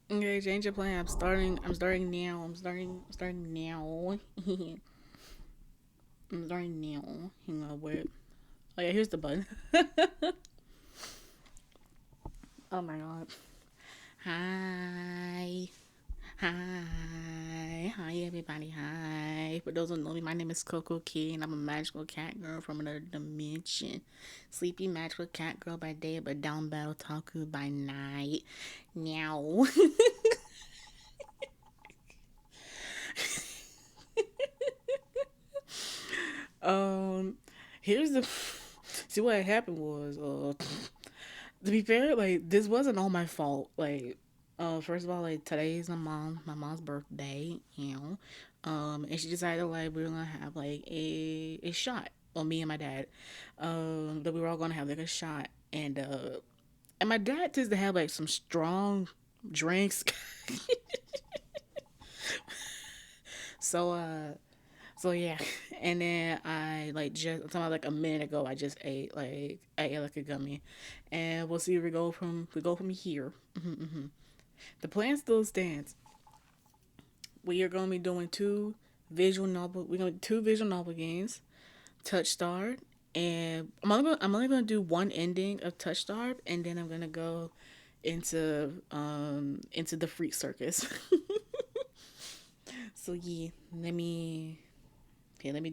Okay, change your plan. I'm starting now. I'm starting now. I'm starting now. Hang on, wait. Oh yeah, here's the button. Oh my god. Hi. Hi everybody. Hi. For those who know me, my name is Coco Key, and I'm a magical cat girl from another dimension. Sleepy magical cat girl by day, but down bad otaku by night. Meow. um, here's the. See what happened was, to be fair, like this wasn't all my fault. Like, first of all, like today is my mom's birthday, and she decided like we were gonna have like a shot. Well, me and my dad, that we were all gonna have like a shot, and my dad tends to have like some strong drinks. so so yeah, and then I like just talking like a minute ago I just ate like a gummy, and we'll see where we go from here. The plan still stands. We are gonna be doing two visual novel. We're gonna do two visual novel games, Touchstarved, and I'm only gonna do one ending of Touchstarved, and then I'm gonna go into the Freak Circus. So yeah, let me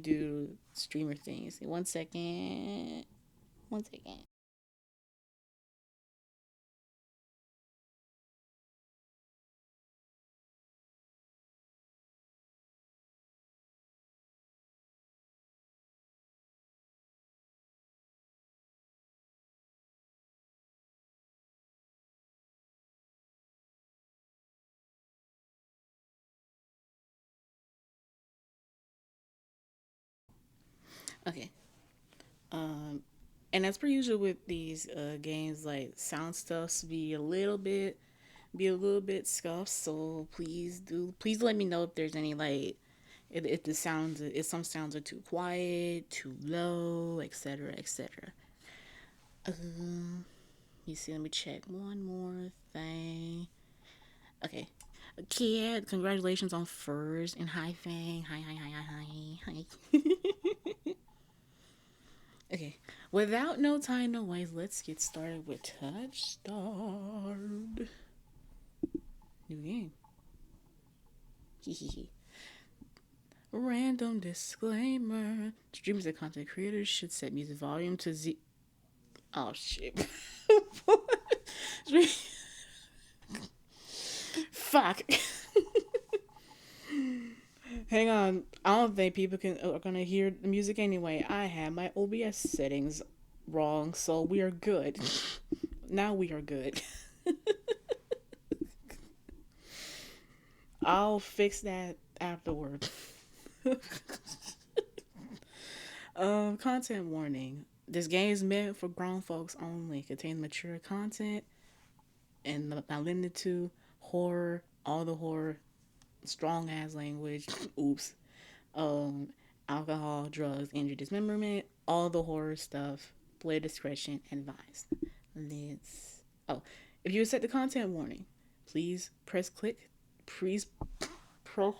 do streamer things. One second. One second. Okay. Um, and as per usual with these games, like sound stuffs be a little bit scuffed. So please let me know if there's any like if some sounds are too quiet, too low, etc. etc. You see, let me check one more thing. Okay. Kid, congratulations on first and hi Fang. Hi. Okay. Without no time, no waste, let's get started with Touch Starred. New game. Hehehe. Random disclaimer. Streamers and content creators should set music volume to Z. Oh shit. Fuck. Hang on. I don't think people are gonna hear the music anyway. I have my OBS settings wrong, so we are good. Now we are good. I'll fix that afterward. Content warning. This game is meant for grown folks only. Contains mature content and not limited to horror, all the horror, strong ass language. Oops. Um, Alcohol, drugs, injury, dismemberment, all the horror stuff. Player discretion advised. Let's. Oh, if you accept the content warning, please press click. Please pro.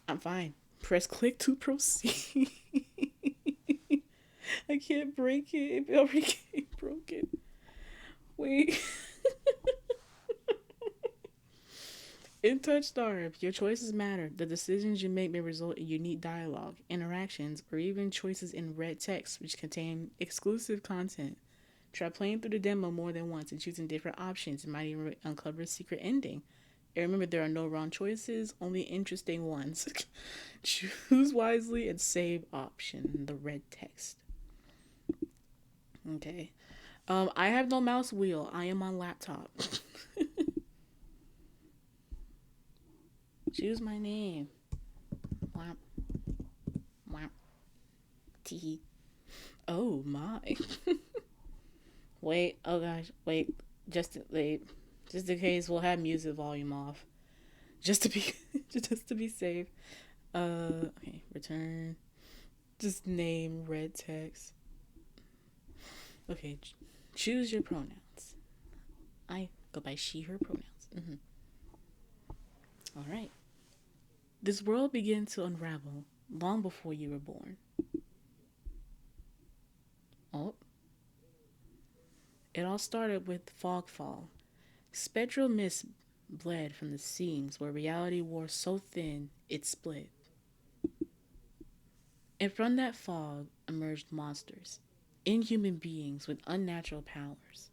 I'm fine. Press click to proceed. I can't break it. It already came broken. Wait. In Touch Star, your choices matter. The decisions you make may result in unique dialogue, interactions, or even choices in red text, which contain exclusive content. Try playing through the demo more than once and choosing different options. It might even uncover a secret ending. And remember, there are no wrong choices, only interesting ones. Choose wisely and save option, the red text. Okay. I have no mouse wheel. I am on laptop. Choose my name. Whap, whap, tee. Oh my. Wait. Oh gosh. Wait. Wait. Just in case, we'll have music volume off. Just to be, just to be safe. Okay. Return. Just name red text. Okay. Choose your pronouns. I go by she/her pronouns. Mm-hmm. All right. This world began to unravel long before you were born. Oh, it all started with fogfall. Spectral mist bled from the seams where reality wore so thin it split. And from that fog emerged monsters, inhuman beings with unnatural powers.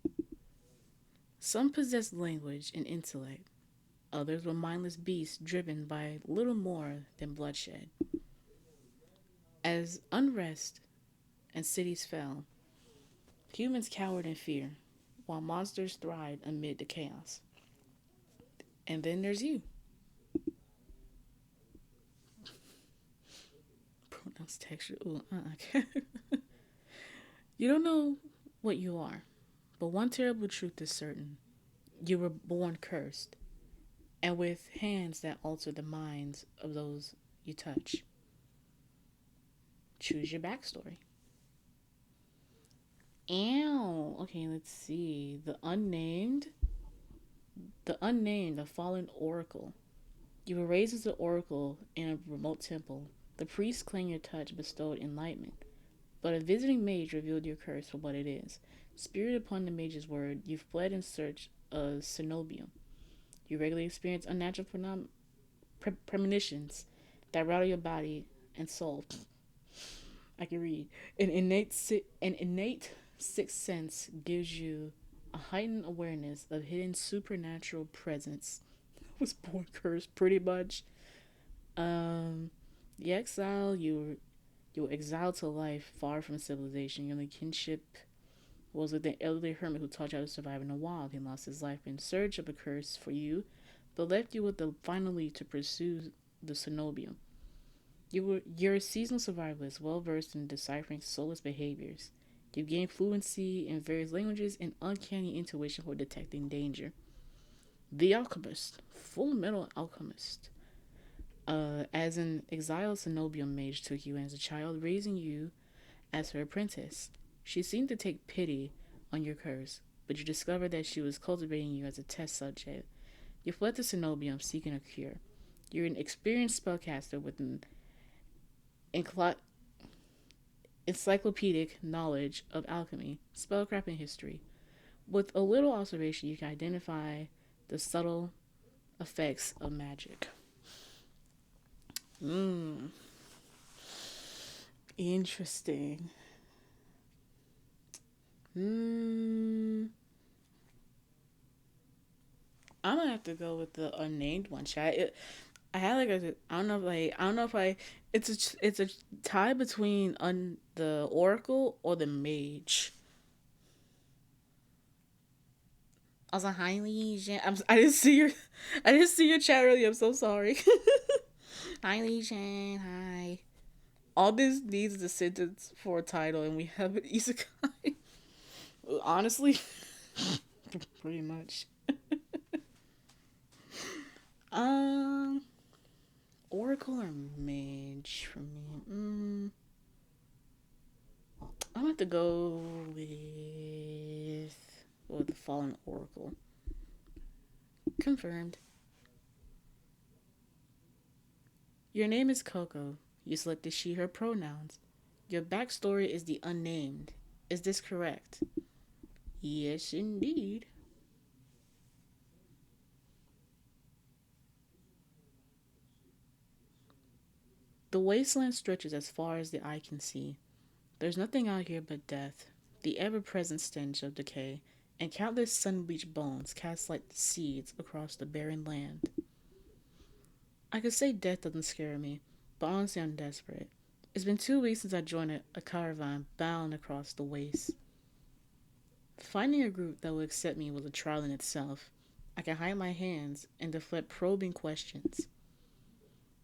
Some possessed language and intellect, others were mindless beasts driven by little more than bloodshed. As unrest and cities fell, humans cowered in fear, while monsters thrived amid the chaos. And then there's you. Pronouns texture. Ooh, You don't know what you are, but one terrible truth is certain. You were born cursed, and with hands that alter the minds of those you touch. Choose your backstory. Ow. Okay, let's see. The fallen oracle. You were raised as an oracle in a remote temple. The priest claimed your touch bestowed enlightenment, but a visiting mage revealed your curse for what it is. Spirited upon the mage's word, you fled in search of cenobium. You regularly experience unnatural premonitions that rattle your body and soul. I can read. An innate sixth sense gives you a heightened awareness of hidden supernatural presence. I was born cursed, pretty much. Um, the exile you were exiled to life far from civilization. Your only kinship was with the elderly hermit who taught you how to survive in the wild. He lost his life in search of a curse for you, but left you with the final lead to pursue the cenobium. You're a seasonal survivalist, well versed in deciphering soulless behaviors. You've gained fluency in various languages and uncanny intuition for detecting danger. The Alchemist, Full Metal Alchemist. As an exiled cenobium mage took you in as a child, raising you as her apprentice. She seemed to take pity on your curse, but you discovered that she was cultivating you as a test subject. You fled to Cenobium seeking a cure. You're an experienced spellcaster with an encyclopedic knowledge of alchemy, spellcraft, and history. With a little observation, you can identify the subtle effects of magic. Interesting. I'm gonna have to go with the unnamed one. I had like a I don't know if I it's a tie between the oracle or the mage. I was like, hi, Legion. I didn't see your chat earlier. I'm so sorry. Hi, Legion. Hi. All this needs is a sentence for a title, and we have an isekai. Honestly, pretty much. Um, oracle or mage for me. I'm gonna have to go with the fallen oracle. Confirmed. Your name is Coco. You selected she, her pronouns. Your backstory is the unnamed. Is this correct? Yes, indeed. The wasteland stretches as far as the eye can see. There's nothing out here but death, the ever present stench of decay, and countless sun bleached bones cast like seeds across the barren land. I could say death doesn't scare me, but honestly, I'm desperate. It's been 2 weeks since I joined a caravan bound across the waste. Finding a group that will accept me was a trial in itself. I can hide my hands and deflect probing questions.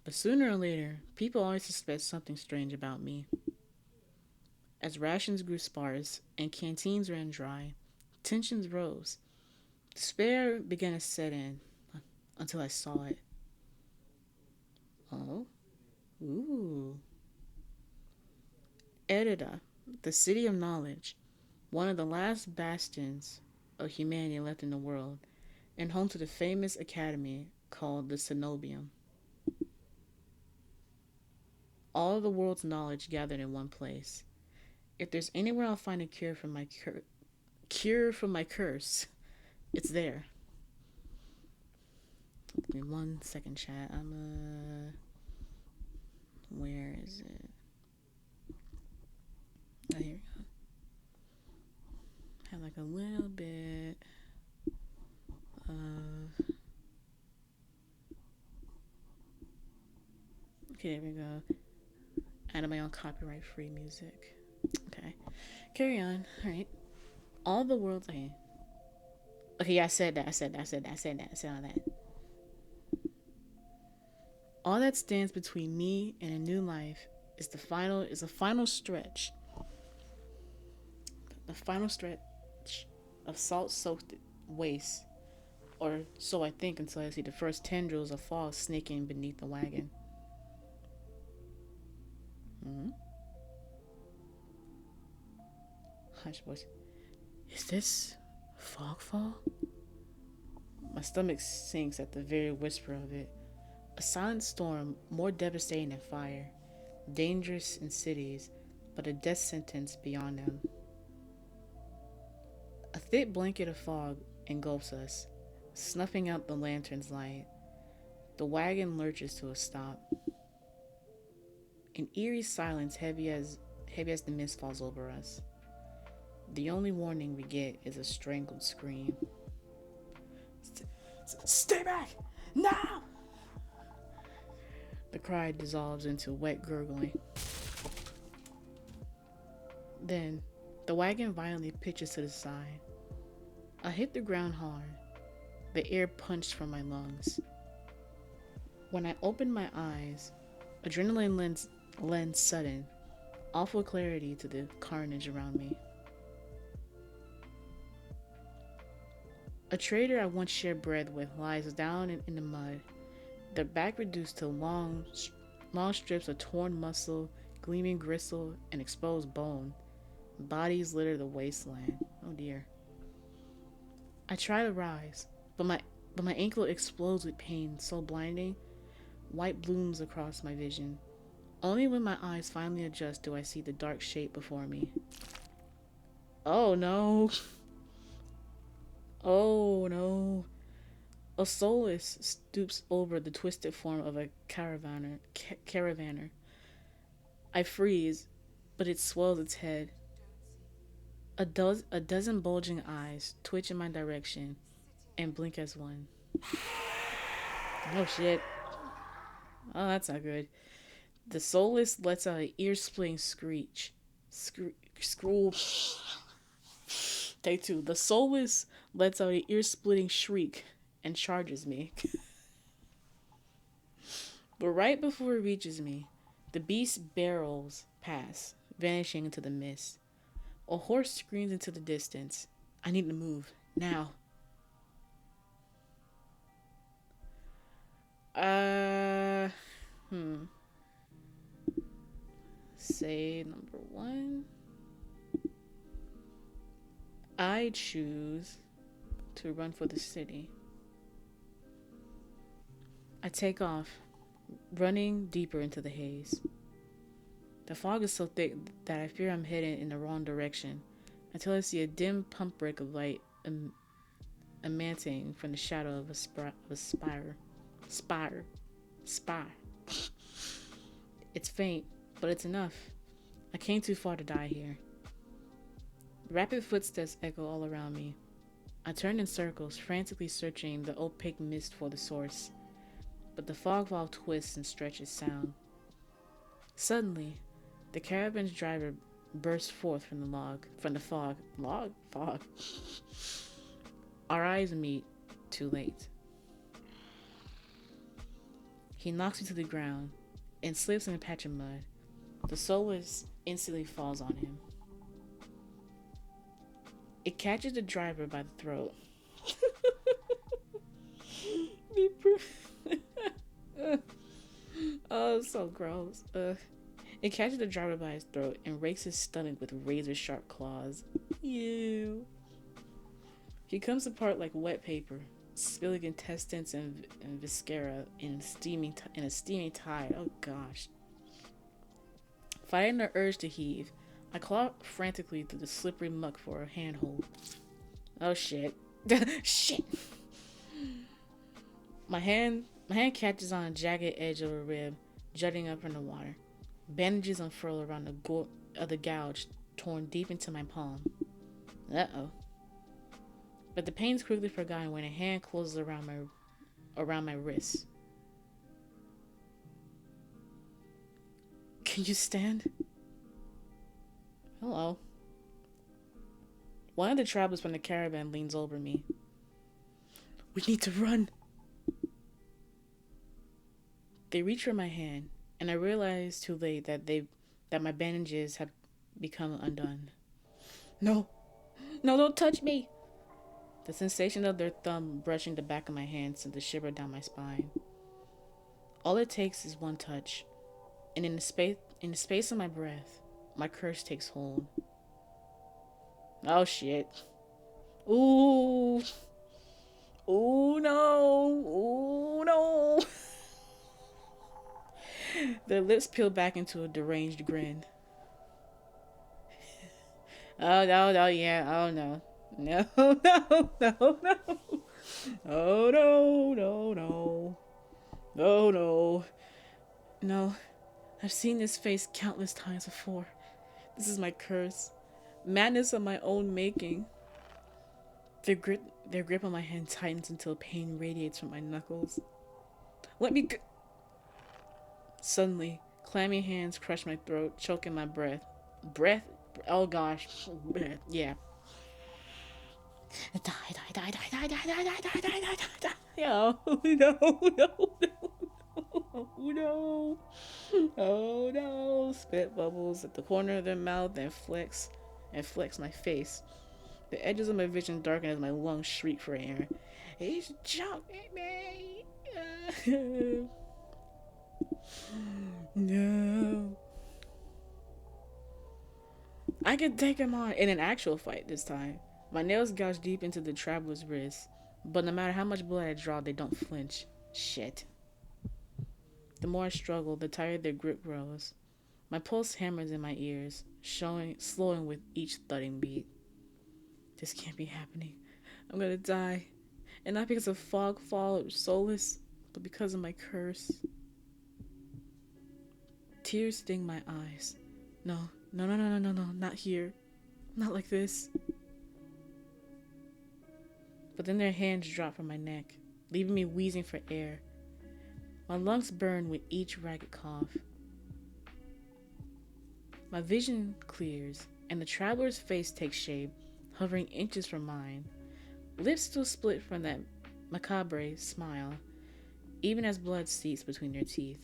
But sooner or later, people always suspect something strange about me. As rations grew sparse and canteens ran dry, tensions rose. Despair began to set in until I saw it. Oh? Ooh. Edida, the city of knowledge, one of the last bastions of humanity left in the world. and home to the famous academy called the Cenobium. All of the world's knowledge gathered in one place. If there's anywhere I'll find a cure from my curse, it's there. Give me 1 second, chat. Where is it? Oh, here we go. Have like a little bit of. Okay, there we go. Added my own copyright-free music. Okay, carry on. All right. All the world's. Okay. Okay, yeah, I said that. I said all that. All that stands between me and a new life is a final stretch. The final stretch of salt-soaked waste, or so I think until I see the first tendrils of fog snaking beneath the wagon. Hush, boys. Is this fog fall? My stomach sinks at the very whisper of it. A silent storm, more devastating than fire, dangerous in cities, but a death sentence beyond them. A thick blanket of fog engulfs us, snuffing out the lantern's light. The wagon lurches to a stop. An eerie silence, heavy as the mist falls over us. The only warning we get is a strangled scream. Stay back! Now! The cry dissolves into wet gurgling. Then, the wagon violently pitches to the side. I hit the ground hard. The air punched from my lungs. When I opened my eyes, adrenaline lends sudden, awful clarity to the carnage around me. A trader I once shared bread with lies down in the mud, their back reduced to long strips of torn muscle, gleaming gristle, and exposed bone. Bodies litter the wasteland. Oh dear. I try to rise, but my ankle explodes with pain so blinding. White blooms across my vision. Only when my eyes finally adjust do I see the dark shape before me. Oh no. Oh no. A soulless stoops over the twisted form of a caravaner. I freeze, but it swells its head. A dozen bulging eyes twitch in my direction and blink as one. Oh shit. Oh, that's not good. The soulless lets out an ear-splitting screech. Take two. The soulless lets out an ear-splitting shriek and charges me. But right before it reaches me, the beast barrels past, vanishing into the mist. A horse screams into the distance. I need to move. Now. Say number 1. I choose to run for the city. I take off, running deeper into the haze. The fog is so thick that I fear I'm heading in the wrong direction until I see a dim pump break of light emanating from the shadow of a spire. It's faint, but it's enough. I came too far to die here. Rapid footsteps echo all around me. I turn in circles, frantically searching the opaque mist for the source, but the fog valve twists and stretches sound. Suddenly, the caravan's driver bursts forth from the fog. Fog. Our eyes meet, too late. He knocks me to the ground and slips in a patch of mud. The soulless instantly falls on him. It catches the driver by the throat. Oh, so gross. It catches the driver by his throat and rakes his stomach with razor-sharp claws. Ew. He comes apart like wet paper, spilling intestines and viscera in a steaming tide. Oh gosh. Fighting the urge to heave, I claw frantically through the slippery muck for a handhold. Oh shit. Shit. My hand catches on a jagged edge of a rib, jutting up from the water. Bandages unfurl around the gouge, torn deep into my palm. Uh-oh. But the pain's quickly forgotten when a hand closes around my wrist. Can you stand? Hello. One of the travelers from the caravan leans over me. We need to run. They reach for my hand, and I realize too late that my bandages have become undone. No, don't touch me! The sensation of their thumb brushing the back of my hand sent a shiver down my spine. All it takes is one touch, and in the space of my breath, my curse takes hold. Oh shit. Ooh. Ooh no. Ooh no. Their lips peel back into a deranged grin. Oh no, yeah, oh no. No. Oh no. Oh no. No. I've seen this face countless times before. This is my curse. Madness of my own making. Their grip on my hand tightens until pain radiates from my knuckles. Let me go. Suddenly, clammy hands crush my throat, choking my breath. Breath? Oh gosh. Yeah. Die. Oh, no. Oh no. Spit bubbles at the corner of their mouth and flex my face. The edges of my vision darken as my lungs shriek for air. He's choking me. No. I could take him on in an actual fight this time. My nails gouge deep into the traveler's wrist, but no matter how much blood I draw, they don't flinch. Shit. The more I struggle, the tighter their grip grows. My pulse hammers in my ears, slowing with each thudding beat. This can't be happening. I'm gonna die. And not because of fog fall or solace, but because of my curse. Tears sting my eyes. No, not here. Not like this. But then their hands drop from my neck, leaving me wheezing for air. My lungs burn with each ragged cough. My vision clears, and the traveler's face takes shape, hovering inches from mine. Lips still split from that macabre smile, even as blood seeps between their teeth.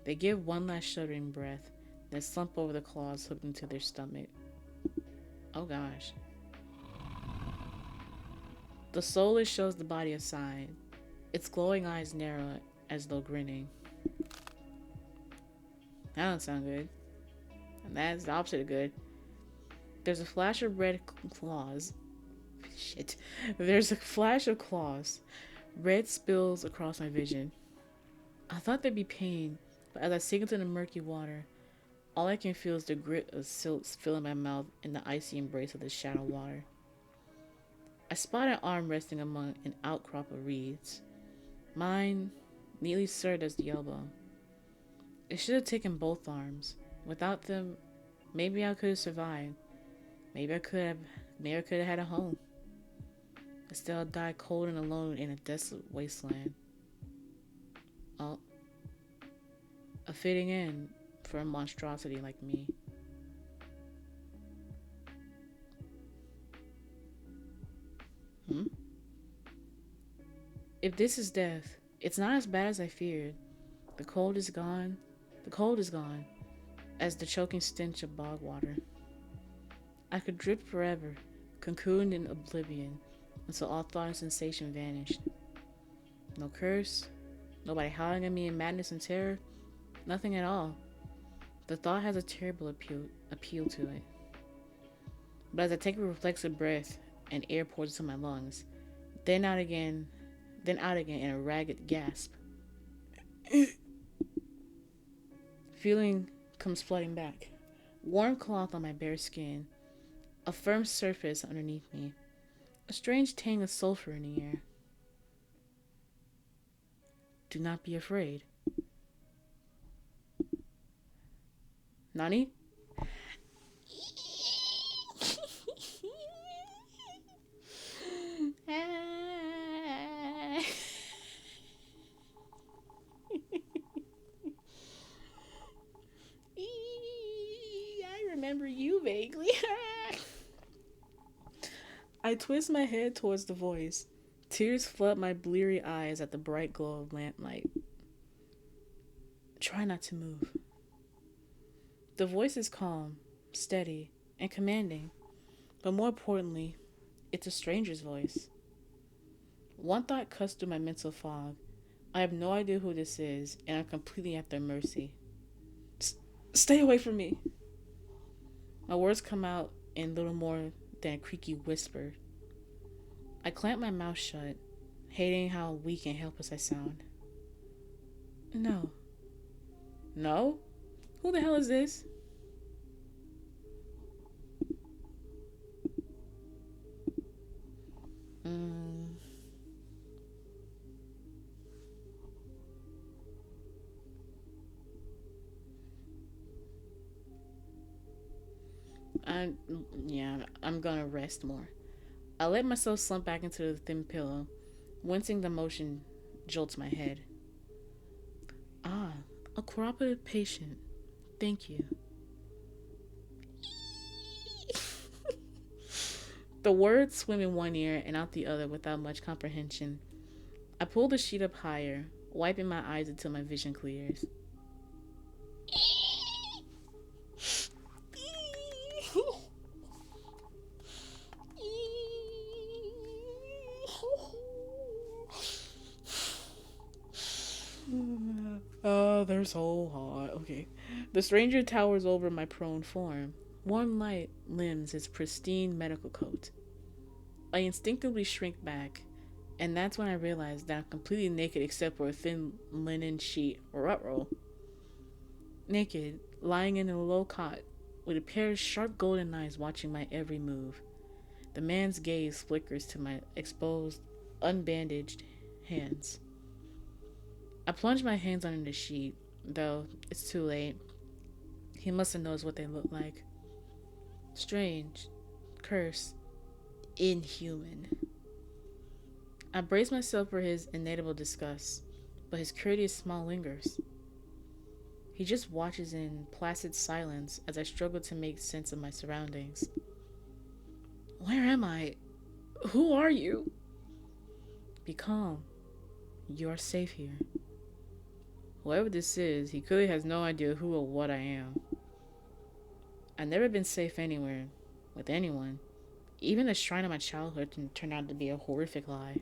They give one last shuddering breath, then slump over the claws hooked into their stomach. Oh gosh. The soulless shows the body aside, its glowing eyes narrow as though grinning. That don't sound good. And that's the opposite of good. There's a flash of red claws. Shit. There's a flash of claws. Red spills across my vision. I thought there'd be pain, but as I sink into the murky water, all I can feel is the grit of silts filling my mouth in the icy embrace of the shallow water. I spot an arm resting among an outcrop of reeds. Mine neatly served as the elbow. It should have taken both arms. Without them, maybe I could have survived. Maybe I could have had a home. Instead, I died cold and alone in a desolate wasteland. Oh, a fitting end for a monstrosity like me. If this is death, it's not as bad as I feared. The cold is gone, as the choking stench of bog water. I could drift forever, cocooned in oblivion, until all thought and sensation vanished. No curse, nobody howling at me in madness and terror, nothing at all. The thought has a terrible appeal to it. But as I take a reflexive breath and air pours into my lungs, then out again, then out again in a ragged gasp. Feeling comes flooding back. Warm cloth on my bare skin, a firm surface underneath me, a strange tang of sulfur in the air. Do not be afraid. Nani? I remember you vaguely. I twist my head towards the voice. Tears flood my bleary eyes at the bright glow of lamplight. Try not to move. The voice is calm, steady, and commanding, but more importantly, it's a stranger's voice. One thought cuts through my mental fog. I have no idea who this is, and I'm completely at their mercy. Stay away from me. My words come out in little more than a creaky whisper. I clamp my mouth shut, hating how weak and helpless I sound. No. No? Who the hell is this? I'm gonna rest more. I let myself slump back into the thin pillow. Wincing the motion jolts my head. Ah, a cooperative patient. Thank you. The words swim in one ear and out the other without much comprehension. I pull the sheet up higher, wiping my eyes until my vision clears. Oh, they're so hot. Okay. The stranger towers over my prone form. Warm light limns his pristine medical coat. I instinctively shrink back, and that's when I realize that I'm completely naked except for a thin linen sheet or roll. Naked, lying in a low cot, with a pair of sharp golden eyes watching my every move. The man's gaze flickers to my exposed, unbandaged hands. I plunge my hands under the sheet, though it's too late. He must have known what they look like. Strange, cursed, inhuman. I brace myself for his inevitable disgust, but his courteous smile lingers. He just watches in placid silence as I struggle to make sense of my surroundings. Where am I? Who are you? Be calm. You are safe here. Whoever this is, he clearly has no idea who or what I am. I've never been safe anywhere, with anyone. Even the shrine of my childhood turned out to be a horrific lie.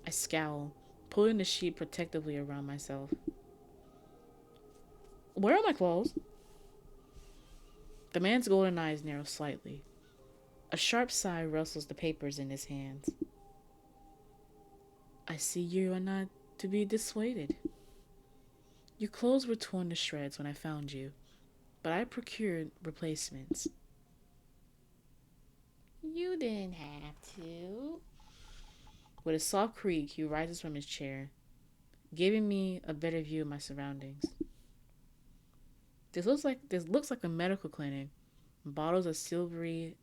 I scowl, pulling the sheet protectively around myself. Where are my clothes? The man's golden eyes narrow slightly. A sharp sigh rustles the papers in his hands. I see you are not to be dissuaded. Your clothes were torn to shreds when I found you, but I procured replacements. You didn't have to. With a soft creak, he rises from his chair, giving me a better view of my surroundings. This looks like a medical clinic. Bottles of silvery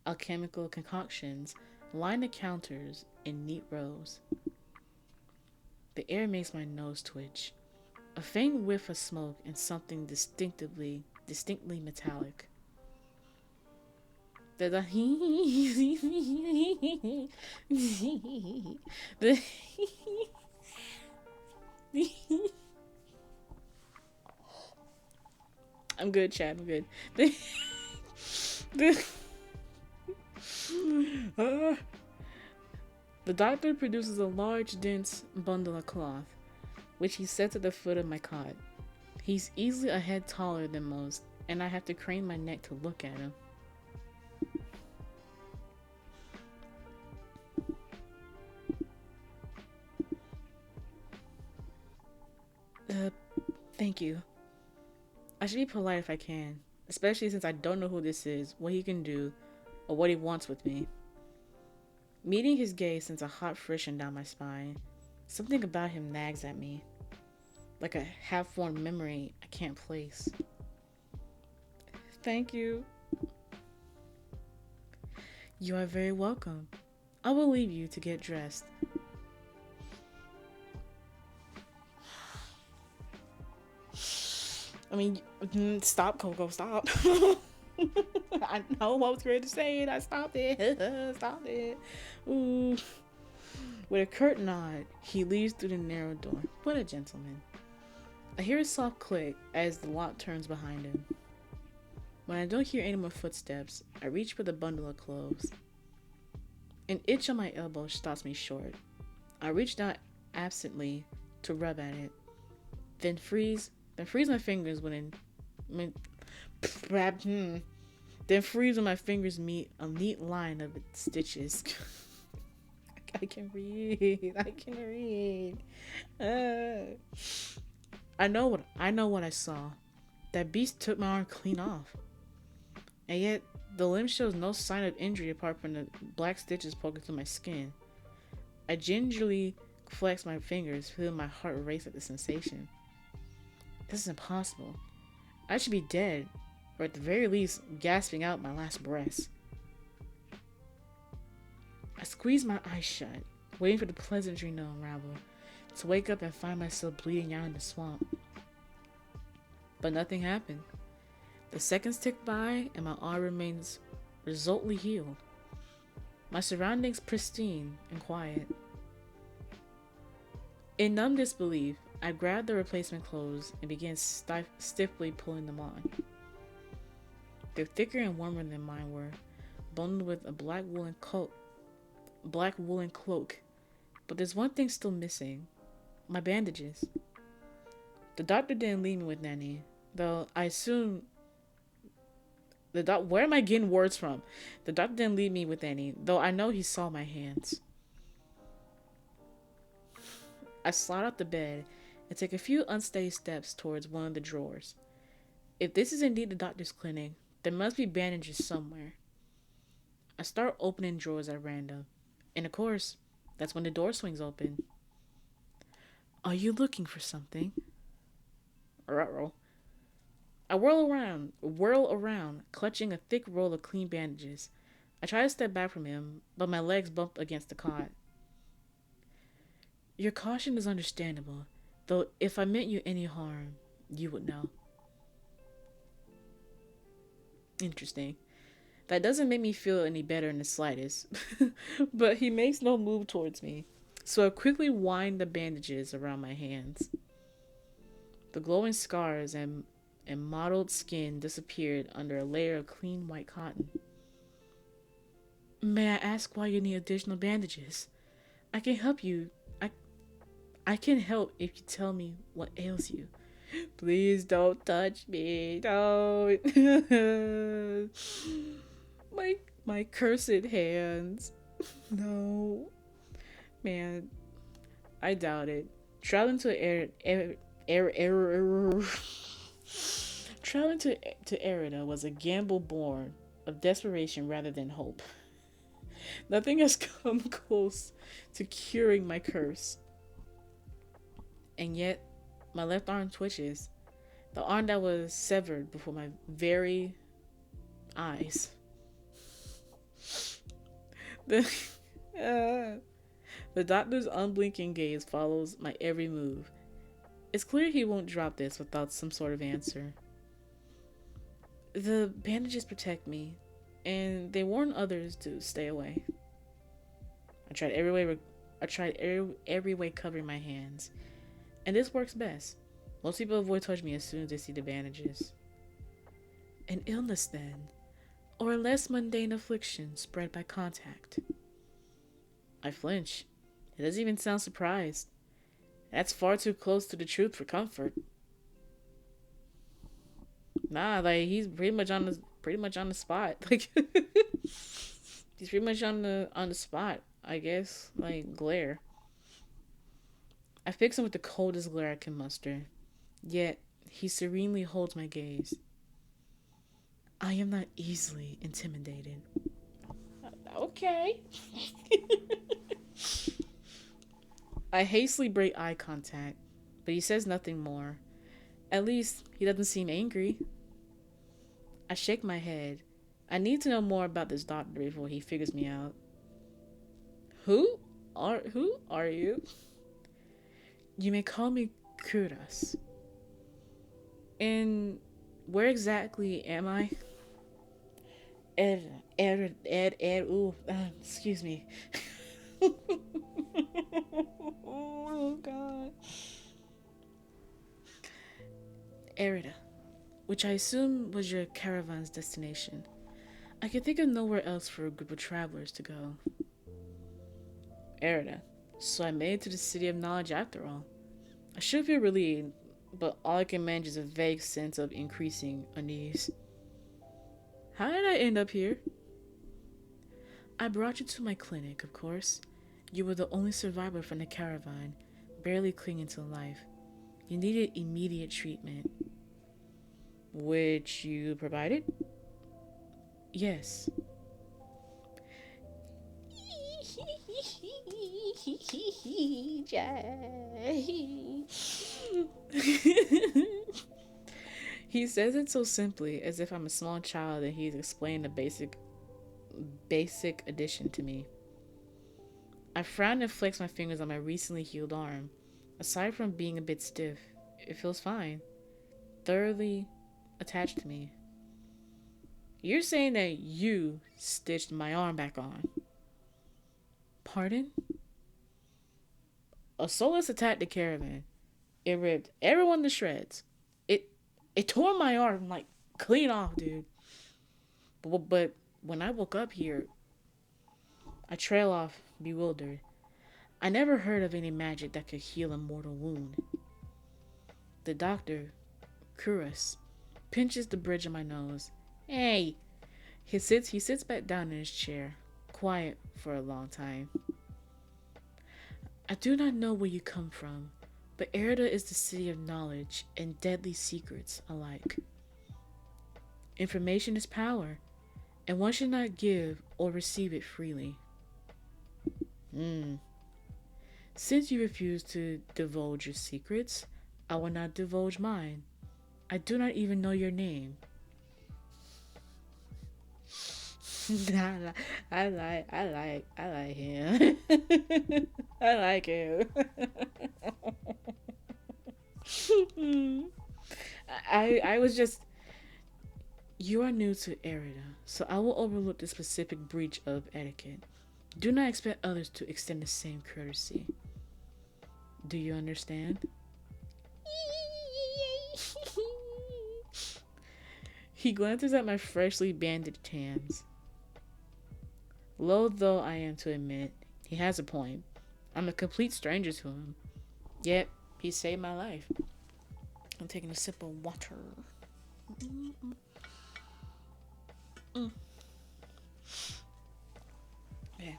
alchemical concoctions line the counters in neat rows. The air makes my nose twitch. A faint whiff of smoke and something distinctly metallic. I'm good, Chad. I'm good. The doctor produces a large, dense bundle of cloth, which he sets at the foot of my cot. He's easily a head taller than most, and I have to crane my neck to look at him. Thank you. I should be polite if I can, especially since I don't know who this is, what he can do, or what he wants with me. Meeting his gaze sends a hot friction down my spine. Something about him nags at me, like a half-formed memory I can't place. Thank you. You are very welcome. I will leave you to get dressed. I mean, stop, Coco, stop. I know what I was ready to say, and I stopped it. Stop it. Ooh. With a curt nod, he leaves through the narrow door. What a gentleman. I hear a soft click as the lock turns behind him. When I don't hear any more footsteps, I reach for the bundle of clothes. An itch on my elbow stops me short. I reach down absently to rub at it, then freeze my fingers when then freeze when my fingers meet a neat line of stitches. I can read. I know what I saw. That beast took my arm clean off. And yet, the limb shows no sign of injury apart from the black stitches poking through my skin. I gingerly flex my fingers, feeling my heart race at the sensation. This is impossible. I should be dead, or at the very least, gasping out my last breaths. I squeeze my eyes shut, waiting for the pleasant dream to unravel, to wake up and find myself bleeding out in the swamp. But nothing happened. The seconds tick by, and my arm remains resultantly healed. My surroundings pristine and quiet. In numb disbelief, I grabbed the replacement clothes and began stiffly pulling them on. They're thicker and warmer than mine were, bundled with a black woolen cloak. But there's one thing still missing. My bandages. The doctor didn't leave me with any, though I assume... Where am I getting words from? The doctor didn't leave me with any, though I know he saw my hands. I slide out the bed and take a few unsteady steps towards one of the drawers. If this is indeed the doctor's clinic, there must be bandages somewhere. I start opening drawers at random, and of course, that's when the door swings open. Are you looking for something? Ruh-roh. I whirl around, clutching a thick roll of clean bandages. I try to step back from him, but my legs bump against the cot. Your caution is understandable, though if I meant you any harm, you would know. Interesting. That doesn't make me feel any better in the slightest, but he makes no move towards me, so I quickly wind the bandages around my hands. The glowing scars and mottled skin disappeared under a layer of clean white cotton. May I ask why you need additional bandages? I can help you. I can help if you tell me what ails you. Please don't touch me. Don't. my cursed hands. No. Man, I doubt it. Traveling to Erida was a gamble born of desperation rather than hope. Nothing has come close to curing my curse. And yet, my left arm twitches. The arm that was severed before my very eyes. The doctor's unblinking gaze follows my every move. It's clear he won't drop this without some sort of answer. The bandages protect me, and they warn others to stay away. I tried every way covering my hands, and this works best. Most people avoid touching me as soon as they see the bandages. An illness, then, or a less mundane affliction spread by contact. I flinch. He doesn't even sound surprised. That's far too close to the truth for comfort. Nah, like he's pretty much on the spot. Like he's pretty much on the spot, I guess. Like glare. I fix him with the coldest glare I can muster. Yet He serenely holds my gaze. I am not easily intimidated. Okay. I hastily break eye contact, but he says nothing more. At least, he doesn't seem angry. I shake my head. I need to know more about this doctor before he figures me out. Who are you? You may call me Kuras. And where exactly am I? Excuse me. Oh, God. Erida, which I assume was your caravan's destination. I can think of nowhere else for a group of travelers to go. Erida, so I made it to the city of knowledge after all. I should feel relieved, but all I can manage is a vague sense of increasing unease. How did I end up here? I brought you to my clinic, of course. You were the only survivor from the caravan, barely clinging to life. You needed immediate treatment. Which you provided? Yes. He says it so simply, as if I'm a small child and he's explaining a basic addition to me. I frown and flex my fingers on my recently healed arm. Aside from being a bit stiff, it feels fine. Thoroughly attached to me. You're saying that you stitched my arm back on? Pardon? A Solus attacked the caravan. It ripped everyone to shreds. It tore my arm like clean off, dude. But when I woke up here, I trail off bewildered. I never heard of any magic that could heal a mortal wound. The doctor, Kuras, pinches the bridge of my nose. Hey! He sits back down in his chair, quiet for a long time. I do not know where you come from, but Erida is the city of knowledge and deadly secrets alike. Information is power, and one should not give or receive it freely. Since you refuse to divulge your secrets, I will not divulge mine. I do not even know your name. I like him. I like him. I was just. You are new to Erida, so I will overlook the specific breach of etiquette. Do not expect others to extend the same courtesy. Do you understand? He glances at my freshly bandaged hands. Loath though I am to admit, he has a point. I'm a complete stranger to him. Yet, he saved my life. I'm taking a sip of water. Yeah.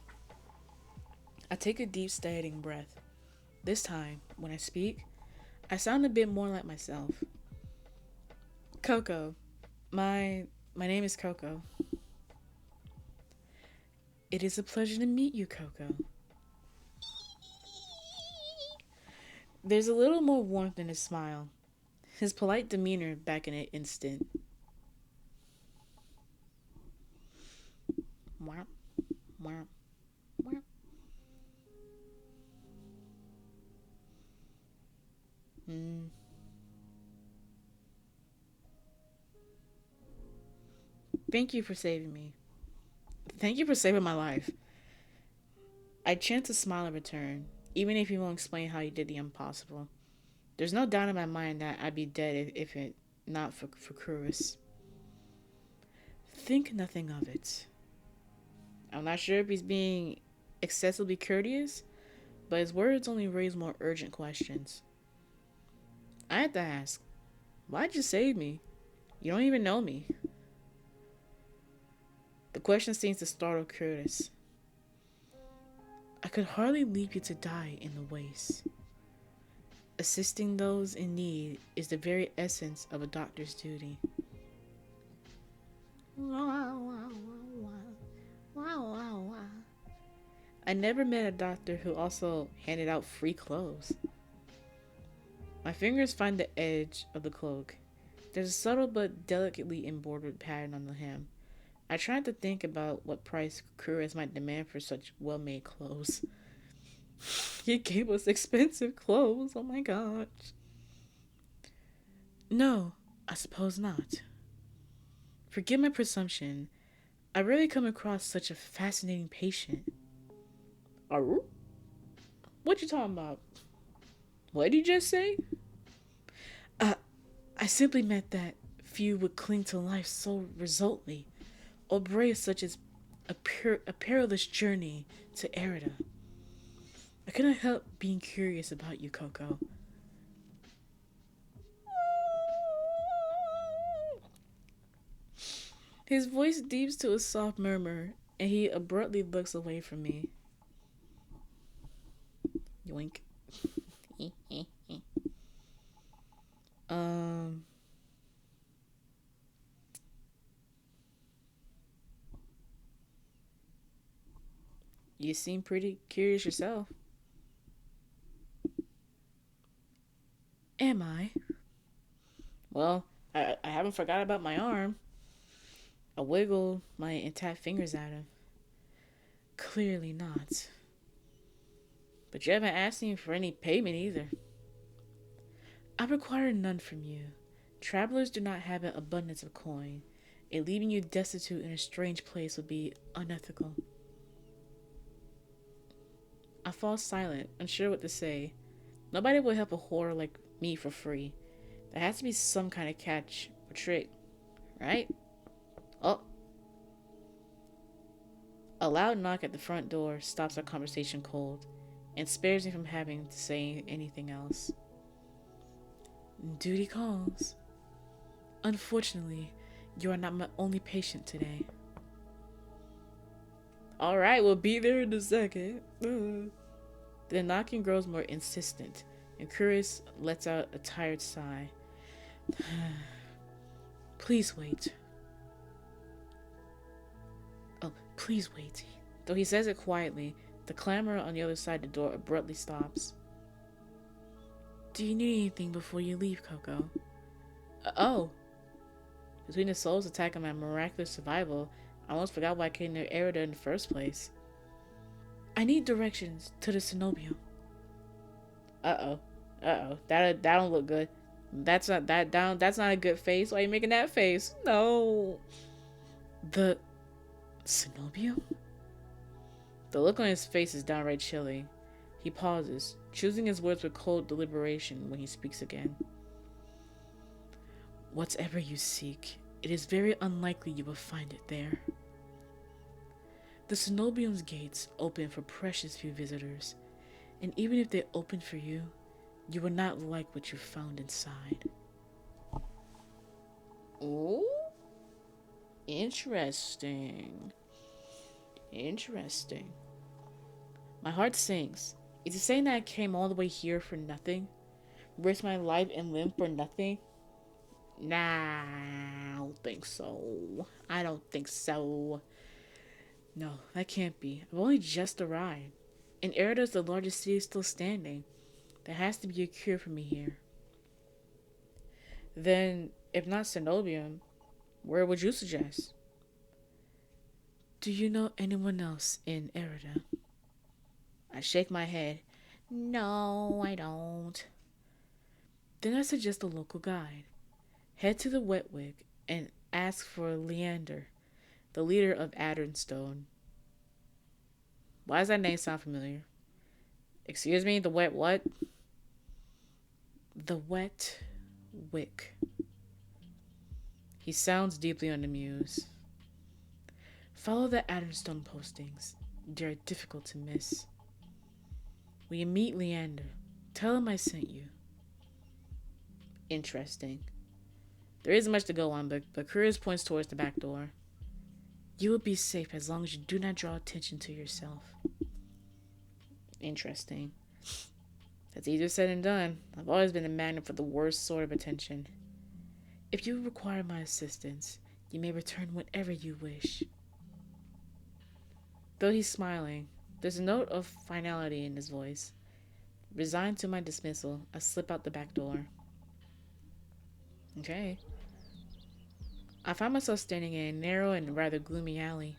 I take a deep, steadying breath. This time, when I speak, I sound a bit more like myself. Coco. My name is Coco. It is a pleasure to meet you, Coco. There's a little more warmth in his smile. His polite demeanor back in an instant. Wow. Wow. Wow. Thank you for saving me. Thank you for saving my life. I chance a smile in return, even if you won't explain how you did the impossible. There's no doubt in my mind that I'd be dead if it not for Kuras. Think nothing of it. I'm not sure if he's being excessively courteous, but his words only raise more urgent questions. I had to ask, why'd you save me? You don't even know me. The question seems to startle Curtis. I could hardly leave you to die in the waste. Assisting those in need is the very essence of a doctor's duty. I never met a doctor who also handed out free clothes. My fingers find the edge of the cloak. There's a subtle but delicately embroidered pattern on the hem. I tried to think about what price couriers might demand for such well-made clothes. He gave us expensive clothes, oh my gosh. No, I suppose not. Forgive my presumption. I rarely come across such a fascinating patient. Arr? What you talking about? What did you just say? I simply meant that few would cling to life so resolutely, or brave such as a perilous journey to Erida. I couldn't help being curious about you, Coco. His voice deeps to a soft murmur, and he abruptly looks away from me. Yoink. You seem pretty curious yourself. Am I? Well, I haven't forgot about my arm. I wiggled my intact fingers at him. Clearly not. But you haven't asked me for any payment either. I require none from you. Travelers do not have an abundance of coin, and leaving you destitute in a strange place would be unethical. I fall silent, unsure what to say. Nobody will help a whore like me for free. There has to be some kind of catch or trick, right? Oh. A loud knock at the front door stops our conversation cold and spares me from having to say anything else. Duty calls. Unfortunately, you are not my only patient today. Alright, we'll be there in a second. The knocking grows more insistent, and Curious lets out a tired sigh. Please wait. Oh, please wait. Though he says it quietly, the clamor on the other side of the door abruptly stops. Do you need anything before you leave, Coco? Oh. Between the souls attacking my miraculous survival, I almost forgot why I came to Erida in the first place. I need directions to the cenobium. Uh-oh. That don't look good. That's not a good face. Why are you making that face? No. The cenobium? The look on his face is downright chilly. He pauses, choosing his words with cold deliberation when he speaks again. Whatever you seek, it is very unlikely you will find it there. The cenobium's gates open for precious few visitors, and even if they open for you, you will not like what you found inside. Oh? Interesting. My heart sinks. Is he saying that I came all the way here for nothing? Risked my life and limb for nothing? Nah, I don't think so. No, that can't be. I've only just arrived. And Erida is the largest city still standing. There has to be a cure for me here. Then, if not cenobium, where would you suggest? Do you know anyone else in Erida? I shake my head. No, I don't. Then I suggest a local guide. Head to the Wetwick and ask for Leander, the leader of Adderstone. Why does that name sound familiar? Excuse me, the wet what? The Wetwick. He sounds deeply unamused. Follow the Adderstone postings. They are difficult to miss. When you meet Leander, tell him I sent you. Interesting. There isn't much to go on, but Curious points towards the back door. You will be safe as long as you do not draw attention to yourself. Interesting. That's easier said than done. I've always been a magnet for the worst sort of attention. If you require my assistance, you may return whenever you wish. Though he's smiling, there's a note of finality in his voice. Resigned to my dismissal, I slip out the back door. Okay. I find myself standing in a narrow and rather gloomy alley.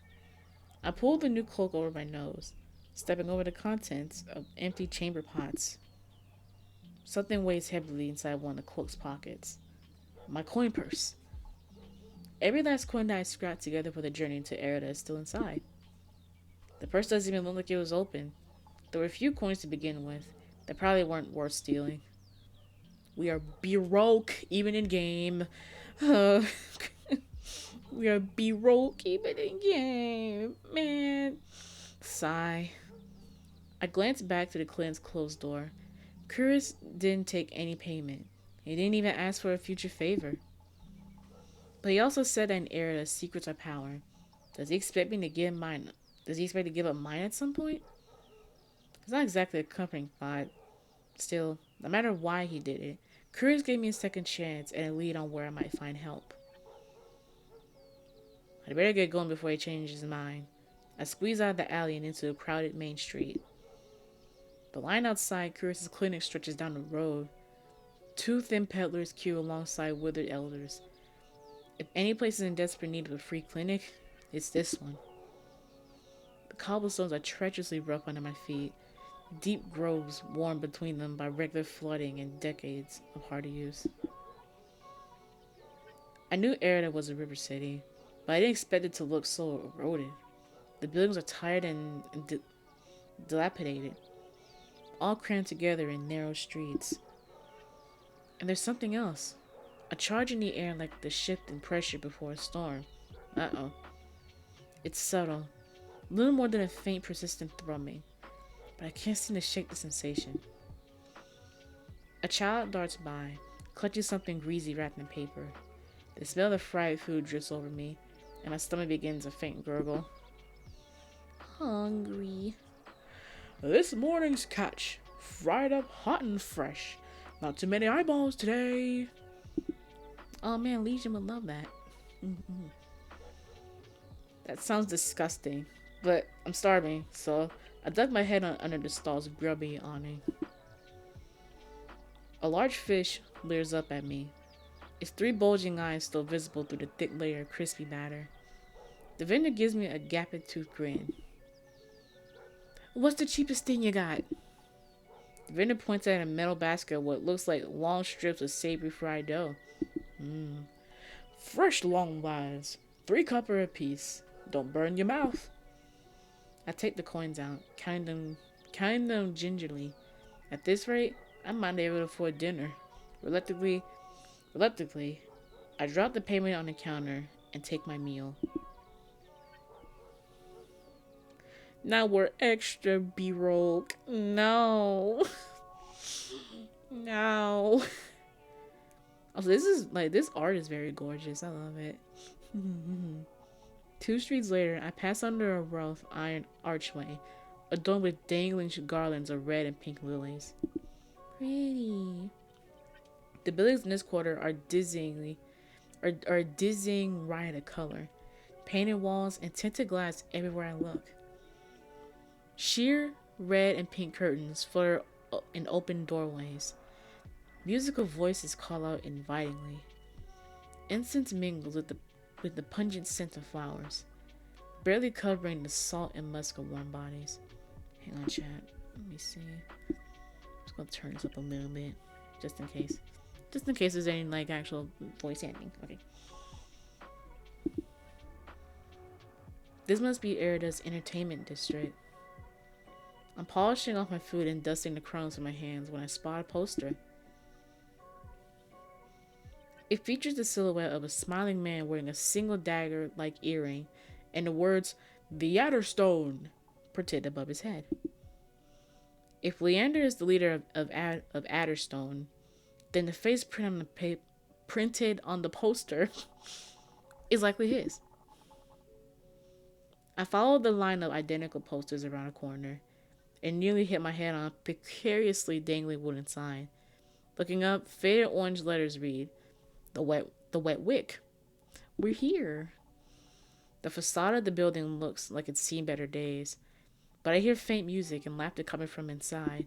I pull the new cloak over my nose, stepping over the contents of empty chamber pots. Something weighs heavily inside one of the cloak's pockets. My coin purse. Every last coin that I scrapped together for the journey to Erida is still inside. The purse doesn't even look like it was open. There were a few coins to begin with that probably weren't worth stealing. We are broke even in game. We are broke even in game. Man. Sigh. I glanced back to the clan's closed door. Curtis didn't take any payment. He didn't even ask for a future favor. But he also said that in Erida's secrets are power. Does he expect me to give mine? Does he expect to give up mine at some point? It's not exactly a comforting thought. Still, no matter why he did it, Curtis gave me a second chance and a lead on where I might find help. I'd better get going before he changes his mind. I squeeze out of the alley and into a crowded main street. The line outside Curtis's clinic stretches down the road. Two thin peddlers queue alongside withered elders. If any place is in desperate need of a free clinic, it's this one. The cobblestones are treacherously rough under my feet, deep groves worn between them by regular flooding and decades of hard use. I knew Erida was a river city, but I didn't expect it to look so eroded. The buildings are tired and dilapidated, all crammed together in narrow streets. And there's something else. A charge in the air like the shift in pressure before a storm. Uh-oh. It's subtle. Little more than a faint, persistent thrumming. But I can't seem to shake the sensation. A child darts by, clutching something greasy wrapped in paper. The smell of fried food drifts over me, and my stomach begins a faint gurgle. Hungry. This morning's catch. Fried up hot and fresh. Not too many eyeballs today. Oh man, Legion would love that. Mm-hmm. That sounds disgusting, but I'm starving, so I dug my head under the stall's grubby awning. A large fish leers up at me, its three bulging eyes still visible through the thick layer of crispy batter. The vendor gives me a gaping-toothed grin. What's the cheapest thing you got? The vendor points at a metal basket of what looks like long strips of savory fried dough. Fresh long lives. 3 copper apiece. Don't burn your mouth. I take the coins out, counting them gingerly. At this rate, I might be able to afford dinner. Reluctantly, I drop the payment on the counter and take my meal. Now we're extra B-rolled. No. No. Also, this art is very gorgeous. I love it. 2 streets later, I pass under a rough iron archway, adorned with dangling garlands of red and pink lilies. Pretty. The buildings in this quarter are a dizzying riot of color. Painted walls and tinted glass everywhere I look. Sheer red and pink curtains flutter in open doorways. Musical voices call out invitingly. Incense mingles with the pungent scent of flowers, barely covering the salt and musk of warm bodies. Hang on, chat. Let me see. I'm just gonna turn this up a little bit, just in case. Just in case there's any actual voice happening. Okay. This must be Erida's entertainment district. I'm polishing off my food and dusting the crumbs from my hands when I spot a poster. It features the silhouette of a smiling man wearing a single dagger-like earring and the words, "The Adderstone," printed above his head. If Leander is the leader of Adderstone, then the face printed on the poster is likely his. I followed the line of identical posters around a corner, and nearly hit my head on a precariously dangling wooden sign. Looking up, faded orange letters read, the wet wick. We're here. The facade of the building looks like it's seen better days, but I hear faint music and laughter coming from inside.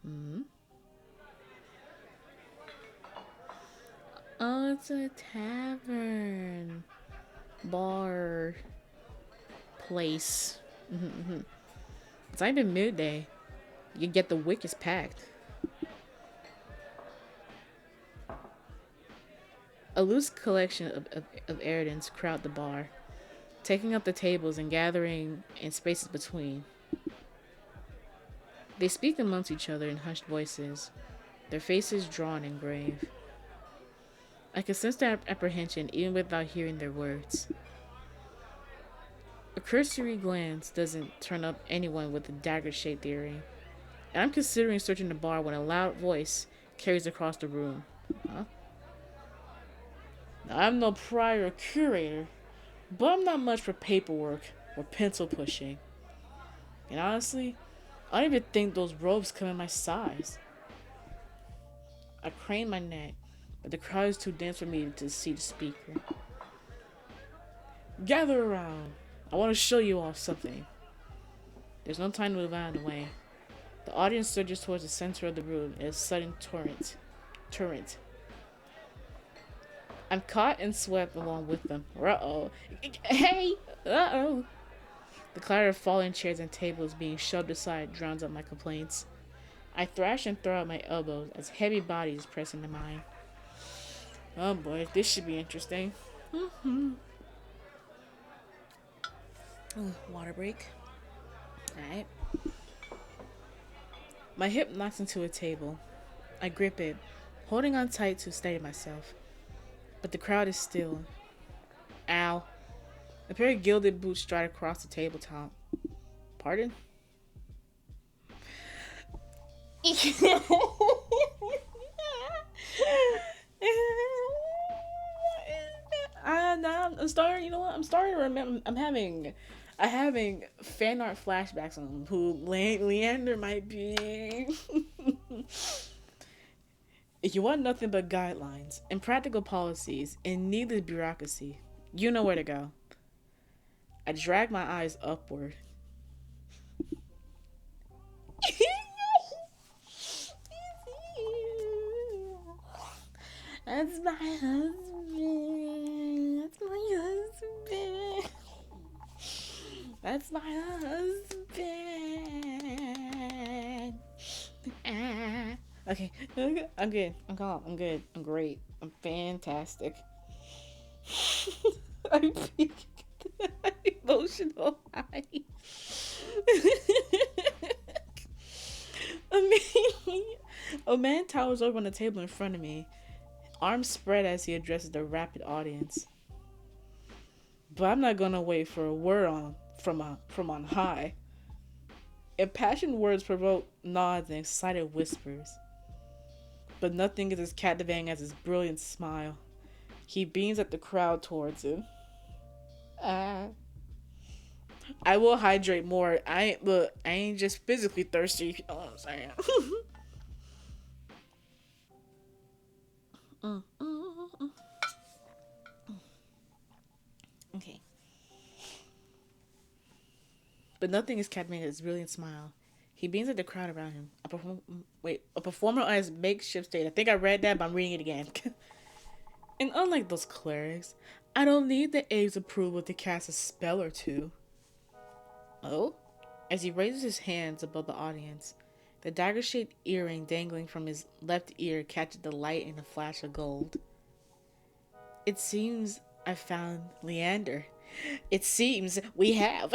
Hmm? Oh, it's a tavern. Bar. Place. It's not even midday. You get the wick is packed. A loose collection of Eridans crowd the bar, taking up the tables and gathering in spaces between. They speak amongst each other in hushed voices, their faces drawn and grave. I can sense their apprehension even without hearing their words. A cursory glance doesn't turn up anyone with a dagger-shaped earring, and I'm considering searching the bar when a loud voice carries across the room. Huh? Now, I'm no prior or curator, but I'm not much for paperwork or pencil pushing. And honestly, I don't even think those robes come in my size. I crane my neck, but the crowd is too dense for me to see the speaker. Gather around. I want to show you all something. There's no time to move out of the way. The audience surges towards the center of the room in a sudden torrent. I'm caught and swept along with them. Uh-oh. Hey! Uh-oh. The clatter of falling chairs and tables being shoved aside drowns out my complaints. I thrash and throw out my elbows as heavy bodies press into mine. Oh boy, this should be interesting. Ooh, water break. Alright. My hip knocks into a table. I grip it, holding on tight to steady myself. But the crowd is still. Ow. A pair of gilded boots stride across the tabletop. Pardon? I'm starting. You know what? I'm starting to remember. I'm having fan art flashbacks on who Leander might be. If you want nothing but guidelines and practical policies and needless bureaucracy, you know where to go. I drag my eyes upward. That's my husband. That's my husband. That's my husband. Okay, I'm good. I'm calm. I'm good. I'm great. I'm fantastic. I'm peaked. Emotional high. A man towers over on the table in front of me, arms spread as he addresses the rapid audience. But I'm not gonna wait for a word from on high. Impassioned words provoke nods and excited whispers. But nothing is as captivating as his brilliant smile. He beams at the crowd towards him. I will hydrate more. I ain't just physically thirsty, if you know what I'm saying. Okay. But nothing is captivating his brilliant smile. He beams at the crowd around him. A performer on his makeshift stage. I think I read that, but I'm reading it again. And unlike those clerics, I don't need the Abe's approval to cast a spell or two. Oh? As he raises his hands above the audience, the dagger-shaped earring dangling from his left ear catches the light in a flash of gold. It seems I found Leander. It seems we have.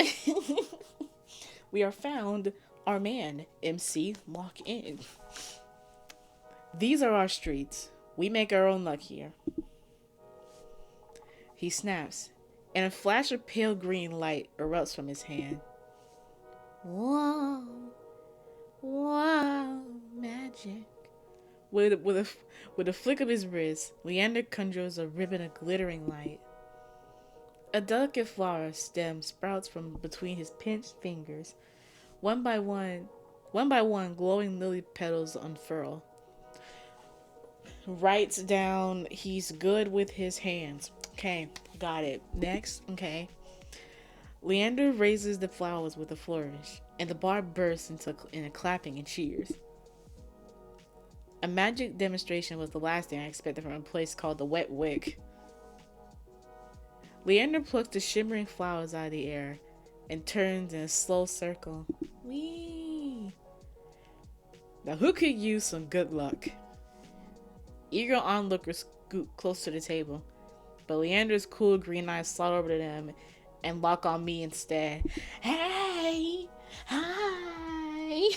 We are found our man, MC, lock in. These are our streets. We make our own luck here. He snaps, and a flash of pale green light erupts from his hand. Whoa. Wow, magic. With a flick of his wrist, Leander conjures a ribbon of glittering light. A delicate flower stem sprouts from between his pinched fingers. One by one, glowing lily petals unfurl. Writes down he's good with his hands. Okay, got it. Next, okay. Leander raises the flowers with a flourish, and the bar bursts in a clapping and cheers. A magic demonstration was the last thing I expected from a place called the Wet Wick. Leander plucks the shimmering flowers out of the air and turns in a slow circle. Whee! Now who could use some good luck? Eager onlookers scoot close to the table, but Leander's cool green eyes slide over to them and lock on me instead. Hey! Hi!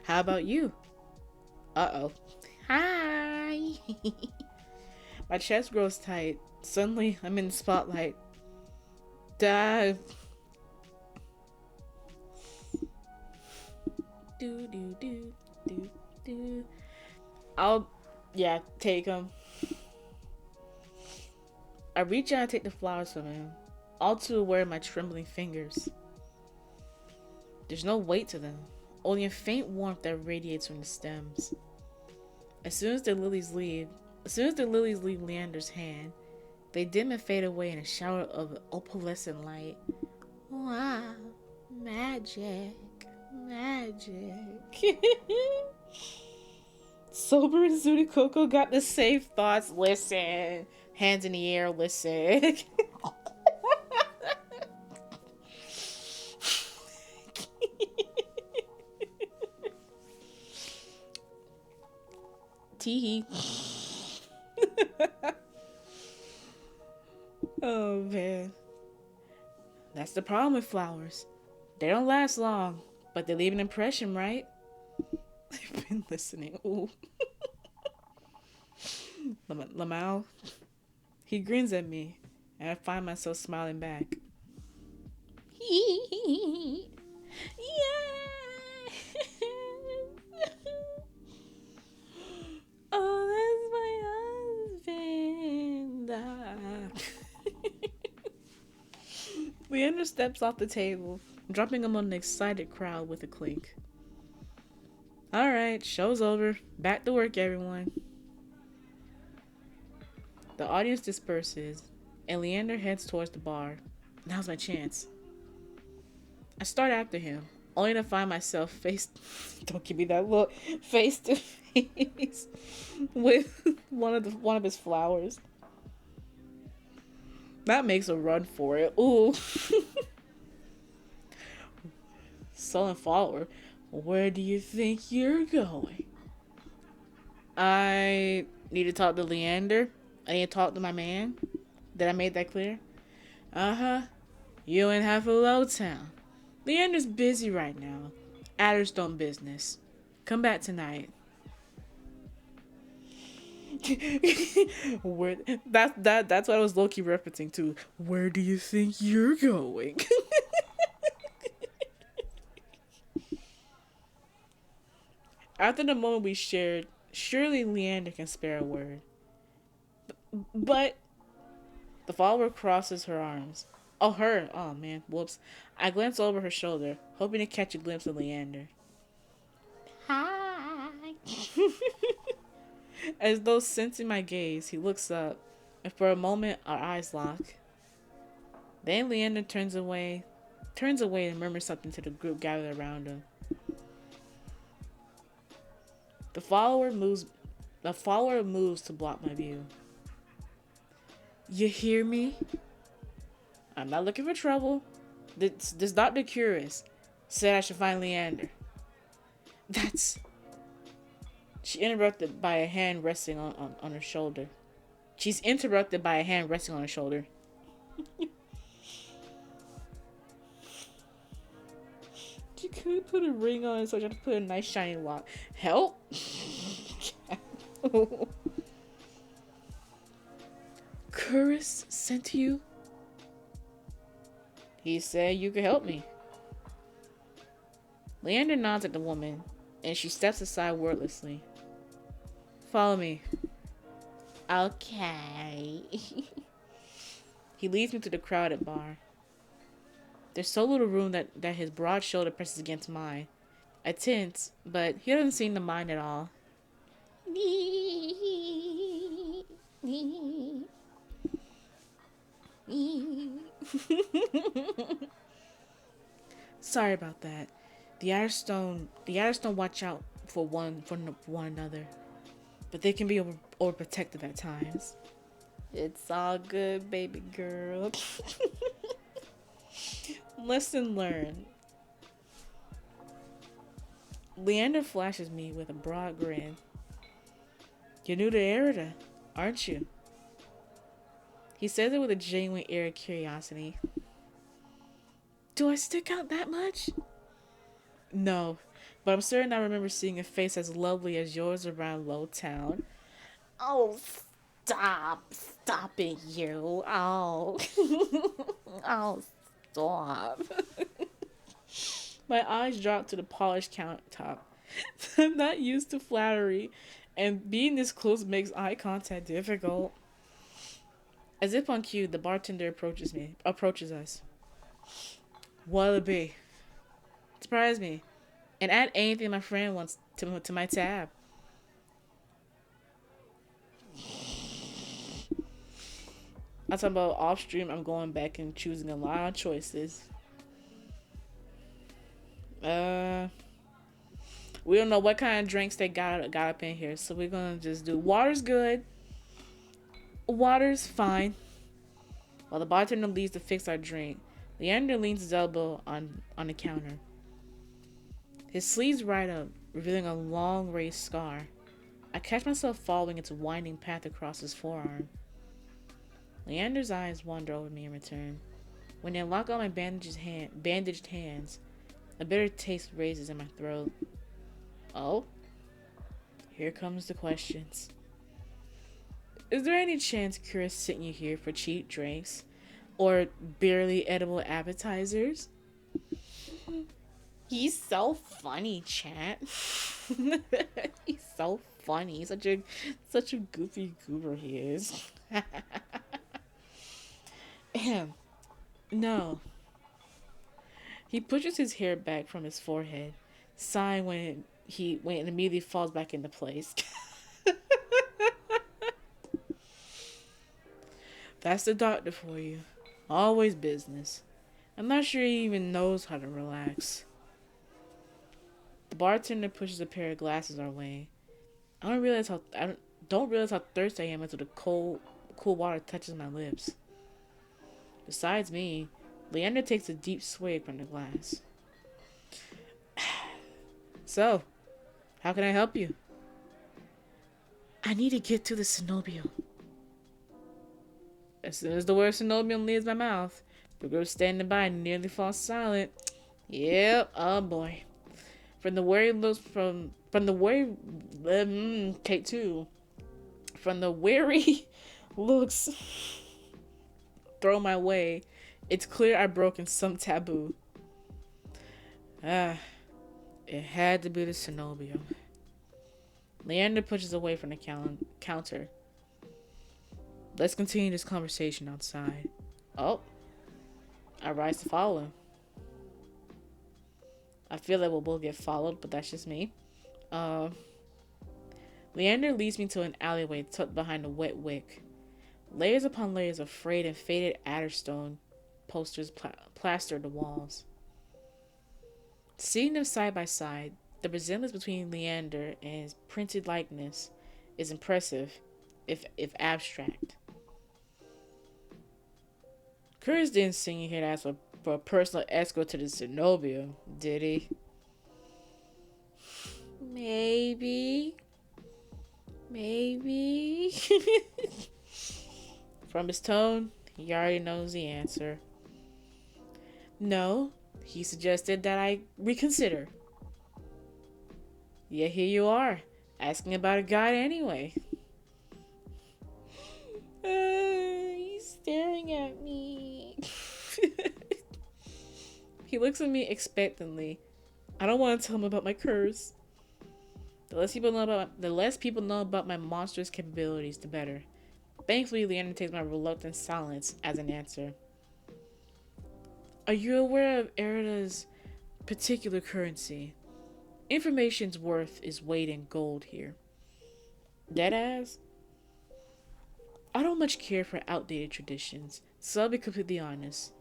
How about you? Uh-oh. Hi! My chest grows tight. Suddenly, I'm in the spotlight. Dive. Do. Take him. I reach out and take the flowers from him, all too aware of my trembling fingers. There's no weight to them, only a faint warmth that radiates from the stems. As soon as the lilies leave Leander's hand, they dim and fade away in a shower of opalescent light. Wow, magic. Sober and Zooty Coco got the same thoughts. Listen. Hands in the air, listen. Teehee. Oh man. That's the problem with flowers. They don't last long, but they leave an impression, right? I've been listening. Ooh. Lamau. He grins at me, and I find myself smiling back. Yeah. Oh, that's my husband. Leander steps off the table, dropping him on an excited crowd with a clink. Alright, show's over. Back to work, everyone. The audience disperses, and Leander heads towards the bar. Now's my chance. I start after him, only to find myself don't give me that look, face to face with one of his flowers. That makes a run for it. Ooh. Sullen follower, where do you think you're going? I need to talk to Leander. I need to talk to my man. Did I make that clear? Uh-huh. You in half a low town. Leander's busy right now. Adderstone business. Come back tonight. That's what I was low-key referencing to. Where do you think you're going? After the moment we shared, surely Leander can spare a word. But the follower crosses her arms. Oh, her. Oh, man. Whoops. I glance over her shoulder, hoping to catch a glimpse of Leander. Hi. As though sensing my gaze, he looks up, and for a moment our eyes lock. Then Leander turns away and murmurs something to the group gathered around him. The follower moves to block my view. You hear me? I'm not looking for trouble. This Dr. Curious said I should find Leander. She interrupted by a hand resting on her shoulder. She's interrupted by a hand resting on her shoulder. You could put a ring on it, so you have to put a nice shiny lock. Help? Curious sent you? He said you could help me. Leander nods at the woman, and she steps aside wordlessly. Follow me. Okay. He leads me to the crowded bar. There's so little room that his broad shoulder presses against mine. I tense, but he doesn't seem to mind at all. Sorry about that. The Adderstone watch out for one another, but they can be overprotective at times. It's all good, baby girl. Lesson learned. Leander flashes me with a broad grin. You're new to Erida, aren't you? He says it with a genuine air of curiosity. Do I stick out that much? No, but I'm certain I remember seeing a face as lovely as yours around Lowtown. Oh, stop it, you. Oh, oh, stop. My eyes drop to the polished countertop. I'm not used to flattery, and being this close makes eye contact difficult. As if on cue, the bartender approaches us. What'll it be? Surprise me, and add anything my friend wants to my tab. I'm talking about off stream. I'm going back and choosing a lot of choices. We don't know what kind of drinks they got up in here, so we're gonna just do water's good. Water's fine. While the bartender leaves to fix our drink, Leander leans his elbow on the counter. His sleeves right up, revealing a long raised scar. I catch myself following its winding path across his forearm. Leander's eyes wander over me in return. When they lock on my bandaged hands, a bitter taste raises in my throat. Oh? Here comes the questions. Is there any chance Chris sent you here for cheap drinks? Or barely edible appetizers? He's so funny, chat. He's so funny. Such a goofy goober he is. No. He pushes his hair back from his forehead, sighing when it immediately falls back into place. That's the doctor for you. Always business. I'm not sure he even knows how to relax. The bartender pushes a pair of glasses our way. I don't realize how thirsty I am until the cool water touches my lips. Besides me, Leander takes a deep swig from the glass. So, how can I help you? I need to get to the Cenobio. As soon as the word Cenobio leaves my mouth, the group standing by nearly falls silent. Yep, oh boy. From the way take two. From the weary looks throw my way, it's clear I've broken some taboo. It had to be the Cenobio. Leander pushes away from the counter. Let's continue this conversation outside. Oh, I rise to follow him. I feel that we'll both get followed, but that's just me. Leander leads me to an alleyway tucked behind a wet wick. Layers upon layers of frayed and faded Adderstone posters plaster the walls. Seeing them side by side, the resemblance between Leander and his printed likeness is impressive, if abstract. Curtis didn't sing here to ask for a personal escort to the Cenobio, did he? Maybe. From his tone, he already knows the answer. No, he suggested that I reconsider. Yet here you are, asking about a guide anyway. He's staring at me. He looks at me expectantly. I don't want to tell him about my curse. The less people know about my monstrous capabilities, the better. Thankfully, Leander takes my reluctant silence as an answer. Are you aware of Erida's particular currency? Information's worth is weight in gold here. Deadass? I don't much care for outdated traditions, so I'll be completely honest.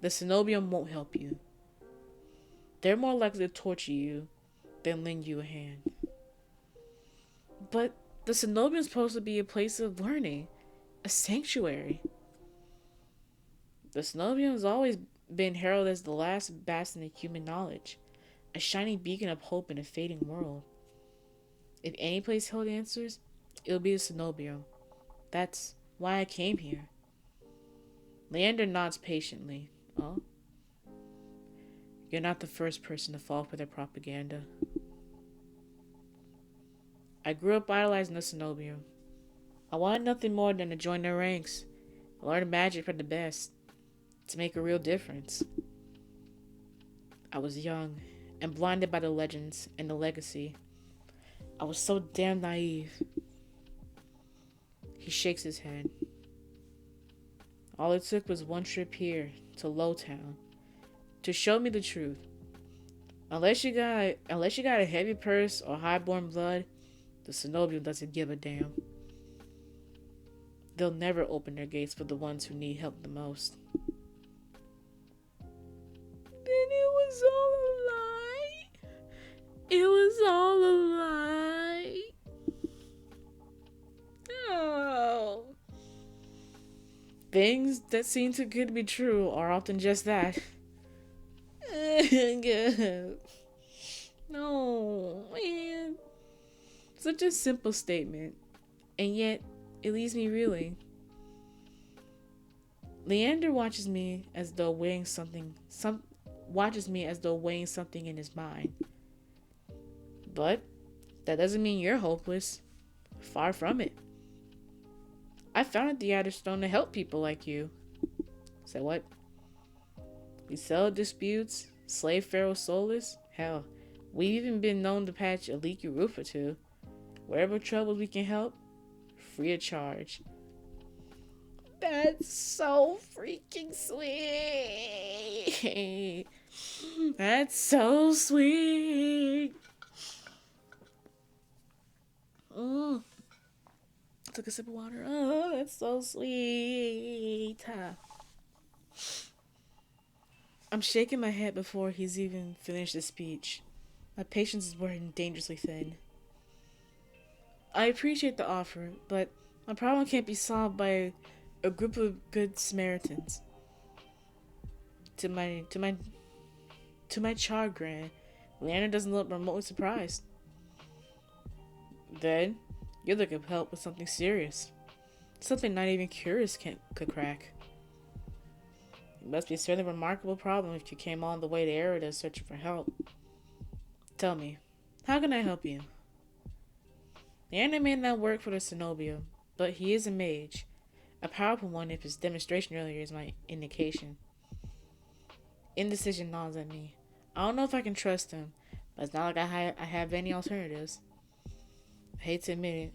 The Cenobium won't help you. They're more likely to torture you than lend you a hand. But the Cenobium's supposed to be a place of learning, a sanctuary. The Cenobium has always been heralded as the last bastion of human knowledge, a shining beacon of hope in a fading world. If any place held answers, it'll be the Cenobium. That's why I came here. Leander nods patiently. Oh? You're not the first person to fall for their propaganda. I grew up idolizing the Cenobium. I wanted nothing more than to join their ranks, learn magic from the best, to make a real difference. I was young and blinded by the legends and the legacy. I was so damn naive. He shakes his head. All it took was one trip here to Lowtown to show me the truth. Unless you got a heavy purse or highborn blood, the Cenobium doesn't give a damn. They'll never open their gates for the ones who need help the most. Then it was all a lie. It was all a lie. Oh. Things that seem too good to be true are often just that. No, man. Such a simple statement, and yet it leaves me reeling. Leander watches me as though weighing something in his mind. But that doesn't mean you're hopeless. Far from it. I founded the Adder Stone to help people like you. Say what? We settle disputes, slave Pharaoh soulless. Hell, we've even been known to patch a leaky roof or two. Wherever troubles we can help, free of charge. That's so freaking sweet. That's so sweet. Took a sip of water. Oh, that's so sweet. I'm shaking my head before he's even finished his speech. My patience is wearing dangerously thin. I appreciate the offer, but my problem can't be solved by a group of good Samaritans. To my chagrin, Leander doesn't look remotely surprised. Then, you're looking for help with something serious. Something not even curious could crack. It must be a certainly remarkable problem if you came all the way to Erida searching for help. Tell me, how can I help you? Leander may not work for the Cenobium, but he is a mage. A powerful one if his demonstration earlier is my indication. Indecision nods at me. I don't know if I can trust him, but it's not like I have any alternatives. I hate to admit it,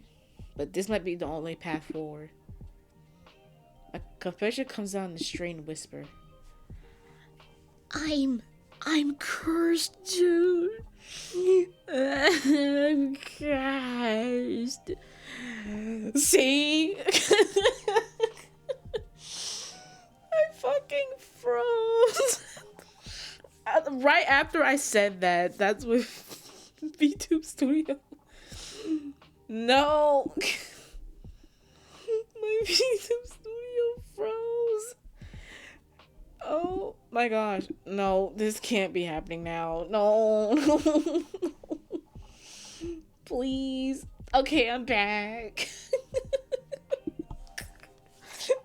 but this might be the only path forward. A confession comes out in a strained whisper. I'm cursed, dude. I'm cursed. See? I fucking froze. Right after I said that, that's with VTube Studio. No. My VTube Studio froze. Oh my gosh. No, this can't be happening now. No. Please. Okay, I'm back.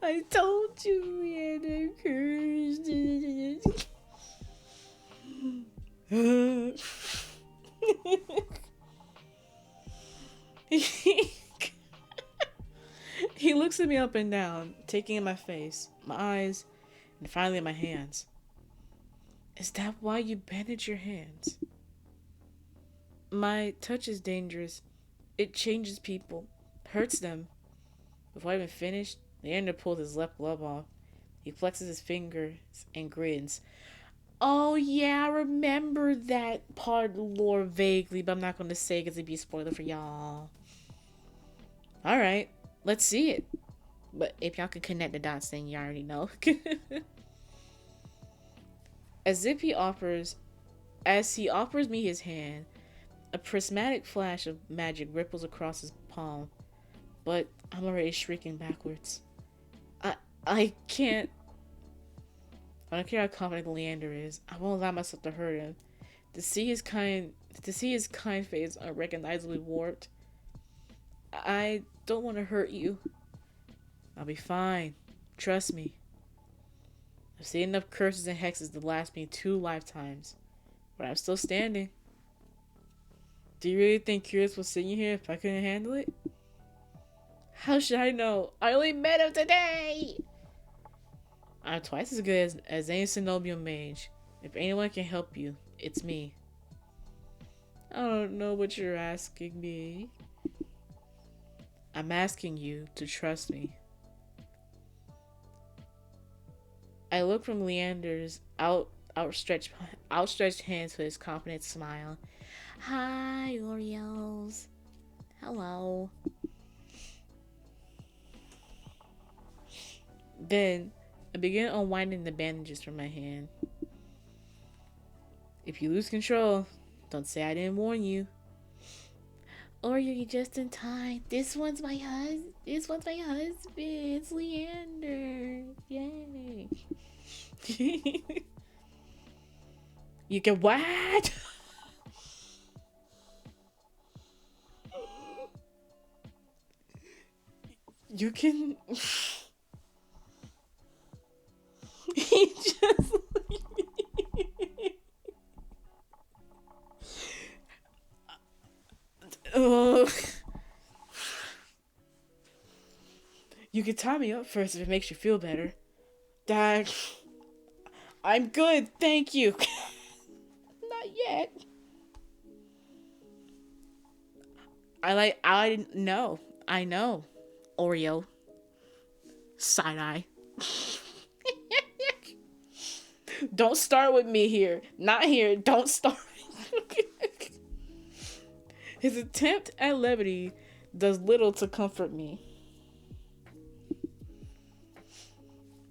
I told you we had a curse. He looks at me up and down, taking in my face, my eyes, and finally my hands. Is that why you bandage your hands? My touch is dangerous. It changes people, hurts them. Before I even finished, Leander pulled his left glove off. He flexes his fingers and grins. Oh yeah, I remember that part of the lore vaguely, but I'm not going to say because it'd be a spoiler for y'all. Alright, let's see it. But if y'all can connect the dots, then you already know. As he offers me his hand, a prismatic flash of magic ripples across his palm. But I'm already shrieking backwards. I can't. I don't care how confident Leander is. I won't allow myself to hurt him. To see his kind face unrecognizably warped. I don't want to hurt you. I'll be fine. Trust me. I've seen enough curses and hexes to last me 2 lifetimes. But I'm still standing. Do you really think Curious was sitting here if I couldn't handle it? How should I know? I only met him today! I'm twice as good as any Cenobian mage. If anyone can help you, it's me. I don't know what you're asking me. I'm asking you to trust me. I look from Leander's outstretched hands to his confident smile. Hi, Oreos. Hello. Then, I begin unwinding the bandages from my hand. If you lose control, don't say I didn't warn you. Or you're just in time. This one's my husband. It's Leander. Yay. You can what? You can. He just. You can tie me up first if it makes you feel better. Dad, I'm good, thank you. Not yet. I know. Oreo. Side eye. Don't start with me here. Not here. Don't start. His attempt at levity does little to comfort me.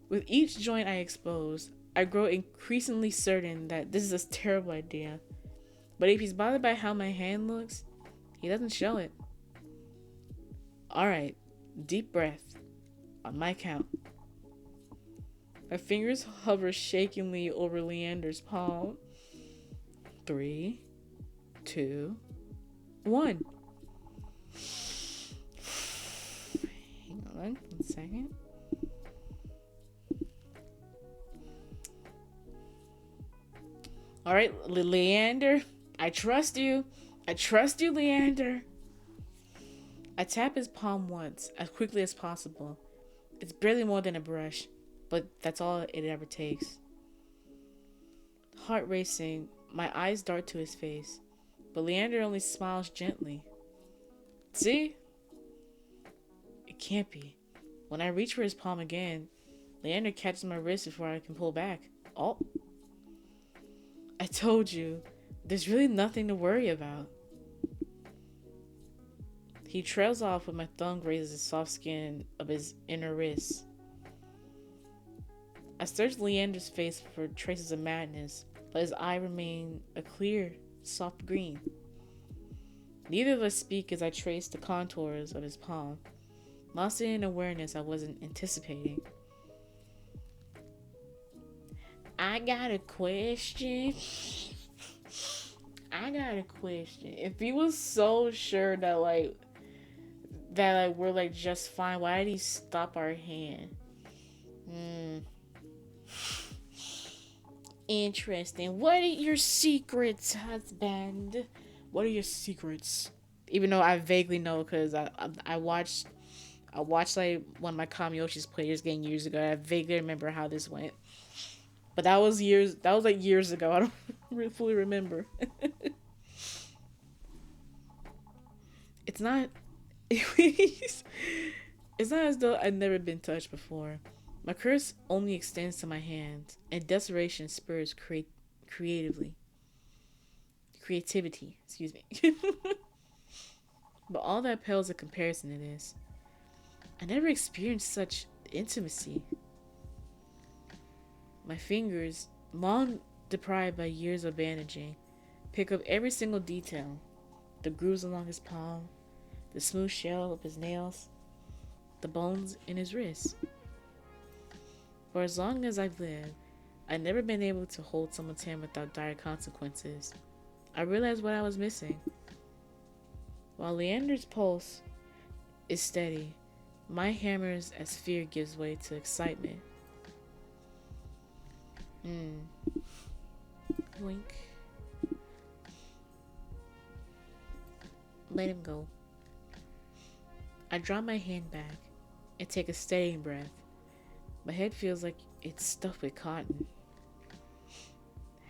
With each joint I expose, I grow increasingly certain that this is a terrible idea. But if he's bothered by how my hand looks, he doesn't show it. Alright, deep breath. On my count. My fingers hover shakingly over Leander's palm. 3, 2, 1. Hang on 1 second. Alright, Leander. I trust you. Leander. I tap his palm once, as quickly as possible. It's barely more than a brush, but that's all it ever takes. Heart racing, my eyes dart to his face, but Leander only smiles gently. See? It can't be. When I reach for his palm again, Leander catches my wrist before I can pull back. Oh. I told you, there's really nothing to worry about. He trails off when my thumb grazes the soft skin of his inner wrist. I search Leander's face for traces of madness, but his eye remained a clear, soft green. Neither of us speak as I trace the contours of his palm, lost in an awareness I wasn't anticipating. I got a question. If he was so sure that we're just fine, why did he stop our hand? Interesting. What are your secrets, husband? What are your secrets? Even though I vaguely know, because I watched like one of my Kamioshi's players game years ago. I vaguely remember how this went. But that was years ago. I don't really fully remember. It's not. It's not as though I've never been touched before. My curse only extends to my hands, and desperation spurs creatively. Creativity, excuse me. But all that pales in comparison to this. I never experienced such intimacy. My fingers, long deprived by years of bandaging, pick up every single detail. The grooves along his palm, the smooth shell of his nails, the bones in his wrists. For as long as I've lived, I've never been able to hold someone's hand without dire consequences. I realized what I was missing. While Leander's pulse is steady, my hammers as fear gives way to excitement. Wink. Let him go. I draw my hand back and take a steadying breath. My head feels like it's stuffed with cotton.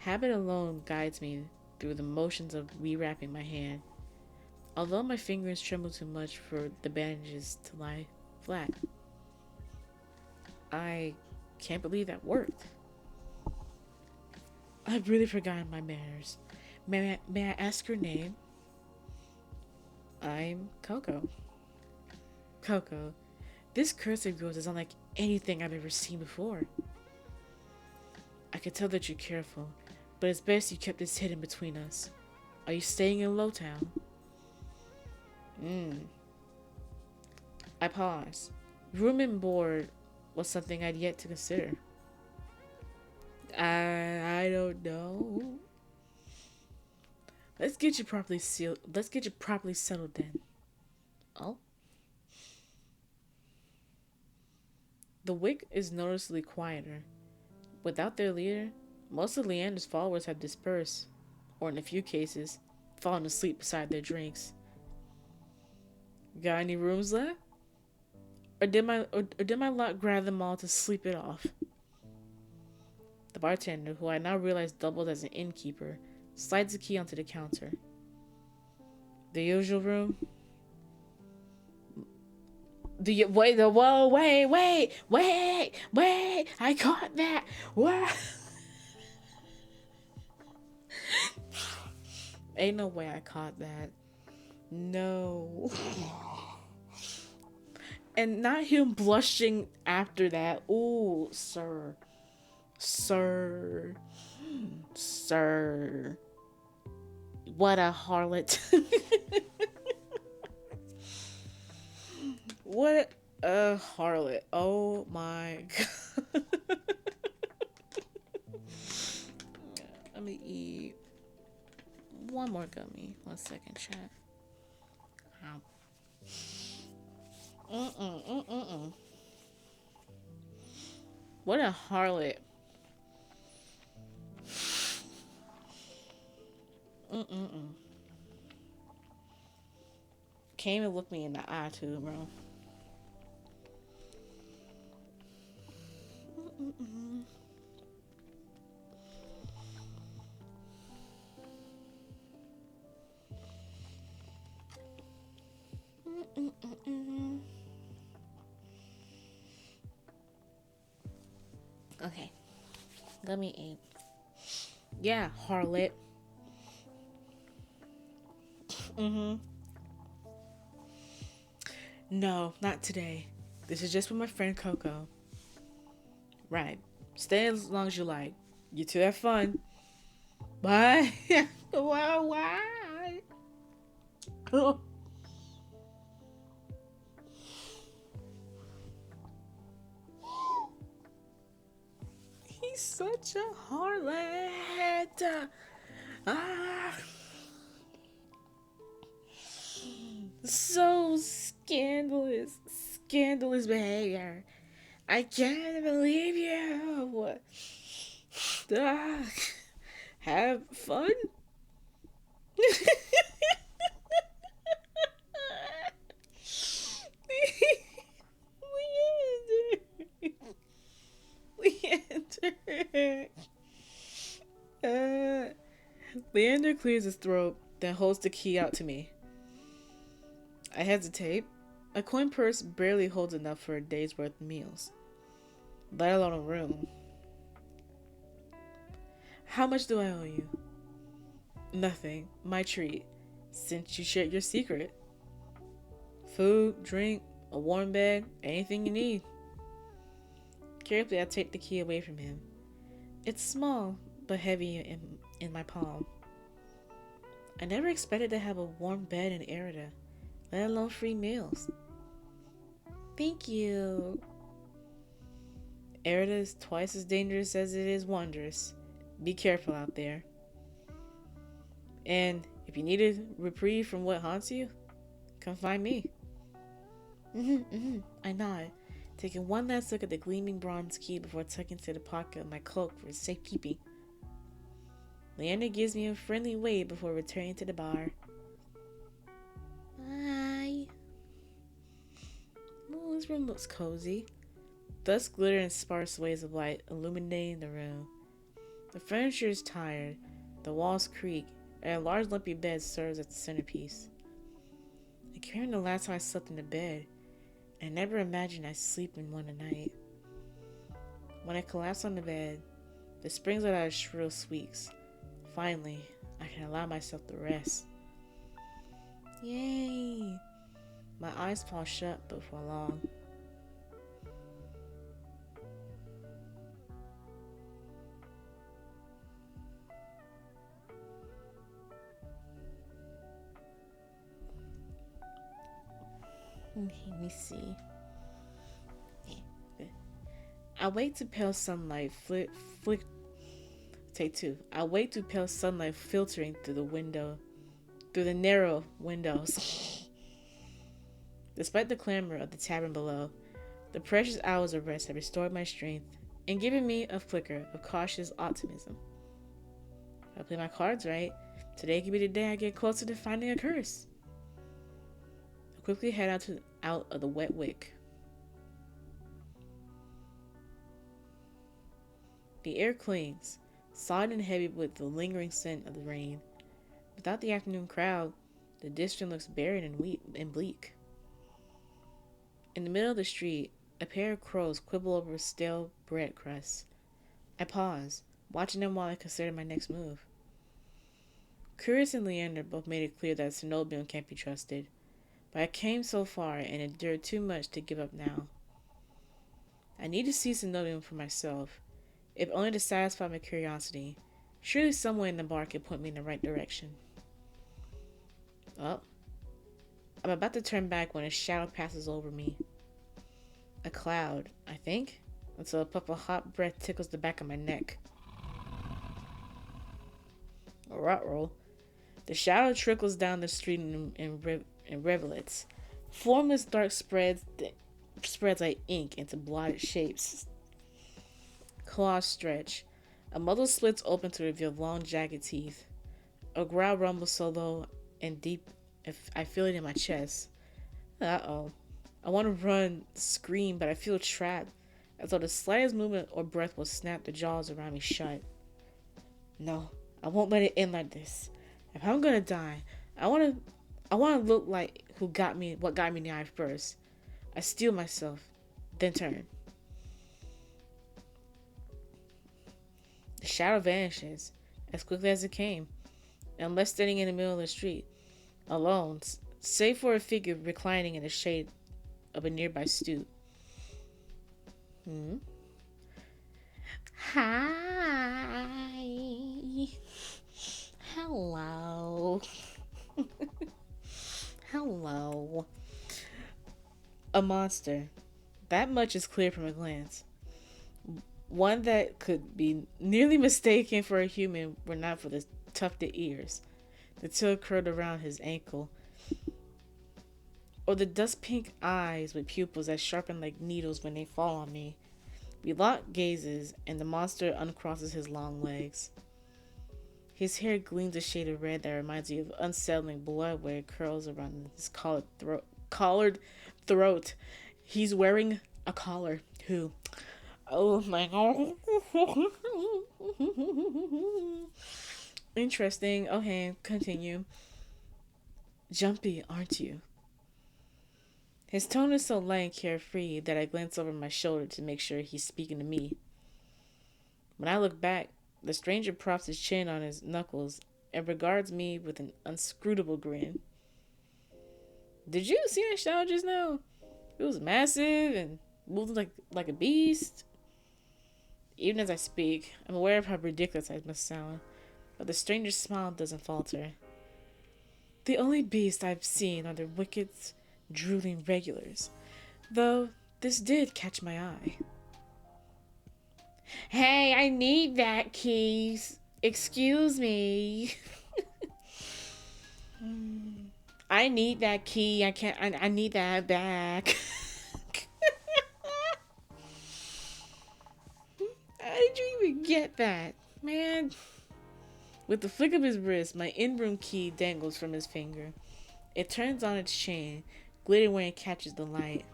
Habit alone guides me through the motions of rewrapping my hand, although my fingers tremble too much for the bandages to lie flat. I can't believe that worked. I've really forgotten my manners. May I ask your name? I'm Coco. Coco, this curse of yours is unlike anything I've ever seen before. I can tell that you're careful, but it's best you kept this hidden between us. Are you staying in Lowtown? I paused. Room and board was something I'd yet to consider. I don't know. Let's get you properly sealed. Let's get you properly settled then. Oh? The Wick is noticeably quieter. Without their leader, most of Leander's followers have dispersed, or in a few cases, fallen asleep beside their drinks. Got any rooms left? Or did my luck grab them all to sleep it off? The bartender, who I now realize doubled as an innkeeper, slides the key onto the counter. The usual room? Wait, I caught that. What? Ain't no way I caught that. No. And not him blushing after that. Ooh, sir. What a harlot. What a harlot. Oh my god. Let me eat one more gummy. 1 second, chat. What a harlot. Can't even look me in the eye too, bro. Okay. Let me eat. Yeah, harlot. No, not today. This is just with my friend Coco. Right. Stay as long as you like. You two have fun. Bye. Why? Oh. He's such a harlot. So scandalous behavior. I can't believe you. Have fun. Leander clears his throat, then holds the key out to me. I hesitate, A coin purse barely holds enough for a day's worth of meals, let alone a room. How much do I owe you? Nothing. My treat. Since you shared your secret. Food, drink, a warm bed, anything you need. Carefully, I take the key away from him. It's small, but heavy in my palm. I never expected to have a warm bed in Erida, let alone free meals. Thank you. Erida is twice as dangerous as it is wondrous. Be careful out there. And if you need a reprieve from what haunts you, come find me. I nod, taking one last look at the gleaming bronze key before tucking to the pocket of my cloak for safekeeping. Leander gives me a friendly wave before returning to the bar. Bye. Oh, this room looks cozy. Dust glitter and sparse waves of light illuminating the room. The furniture is tired, the walls creak, and a large lumpy bed serves as the centerpiece. I can't remember the last time I slept in a bed. I never imagined I'd sleep in one tonight. When I collapse on the bed, the springs let out shrill squeaks. Finally, I can allow myself to rest. Yay! My eyes fall shut before long. Let me see. I wait to pale sunlight Take two. I wait to pale sunlight filtering through the narrow windows. Despite the clamor of the tavern below, the precious hours of rest have restored my strength and given me a flicker of cautious optimism. If I play my cards right, today could be the day I get closer to finding a curse. I quickly head out of the wet wick. The air clings, sodden and heavy with the lingering scent of the rain. Without the afternoon crowd, the district looks barren and bleak. In the middle of the street, a pair of crows quibble over stale bread crusts. I pause, watching them while I consider my next move. Curious and Leander both made it clear that Cenobium can't be trusted, but I came so far and endured too much to give up now. I need to see Cenobium for myself, if only to satisfy my curiosity. Surely someone in the bar can point me in the right direction. Oh. I'm about to turn back when a shadow passes over me. A cloud, I think, until a puff of hot breath tickles the back of my neck. A rot roll. The shadow trickles down the street in rivulets. Formless dark spreads like ink into blotted shapes. Claws stretch. A muzzle splits open to reveal long, jagged teeth. A growl rumbles so low and deep if I feel it in my chest. Uh-oh. I want to run, scream, but I feel trapped, as though the slightest movement or breath will snap the jaws around me shut. No, I won't let it end like this. If I'm gonna die, I want to look like what got me in the eye first. I steel myself, then turn. The shadow vanishes as quickly as it came, and I'm left standing in the middle of the street, alone, save for a figure reclining in the shade of a nearby stoop. Hi. Hello. Hello. A monster. That much is clear from a glance. One that could be nearly mistaken for a human were not for the tufted ears, the tail curled around his ankle, or the dust pink eyes with pupils that sharpen like needles when they fall on me. We lock gazes, and the monster uncrosses his long legs. His hair gleams a shade of red that reminds me of unsettling blood where it curls around his collared throat. He's wearing a collar. Who? Oh my god. Interesting. Okay, continue. Jumpy, aren't you? His tone is so light and carefree that I glance over my shoulder to make sure he's speaking to me. When I look back, the stranger props his chin on his knuckles and regards me with an inscrutable grin. Did you see that shadow just now? It was massive and moved like a beast. Even as I speak, I'm aware of how ridiculous I must sound, but the stranger's smile doesn't falter. The only beast I've seen are the wicked, drooling regulars, though this did catch my eye. Hey, I need that, keys. Excuse me. I need that key. I can't. I need that back. How did you even get that, man? With the flick of his wrist, my in-room key dangles from his finger. It turns on its chain, glittering when it catches the light.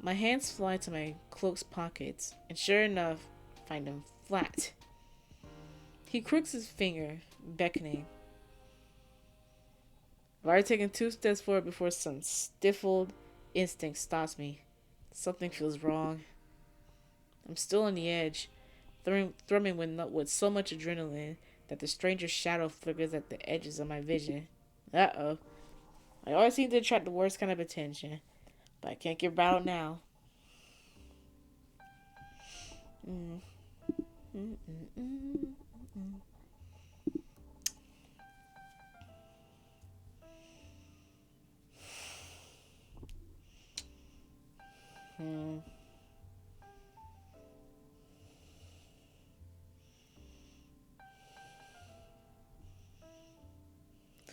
My hands fly to my cloak's pockets, and sure enough, find them flat. He crooks his finger, beckoning. I've already taken 2 steps forward before some stifled instinct stops me. Something feels wrong. I'm still on the edge, thrumming with so much adrenaline that the stranger's shadow flickers at the edges of my vision. Uh-oh. I always seem to attract the worst kind of attention, but I can't get rattled now.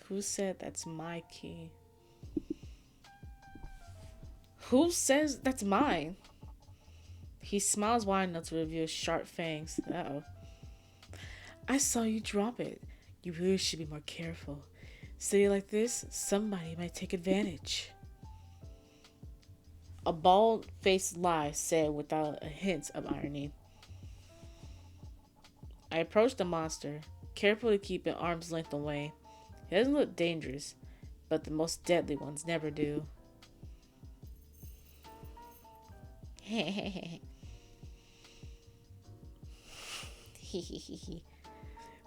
Who said that's my key? Who says that's mine? He smiles wide enough to reveal sharp fangs. Uh-oh. I saw you drop it. You really should be more careful. City like this, somebody might take advantage. A bald-faced lie said without a hint of irony. I approach the monster, carefully keeping arm's length away. He doesn't look dangerous, but the most deadly ones never do.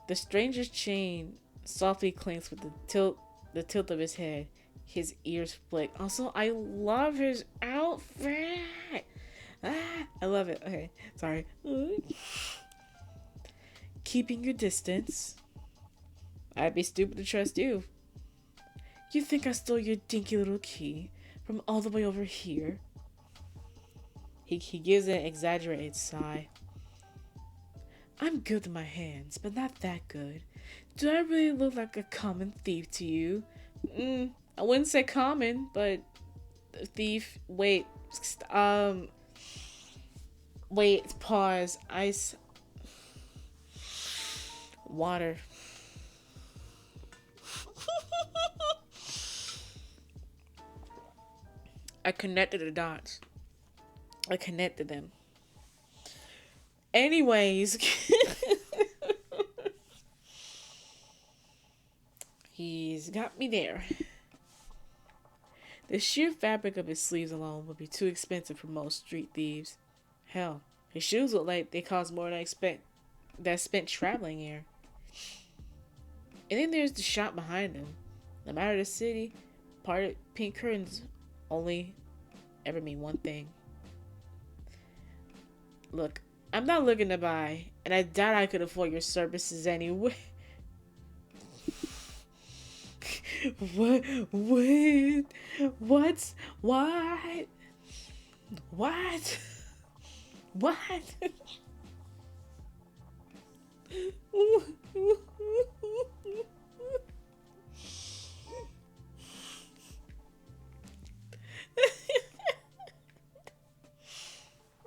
The stranger's chain softly clinks with the tilt of his head. His ears flick. Also, I love his outfit. I love it. Okay, sorry. Keeping your distance. I'd be stupid to trust you. You think I stole your dinky little key from all the way over here? He gives an exaggerated sigh. I'm good with my hands, but not that good. Do I really look like a common thief to you? I wouldn't say common, but thief. Wait, pause. Ice. Water. I connected the dots. I connected them. Anyways. He's got me there. The sheer fabric of his sleeves alone would be too expensive for most street thieves. Hell, his shoes look like they cost more than I spent traveling here. And then there's the shop behind him. No matter the city, parted pink curtains only ever mean one thing. Look, I'm not looking to buy, and I doubt I could afford your services anyway. What? What?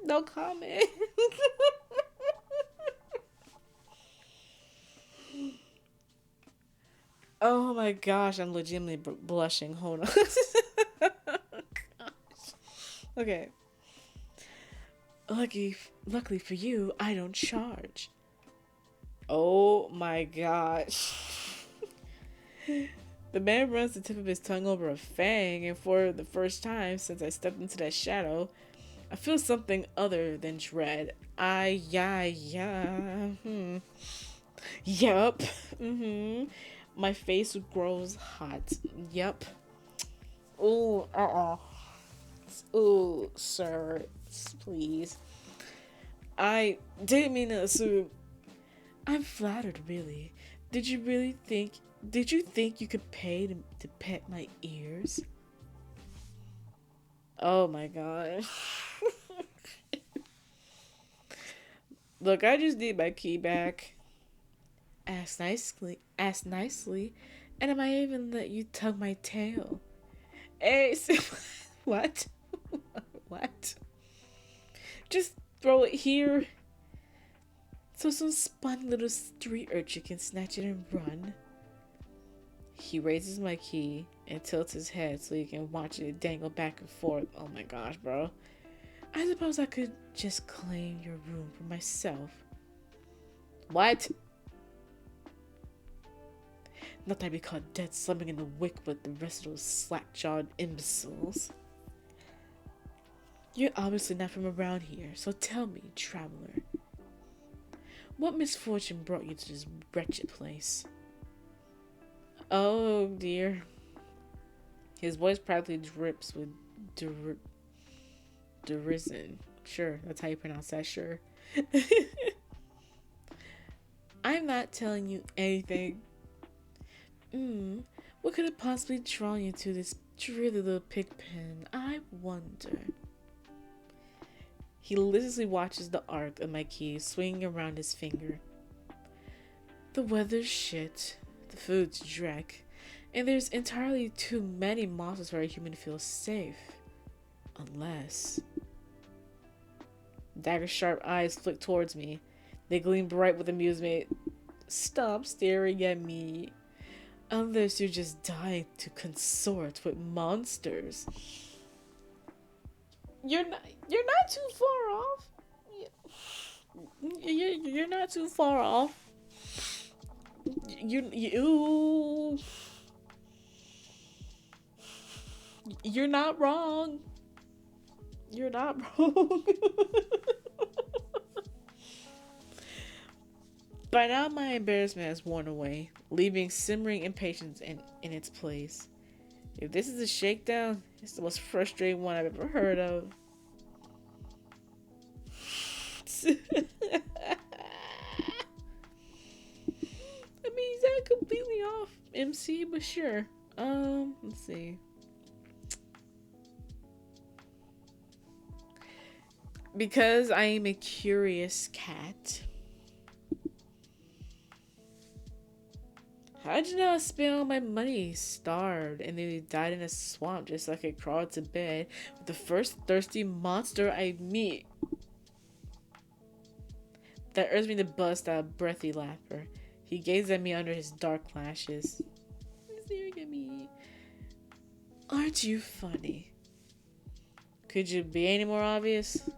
No comment. Oh my gosh, I'm legitimately blushing. Hold on. Okay. Luckily for you, I don't charge. Oh my gosh. The man runs the tip of his tongue over a fang, and for the first time since I stepped into that shadow, I feel something other than dread. Yup. My face grows hot. Yup. Ooh, Ooh, sir, please. I didn't mean to assume. I'm flattered, really. Did you really think? Did you think you could pay to pet my ears? Oh my god. Look, I just need my key back. Ask nicely, and I might even let you tug my tail. Hey, what? What? Just throw it here, so some spun little street urchin can snatch it and run. He raises my key and tilts his head so he can watch it dangle back and forth. Oh my gosh, bro. I suppose I could just claim your room for myself. What? Not that I'd be caught dead slumbering in the wick with the rest of those slack-jawed imbeciles. You're obviously not from around here, so tell me, traveler, what misfortune brought you to this wretched place? Oh dear. His voice practically drips with derision. Sure, that's how you pronounce that, sure. I'm not telling you anything. What could have possibly drawn you to this dreary little pig pen? I wonder. He listlessly watches the arc of my key swinging around his finger. The weather's shit, the food's dreck, and there's entirely too many monsters for a human to feel safe. Unless... Dagger's sharp eyes flick towards me. They gleam bright with amusement. Stop staring at me. Unless you're just dying to consort with monsters. You're not too far off. You're not too far off. You're not wrong. You're not wrong. By now, my embarrassment has worn away, leaving simmering impatience in its place. If this is a shakedown, it's the most frustrating one I've ever heard of. I mean, is that completely off MC? But sure. Let's see. Because I am a curious cat. How'd you know I spent all my money, starved, and nearly died in a swamp just so I could crawl to bed with the first thirsty monster I meet? That urged me to bust out a breathy laughter. He gazed at me under his dark lashes. He's staring at me. Aren't you funny? Could you be any more obvious?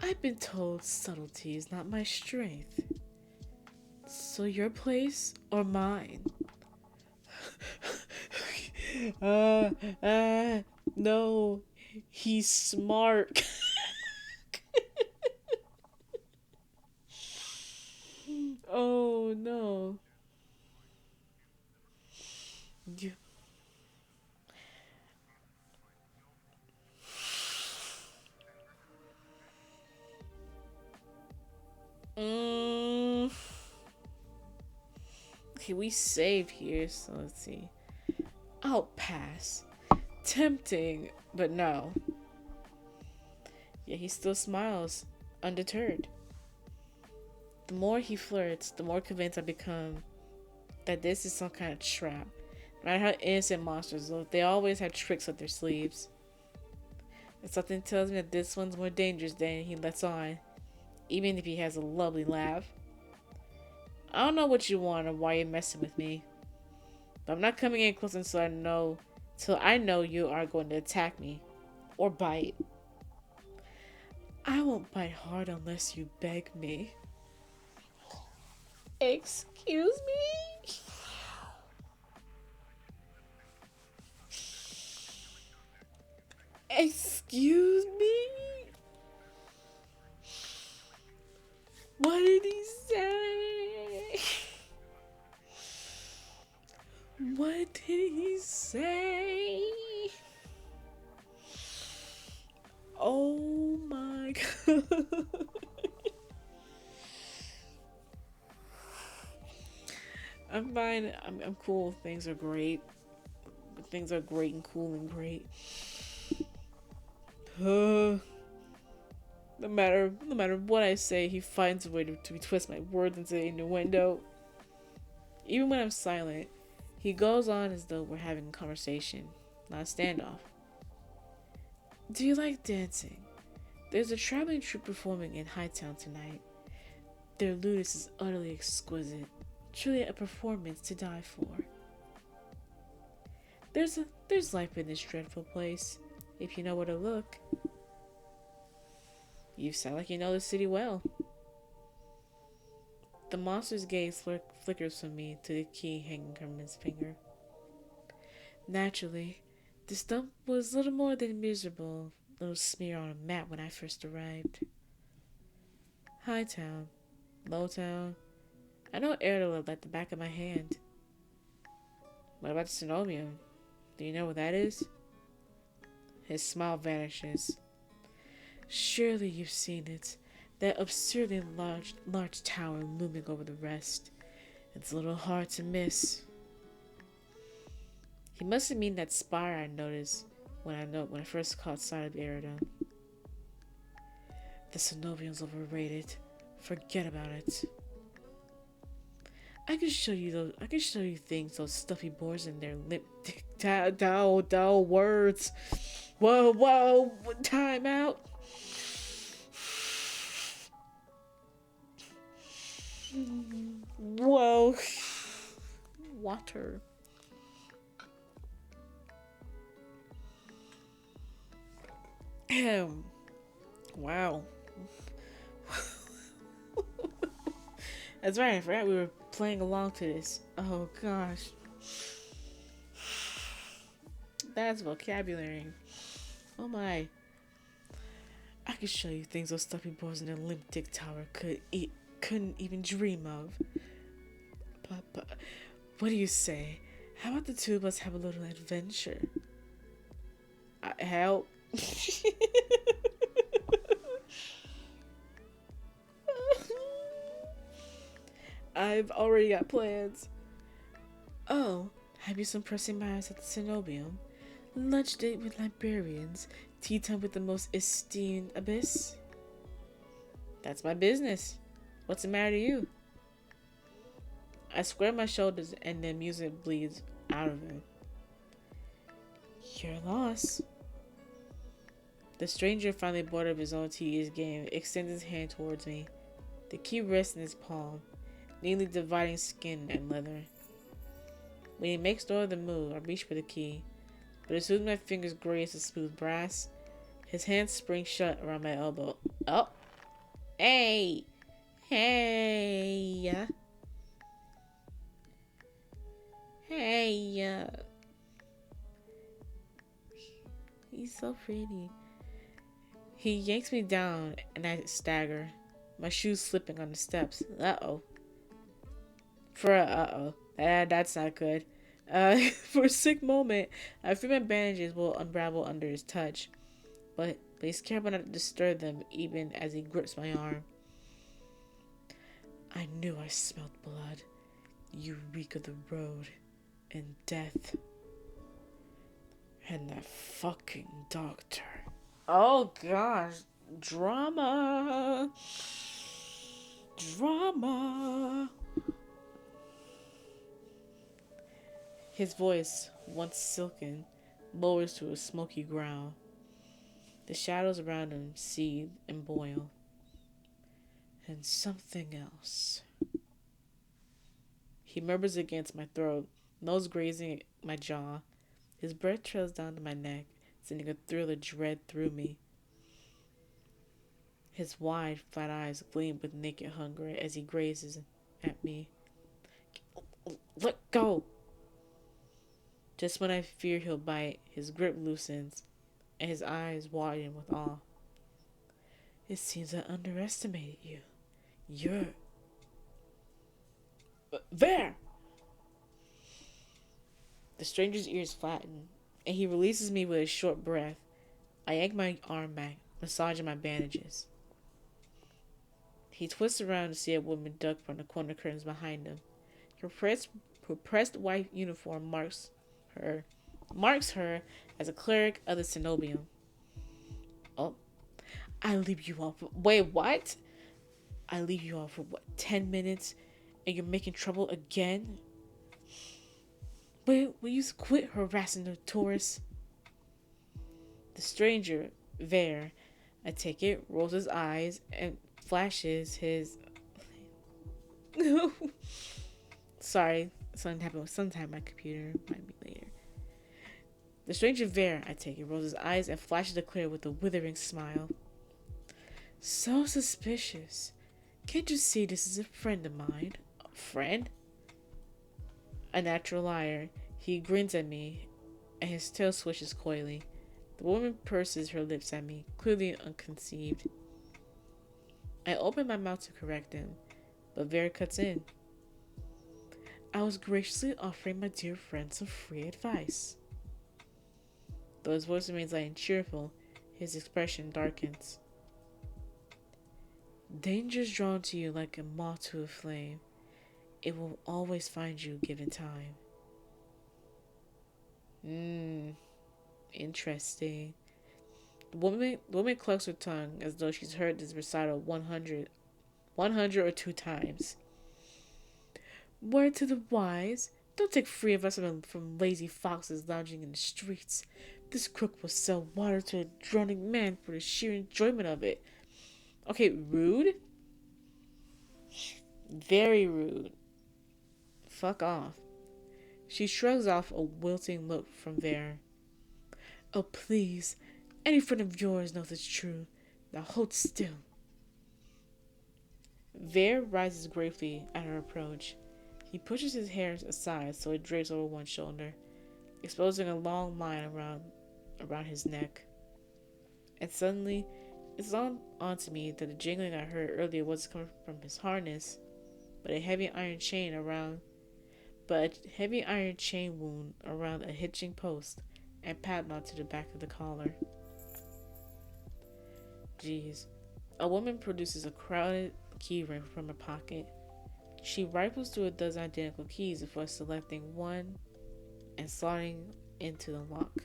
I've been told subtlety is not my strength. So your place or mine? No, he's smart. Oh no. You... Okay, we saved here, so let's see. I'll pass. Tempting, but no. Yet he still smiles, undeterred. The more he flirts, the more convinced I become that this is some kind of trap. No matter how innocent monsters look, they always have tricks up their sleeves. And something tells me that this one's more dangerous than he lets on, even if he has a lovely laugh. I don't know what you want or why you're messing with me, but I'm not coming in close until I know you are going to attack me or bite. I won't bite hard unless you beg me. Excuse me? Excuse me? What did he say? What did he say? Oh my god. I'm fine. I'm cool. Things are great. Things are great and cool and great. No matter what I say, he finds a way to twist my words into innuendo. Even when I'm silent, he goes on as though we're having a conversation, not a standoff. Do you like dancing? There's a traveling troupe performing in Hightown tonight. Their ludus is utterly exquisite, truly a performance to die for. There's life in this dreadful place, if you know where to look. You sound like you know the city well. The monster's gaze flickers from me to the key hanging from his finger. Naturally, the stump was little more than miserable, little smear on a map when I first arrived. Hightown, Lowtown, I know Erdola like the back of my hand. What about the Cenobium? Do you know what that is? His smile vanishes. Surely you've seen it. That absurdly large tower looming over the rest. It's a little hard to miss. He must have mean that spire I noticed when I first caught sight of Eridan. The Cenobium's overrated. Forget about it. I can show you things those stuffy boars in their lip dow words. Whoa, time out. Whoa. Water. Wow. That's right, I forgot we were playing along to this. Oh gosh. That's vocabulary. Oh my. I could show you things those stuffy boys in the limp dick tower couldn't even dream of. But what do you say? How about the two of us have a little adventure? Help. I've already got plans. Oh, have you some pressing matters at the Cenobium? Lunch date with librarians? Tea time with the most esteemed abyss? That's my business. What's the matter to you? I square my shoulders and the music bleeds out of him. Your loss. The stranger, finally bored of his own tedious game, extends his hand towards me. The key rests in his palm, neatly dividing skin and leather. When he makes no other move, I reach for the key, but as soon as my fingers graze the smooth brass, his hand springs shut around my elbow. Oh! Hey! Hey! Hey! He's so pretty. He yanks me down and I stagger, my shoes slipping on the steps. Uh-oh. That's not good. For a sick moment, I fear my bandages will unravel under his touch, but he's careful not to disturb them even as he grips my arm. I knew I smelled blood. You reek of the road and death. And that fucking doctor. Oh gosh. Drama. His voice, once silken, lowers to a smoky growl. The shadows around him seethe and boil. And something else. He murmurs against my throat, nose grazing my jaw. His breath trails down to my neck, sending a thrill of dread through me. His wide, flat eyes gleam with naked hunger as he grazes at me. Let go! Just when I fear he'll bite, his grip loosens. and his eyes widen with awe. It seems I underestimated you. You're... There! The stranger's ears flatten, and he releases me with a short breath. I yank my arm back, massaging my bandages. He twists around to see a woman duck from the corner curtains behind him. Her pressed white uniform marks her as a cleric of the Cenobium. Oh, I leave you all for... Wait, what? I leave you all for what, 10 minutes? And you're making trouble again? Will you quit harassing the tourists? The stranger, there, I take it, rolls his eyes and flashes his... Sorry, something happened with sometime my computer. Might be later. The stranger there, I take it, rolls his eyes and flashes the clear with a withering smile. So suspicious. Can't you see this is a friend of mine? A friend? A natural liar. He grins at me, and his tail swishes coyly. The woman purses her lips at me, clearly unconceived. I open my mouth to correct him, but Vera cuts in. I was graciously offering my dear friend some free advice. Though his voice remains light and cheerful, his expression darkens. Danger's drawn to you like a moth to a flame. It will always find you given time. Interesting. The woman clucks her tongue as though she's heard this recital 100 or 2 times. Word to the wise, don't take free investment from lazy foxes lounging in the streets. This crook will sell water to a drowning man for the sheer enjoyment of it. Okay, rude? Very rude. Fuck off. She shrugs off a wilting look from there. Oh, please. Any friend of yours knows it's true. Now hold still. Ver rises gravely at her approach. He pushes his hair aside so it drapes over one shoulder, exposing a long line around his neck. And suddenly, it's onto me that the jingling I heard earlier wasn't coming from his harness, but a heavy iron chain wound around a hitching post and padlock to the back of the collar. Jeez. A woman produces a crowded key ring from her pocket. She rifles through a dozen identical keys before selecting one and slotting into the lock.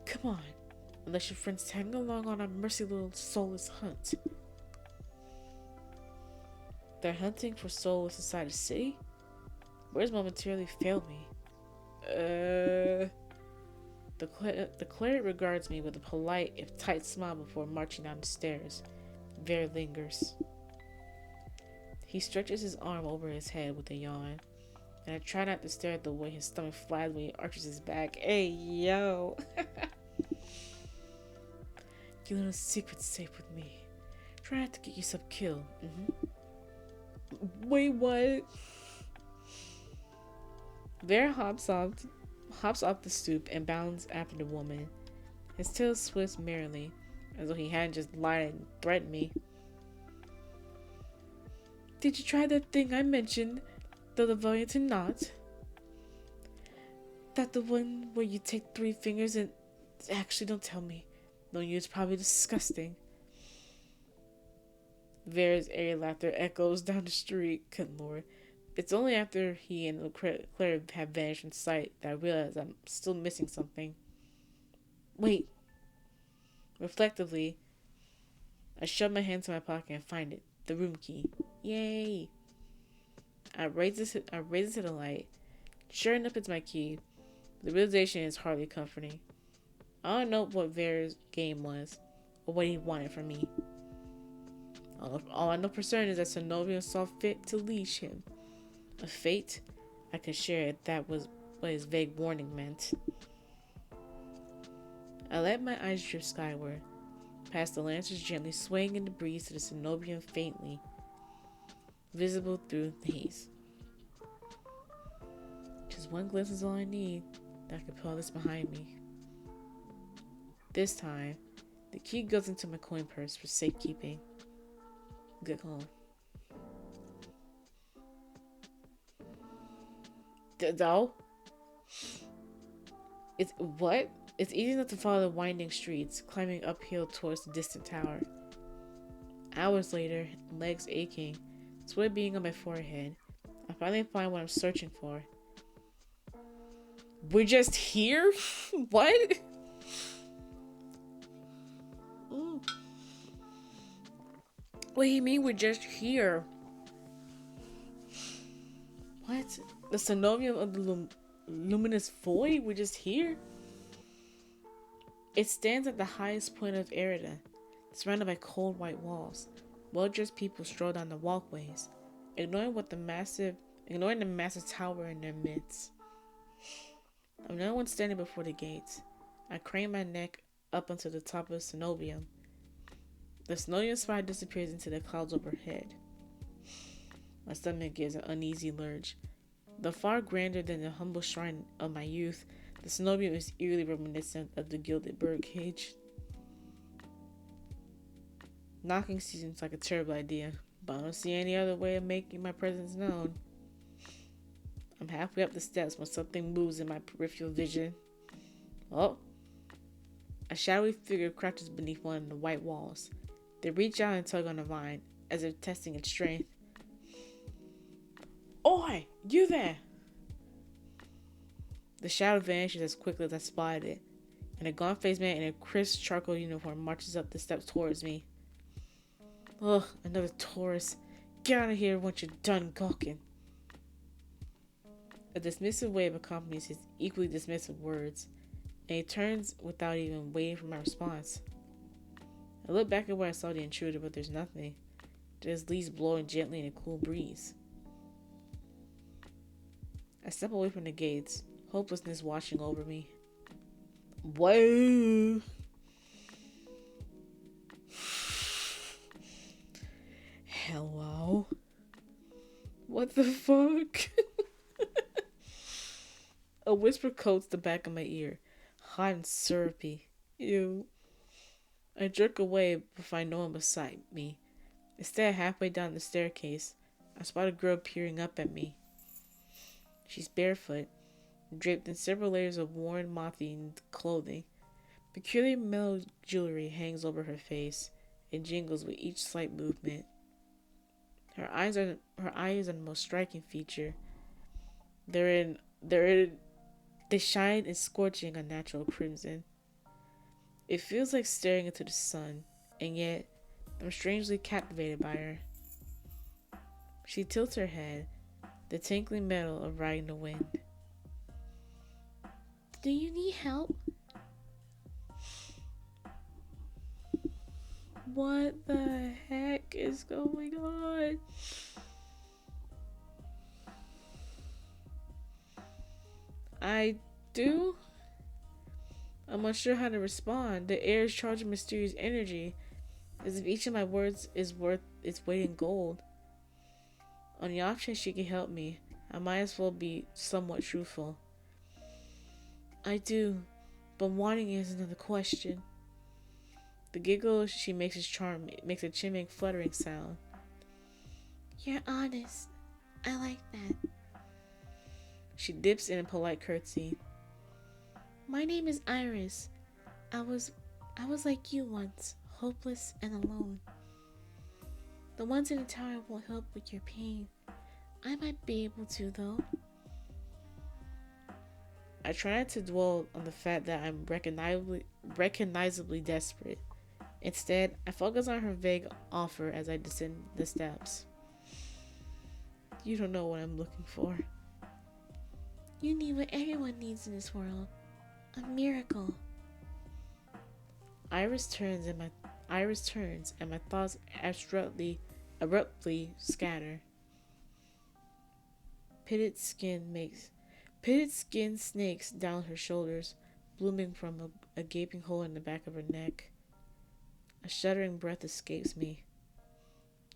Come on, unless your friend's tagging along on a mercy little soulless hunt. They're hunting for souls inside a city? Words momentarily failed me. The cleric regards me with a polite, if tight smile before marching down the stairs. Ver lingers. He stretches his arm over his head with a yawn, and I try not to stare at the way his stomach flies when he arches his back. Hey, yo! Your little secret's safe with me. Try not to get yourself killed. Wait, what? Ver hops off the stoop and bounds after the woman. His tail swings merrily, as though he hadn't just lied and threatened me. Did you try that thing I mentioned, the Leviathan knot? That the one where you take 3 fingers and... Actually, don't tell me. Knowing you is probably disgusting. Vera's airy laughter echoes down the street. Good lord. It's only after he and the cleric have vanished from sight that I realize I'm still missing something. Wait. Reflectively, I shove my hand to my pocket and find it. The room key. Yay! I raise it to the light. Sure enough, it's my key. The realization is hardly comforting. I don't know what Vera's game was, or what he wanted from me. All I know for certain is that Cenobium saw fit to leash him. A fate I could share if that was what his vague warning meant. I let my eyes drift skyward, past the lanterns gently swaying in the breeze to the Cenobium faintly visible through the haze. Just one glimpse is all I need, that I could put all this behind me. This time, the key goes into my coin purse for safekeeping. Good call. No? It's what? It's easy enough to follow the winding streets, climbing uphill towards the distant tower. Hours later, legs aching, sweat being on my forehead, I finally find what I'm searching for. We're just here? What? What do you mean we're just here? What? The synovium of the luminous void? We're just here? It stands at the highest point of Erida, surrounded by cold white walls. Well-dressed people stroll down the walkways, ignoring the massive tower in their midst. I'm no one standing before the gates. I crane my neck up onto the top of the synovium. The synovium spire disappears into the clouds overhead. My stomach gives an uneasy lurch. Though far grander than the humble shrine of my youth, the synovium is eerily reminiscent of the gilded birdcage. Knocking seems like a terrible idea, but I don't see any other way of making my presence known. I'm halfway up the steps when something moves in my peripheral vision. Oh! A shadowy figure crouches beneath one of the white walls. They reach out and tug on the vine, as if testing its strength. Oi! You there! The shadow vanishes as quickly as I spotted it, and a gaunt-faced man in a crisp charcoal uniform marches up the steps towards me. Ugh, another tourist. Get out of here once you're done gawking. A dismissive wave accompanies his equally dismissive words, and he turns without even waiting for my response. I look back at where I saw the intruder, but there's nothing. Just leaves blowing gently in a cool breeze. I step away from the gates, hopelessness washing over me. Whoa! Hello? What the fuck? A whisper coats the back of my ear, hot and syrupy. Ew. I jerk away but find no one beside me. Instead, halfway down the staircase, I spot a girl peering up at me. She's barefoot, draped in several layers of worn, moth-eaten clothing. Peculiar metal jewelry hangs over her face and jingles with each slight movement. Her eyes are the most striking feature. They shine in scorching unnatural crimson. It feels like staring into the sun, and yet I'm strangely captivated by her. She tilts her head, the tinkling metal of riding the wind. Do you need help? What the heck is going on? I do? I'm unsure how to respond. The air is charged with mysterious energy, as if each of my words is worth its weight in gold. On the off chance she can help me, I might as well be somewhat truthful. I do, but wanting is another question. The giggle she makes is charming. It makes a charming, fluttering sound. You're honest. I like that. She dips in a polite curtsy. My name is Iris. I was like you once, hopeless and alone. The ones in the tower will help with your pain. I might be able to, though. I try not to dwell on the fact that I'm recognizably desperate. Instead, I focus on her vague offer as I descend the steps. You don't know what I'm looking for. You need what everyone needs in this world. A miracle. Iris turns and my thoughts abruptly scatter. Pitted skin snakes down her shoulders, blooming from a gaping hole in the back of her neck. A shuddering breath escapes me.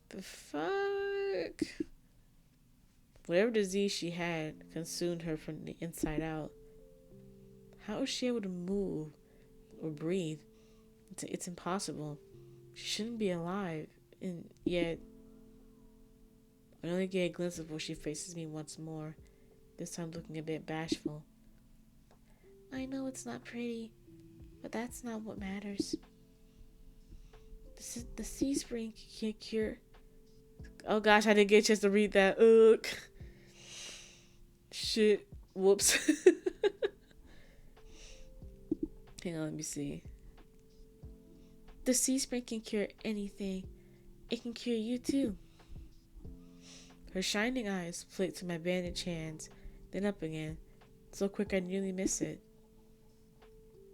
The fuck? Whatever disease she had consumed her from the inside out. How was she able to move or breathe. It's impossible. She shouldn't be alive. And yet, I only get a glimpse of where she faces me once more, this time looking a bit bashful. I know it's not pretty, but that's not what matters. The sea spring can't cure. Oh gosh, I didn't get a chance to read that. Ugh. Shit. Whoops. Hang on, let me see. The sea spring can cure anything. It can cure you too. Her shining eyes flicked to my bandaged hands, then up again, so quick I nearly miss it.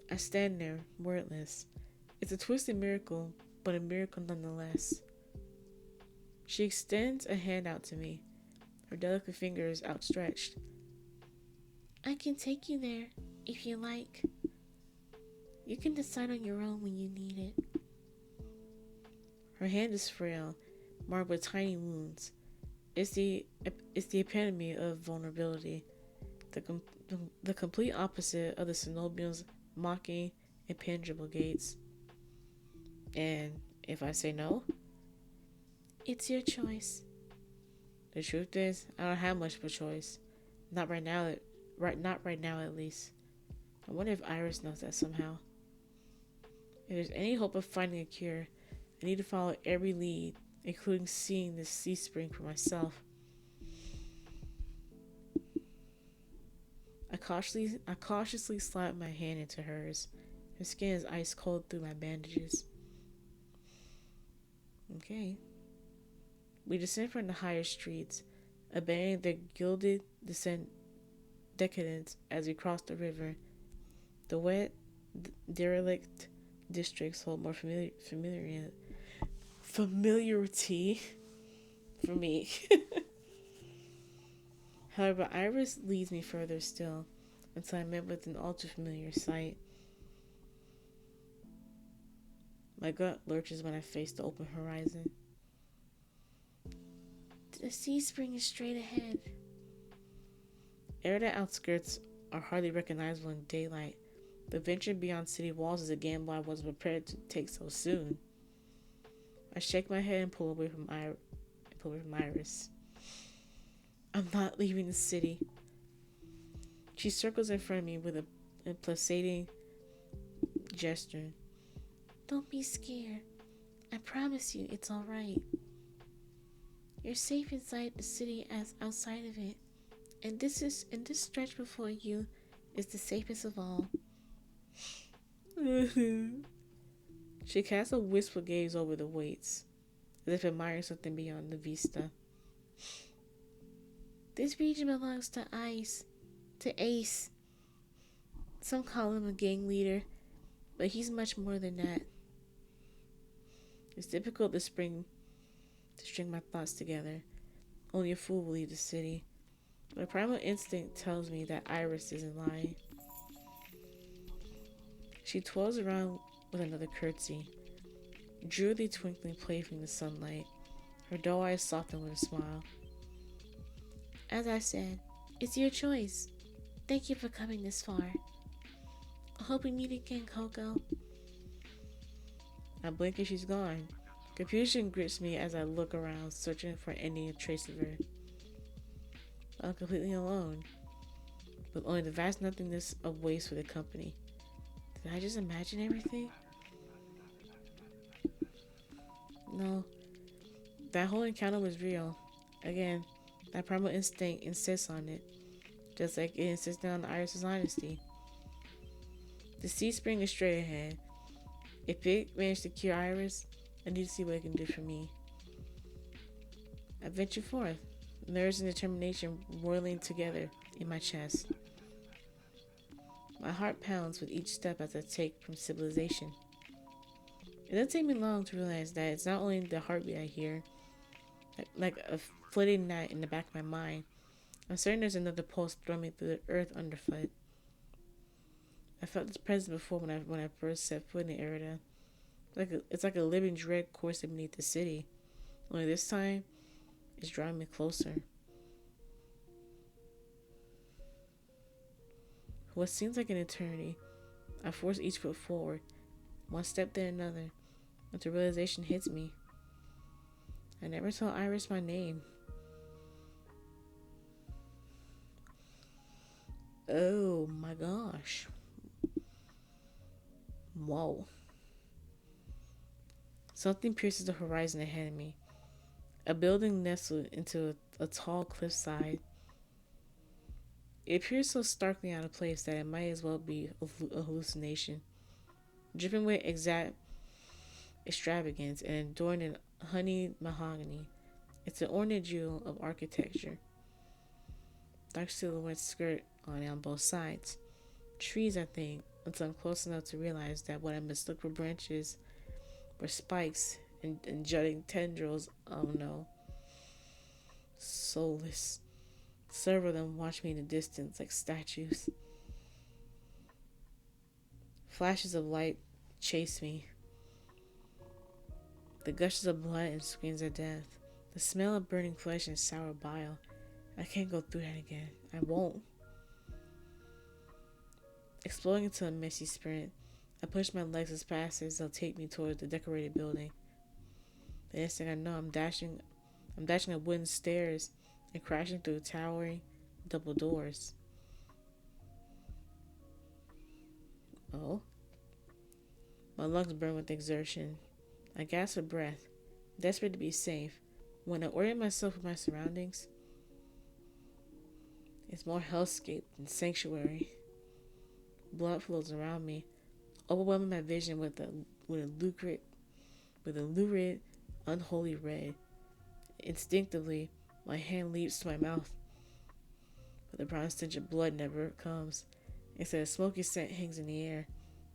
I stand there, wordless. It's a twisted miracle, but a miracle nonetheless. She extends a hand out to me, her delicate fingers outstretched. I can take you there, if you like. You can decide on your own when you need it. Her hand is frail, marked with tiny wounds. It's the epitome of vulnerability, the complete opposite of the Cenobian's mocking, impenetrable gates. And if I say no? It's your choice. The truth is, I don't have much of a choice. Not right now, not right now at least. I wonder if Iris knows that somehow. If there's any hope of finding a cure, I need to follow every lead, including seeing this sea spring for myself. I cautiously slide my hand into hers. Her skin is ice cold through my bandages. Okay. We descend from the higher streets, abandoning their gilded decadence as we cross the river. The wet, derelict districts hold more familiarity for me. However, Iris leads me further still, until I met with an ultra-familiar sight. My gut lurches when I face the open horizon. The sea spring is straight ahead. Arid outskirts are hardly recognizable in daylight. The venture beyond city walls is a gamble I wasn't prepared to take so soon. I shake my head and pull away from Iris. I'm not leaving the city. She circles in front of me with a placating gesture. Don't be scared. I promise you it's all right. You're safe inside the city as outside of it. And this stretch before you is the safest of all. She casts a wistful gaze over the weights, as if admiring something beyond the vista. This region belongs to Ace. Some call him a gang leader, but he's much more than that. It's difficult to string my thoughts together. Only a fool will leave the city. My primal instinct tells me that Iris isn't lying. She twirls around with another curtsy, drewly twinkling playfully in the sunlight. Her dull eyes soften with a smile. As I said, it's your choice. Thank you for coming this far. I hope we meet again, Coco. I blink and she's gone. Confusion grips me as I look around, searching for any trace of her. I'm completely alone, with only the vast nothingness of waste for the company. Did I just imagine everything? No. That whole encounter was real. Again, that primal instinct insists on it, just like it insists on Iris' honesty. The sea spring is straight ahead. If it managed to cure Iris, I need to see what it can do for me. I venture forth, nerves and determination whirling together in my chest. My heart pounds with each step as I take from civilization. It doesn't take me long to realize that it's not only the heartbeat I hear, like a flitting gnat in the back of my mind. I'm certain there's another pulse thrumming through the earth underfoot. I felt this presence before when I first set foot in the area. It's like a living dread coursing beneath the city. Only this time, it's drawing me closer. What seems like an eternity, I force each foot forward, one step then another, until realization hits me. I never told Iris my name. Oh my gosh. Whoa. Something pierces the horizon ahead of me. A building nestled into a tall cliffside. It appears so starkly out of place that it might as well be a hallucination. Dripping with exact extravagance and adorned in honeyed mahogany, it's an ornate jewel of architecture. Dark silhouettes skirt on it on both sides. Trees, I think, until I'm close enough to realize that what I mistook for branches were spikes and jutting tendrils. Oh no. Soulless. Several of them watch me in the distance like statues. Flashes of light chase me. The gushes of blood and screams of death. The smell of burning flesh and sour bile. I can't go through that again. I won't. Exploding into a messy sprint, I push my legs as fast as they'll take me towards the decorated building. The next thing I know, I'm dashing up wooden stairs and crashing through towering double doors. Oh? My lungs burn with exertion. I gasp for breath, desperate to be safe. When I orient myself with my surroundings, it's more hellscape than sanctuary. Blood flows around me, overwhelming my vision with a lurid, unholy red. Instinctively, my hand leaps to my mouth, but the brown stench of blood never comes. Instead, a smoky scent hangs in the air,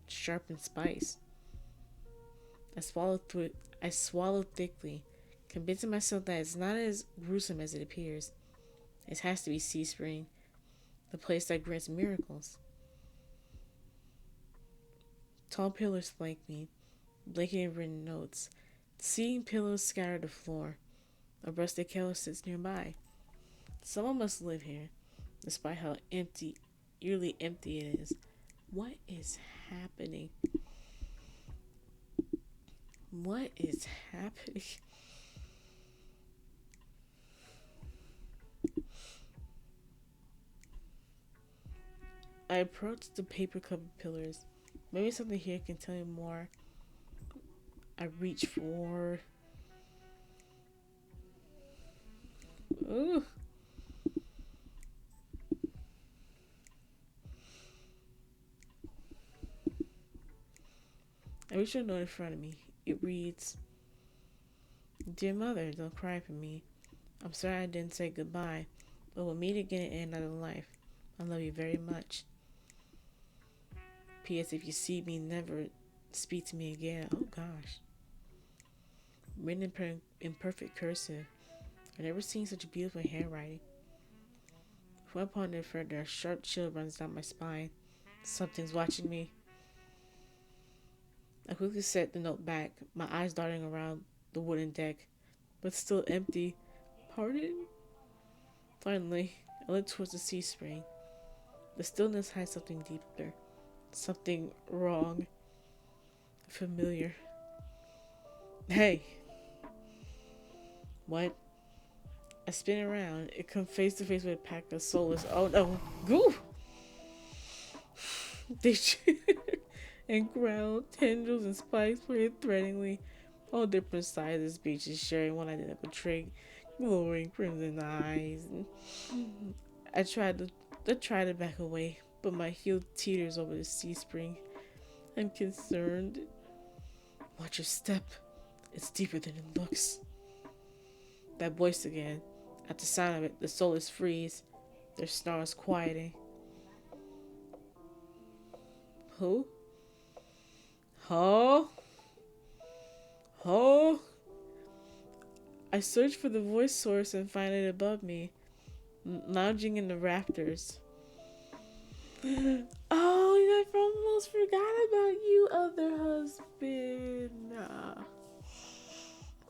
sharp and spice. I swallow thickly, convincing myself that it's not as gruesome as it appears. It has to be Sea Spring, the place that grants miracles. Tall pillars flank me, blanketing written notes. Seating pillows scatter the floor. A rusted kettle sits nearby. Someone must live here, despite how eerily empty it is. What is happening? What is happening? I approach the paper-covered pillars. Maybe something here can tell me more. I reach for... Ooh. I reach for a note in front of me. It reads, "Dear Mother, don't cry for me. I'm sorry I didn't say goodbye, but we'll meet again at another life. I love you very much. P.S. If you see me, never speak to me again." Oh gosh. Written in perfect cursive. I've never seen such beautiful handwriting. Before I ponder further, a sharp chill runs down my spine. Something's watching me. I quickly set the note back, my eyes darting around the wooden deck, but still empty. Pardon? Finally, I look towards the sea spring. The stillness hides something deeper. Something wrong. Familiar. Hey! What? I spin around. It comes face to face with a pack of soulless. Oh no! Goo! They and ground, tendrils and spikes played threateningly. All different sizes, beaches sharing one identical trait, glowing crimson eyes. I tried to back away, but my heel teeters over the sea spring. I'm concerned. Watch your step. It's deeper than it looks. That voice again. At the sound of it, the soulless freeze, their snarls quieting. Who? Huh? Huh? I search for the voice source and find it above me, lounging in the rafters. Oh, I almost forgot about you, other husband.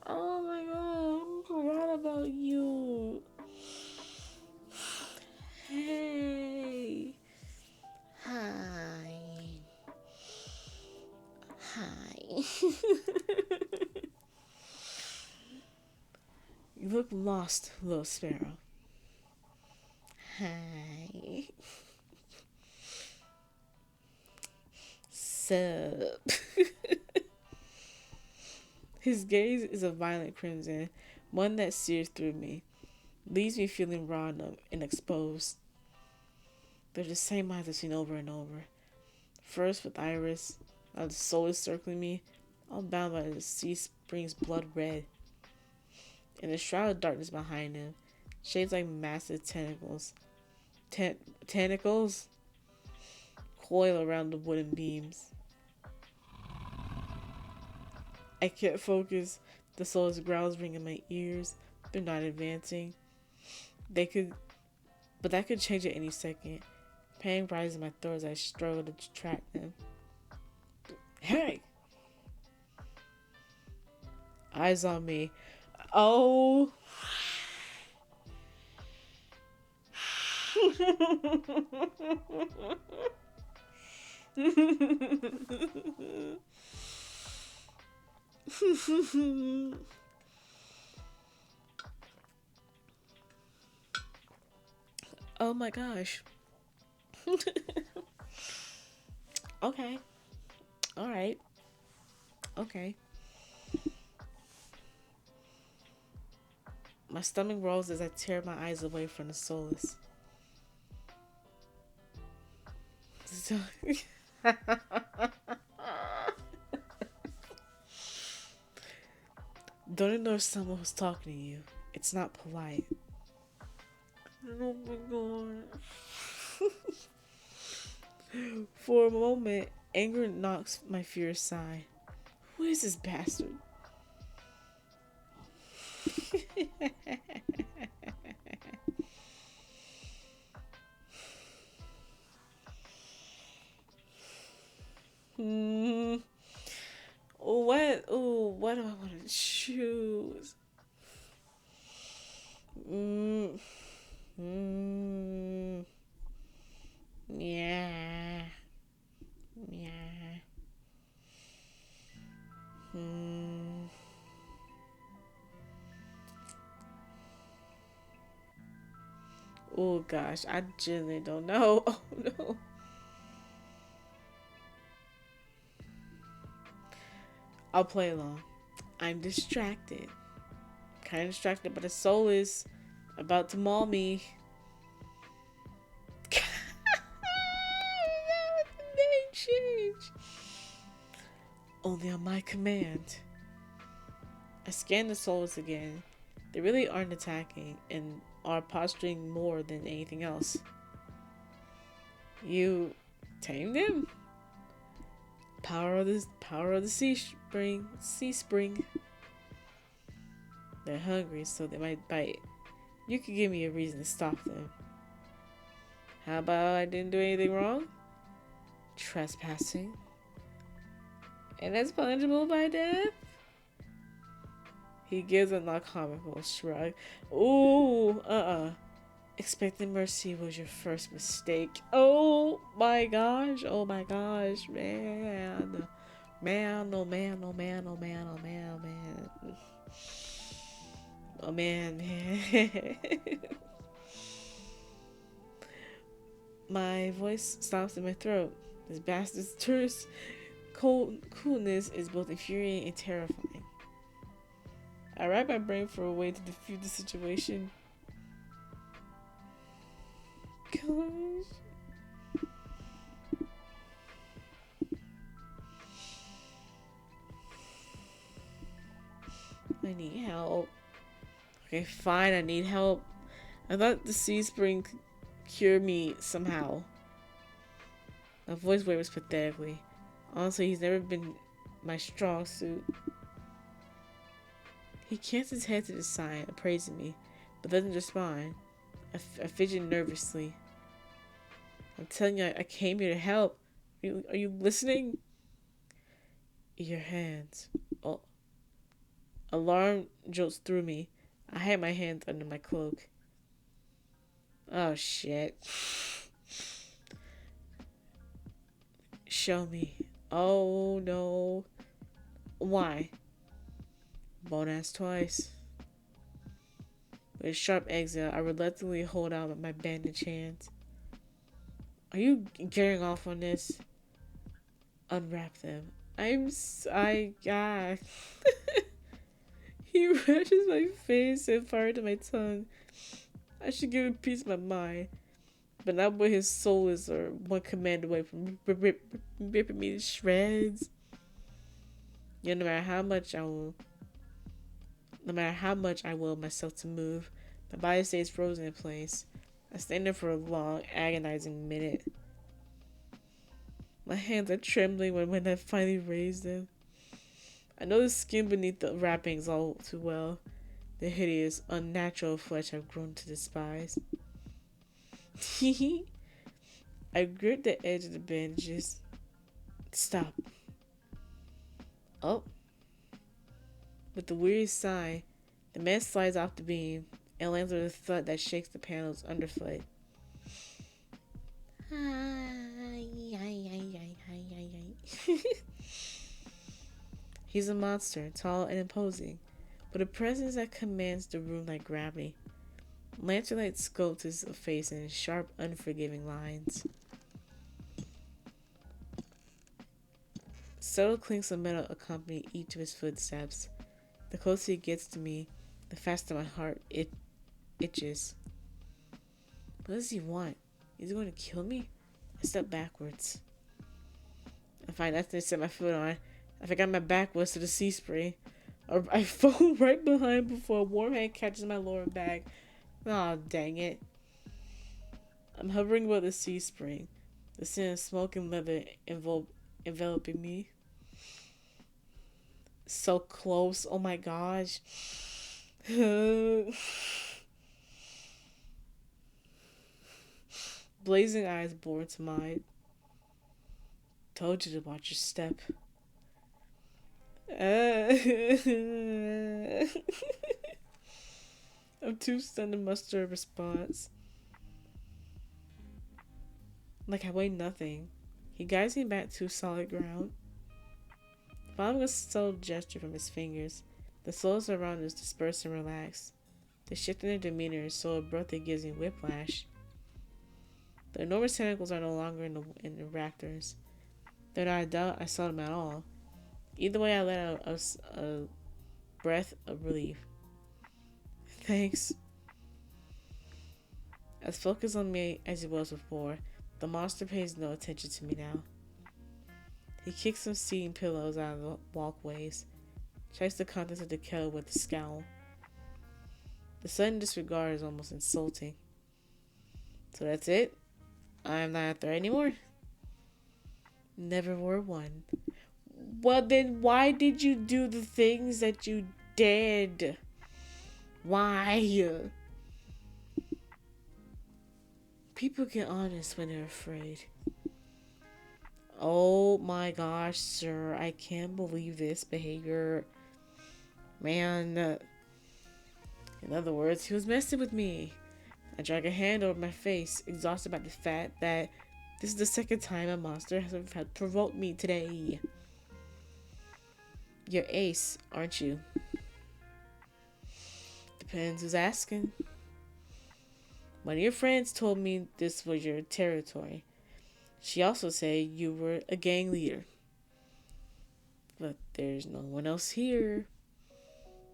Oh my god, I forgot about you. Hey. Hi. Hi. You look lost, little sparrow. Hi. Sup? His gaze is a violent crimson, one that sears through me, leaves me feeling raw and exposed. They're the same eyes I've seen over and over. First with Iris, now the soul is circling me, all bound by the sea spring's blood red. And the shroud of darkness behind him, shaped like massive tentacles. Tentacles? Coil around the wooden beams. I can't focus. The soul's growls ring in my ears. They're not advancing. But that could change at any second. Pain rises in my throat as I struggle to track them. Hey! Eyes on me. Oh! Oh my gosh. Okay. Alright. Okay. My stomach rolls as I tear my eyes away from the soulless. Don't ignore someone who's talking to you. It's not polite. Oh my god. For a moment, anger knocks my fear aside. Who is this bastard? What? Oh, what do I want to choose? Yeah. Yeah. Oh gosh, I genuinely don't know. Oh no. I'll play along. I'm distracted. Kind of distracted, but the soul is about to maul me. Name change. Only on my command. I scan the souls again. They really aren't attacking and are posturing more than anything else. You tamed him? Power of the sea spring. They're hungry, so they might bite. You could give me a reason to stop them. How about I didn't do anything wrong? Trespassing. And that's punishable by death? He gives a not comical shrug. Ooh, Expecting mercy was your first mistake. Oh my gosh, man. Man, oh man, oh man, oh man, oh man, oh man. Oh man, man. My voice stops in my throat. This bastard's terse coolness is both infuriating and terrifying. I rack my brain for a way to defuse the situation. Gosh. I need help. Okay, fine, I need help. I thought the sea spring could cure me somehow. My voice wavers pathetically. Honestly, he's never been my strong suit. He cants his head to the side, appraising me, but doesn't respond. I fidget nervously. I'm telling you, I came here to help. Are you listening? Your hands. Oh. Alarm jolts through me. I hide my hands under my cloak. Oh shit. Show me. Oh no. Why? Bone ass twice. With a sharp exhale, I reluctantly hold out my bandaged hands. Are you getting off on this? Unwrap them. God. He rushes my face and fire to my tongue. I should give him peace of my mind, but not when his soul is one command away from ripping me to shreds. You know, no matter how much I will myself to move, my body stays frozen in place. I stand there for a long, agonizing minute. My hands are trembling when I finally raise them. I know the skin beneath the wrappings all too well. The hideous, unnatural flesh I've grown to despise. I grip the edge of the bandages. Stop. Oh. With a weary sigh, the man slides off the beam and lands with a thud that shakes the panels underfoot. He's a monster, tall and imposing, but a presence that commands the room like gravity. Lantern light sculpts his face in sharp, unforgiving lines. Subtle clinks of metal accompany each of his footsteps. The closer he gets to me, the faster my heart itches. What does he want? Is he going to kill me? I step backwards. I find nothing to set my foot on. I forgot my back was to the sea spray. I fall right behind before a warm hand catches my lower back. Aw, oh, dang it. I'm hovering above the sea spring, the scent of smoke and leather enveloping me. So close, oh my gosh. Blazing eyes bore into mine. Told you to watch your step. I'm too stunned to muster a response. Like I weigh nothing. He guides me back to solid ground. Following a subtle gesture from his fingers, the souls around us disperse and relax. The shift in their demeanor is so abrupt it gives me whiplash. The enormous tentacles are no longer in the raptors. Though not a doubt I saw them at all. Either way, I let out a breath of relief. Thanks. As focused on me as he was before, the monster pays no attention to me now. He kicks some seating pillows out of the walkways, checks the contents of the kettle with a scowl. The sudden disregard is almost insulting. So that's it? I'm not out there anymore? Never were one. Well then why did you do the things that you did? Why? People get honest when they're afraid. Oh my gosh, sir. I can't believe this behavior. Man. In other words, he was messing with me. I drag a hand over my face, exhausted by the fact that this is the second time a monster has provoked me today. You're Ace, aren't you? Depends who's asking. One of your friends told me this was your territory. She also said you were a gang leader. But there's no one else here.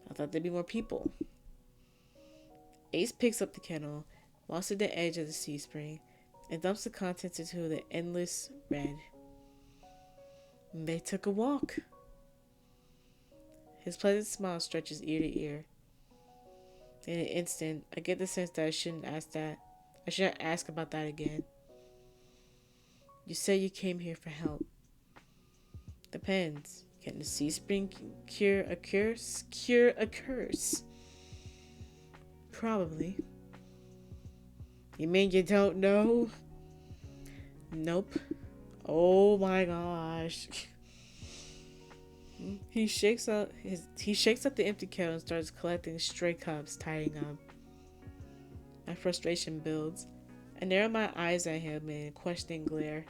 I thought there'd be more people. Ace picks up the kettle, walks to the edge of the sea spring, and dumps the contents into the endless red. They took a walk. His pleasant smile stretches ear to ear. In an instant, I get the sense that I shouldn't ask about that again. You say you came here for help. Depends. Can the sea spring cure a curse? Probably. You mean you don't know? Nope. Oh my gosh. He shakes out the empty kettle and starts collecting stray cups, tidying up. My frustration builds. I narrow my eyes at him in questioning glare.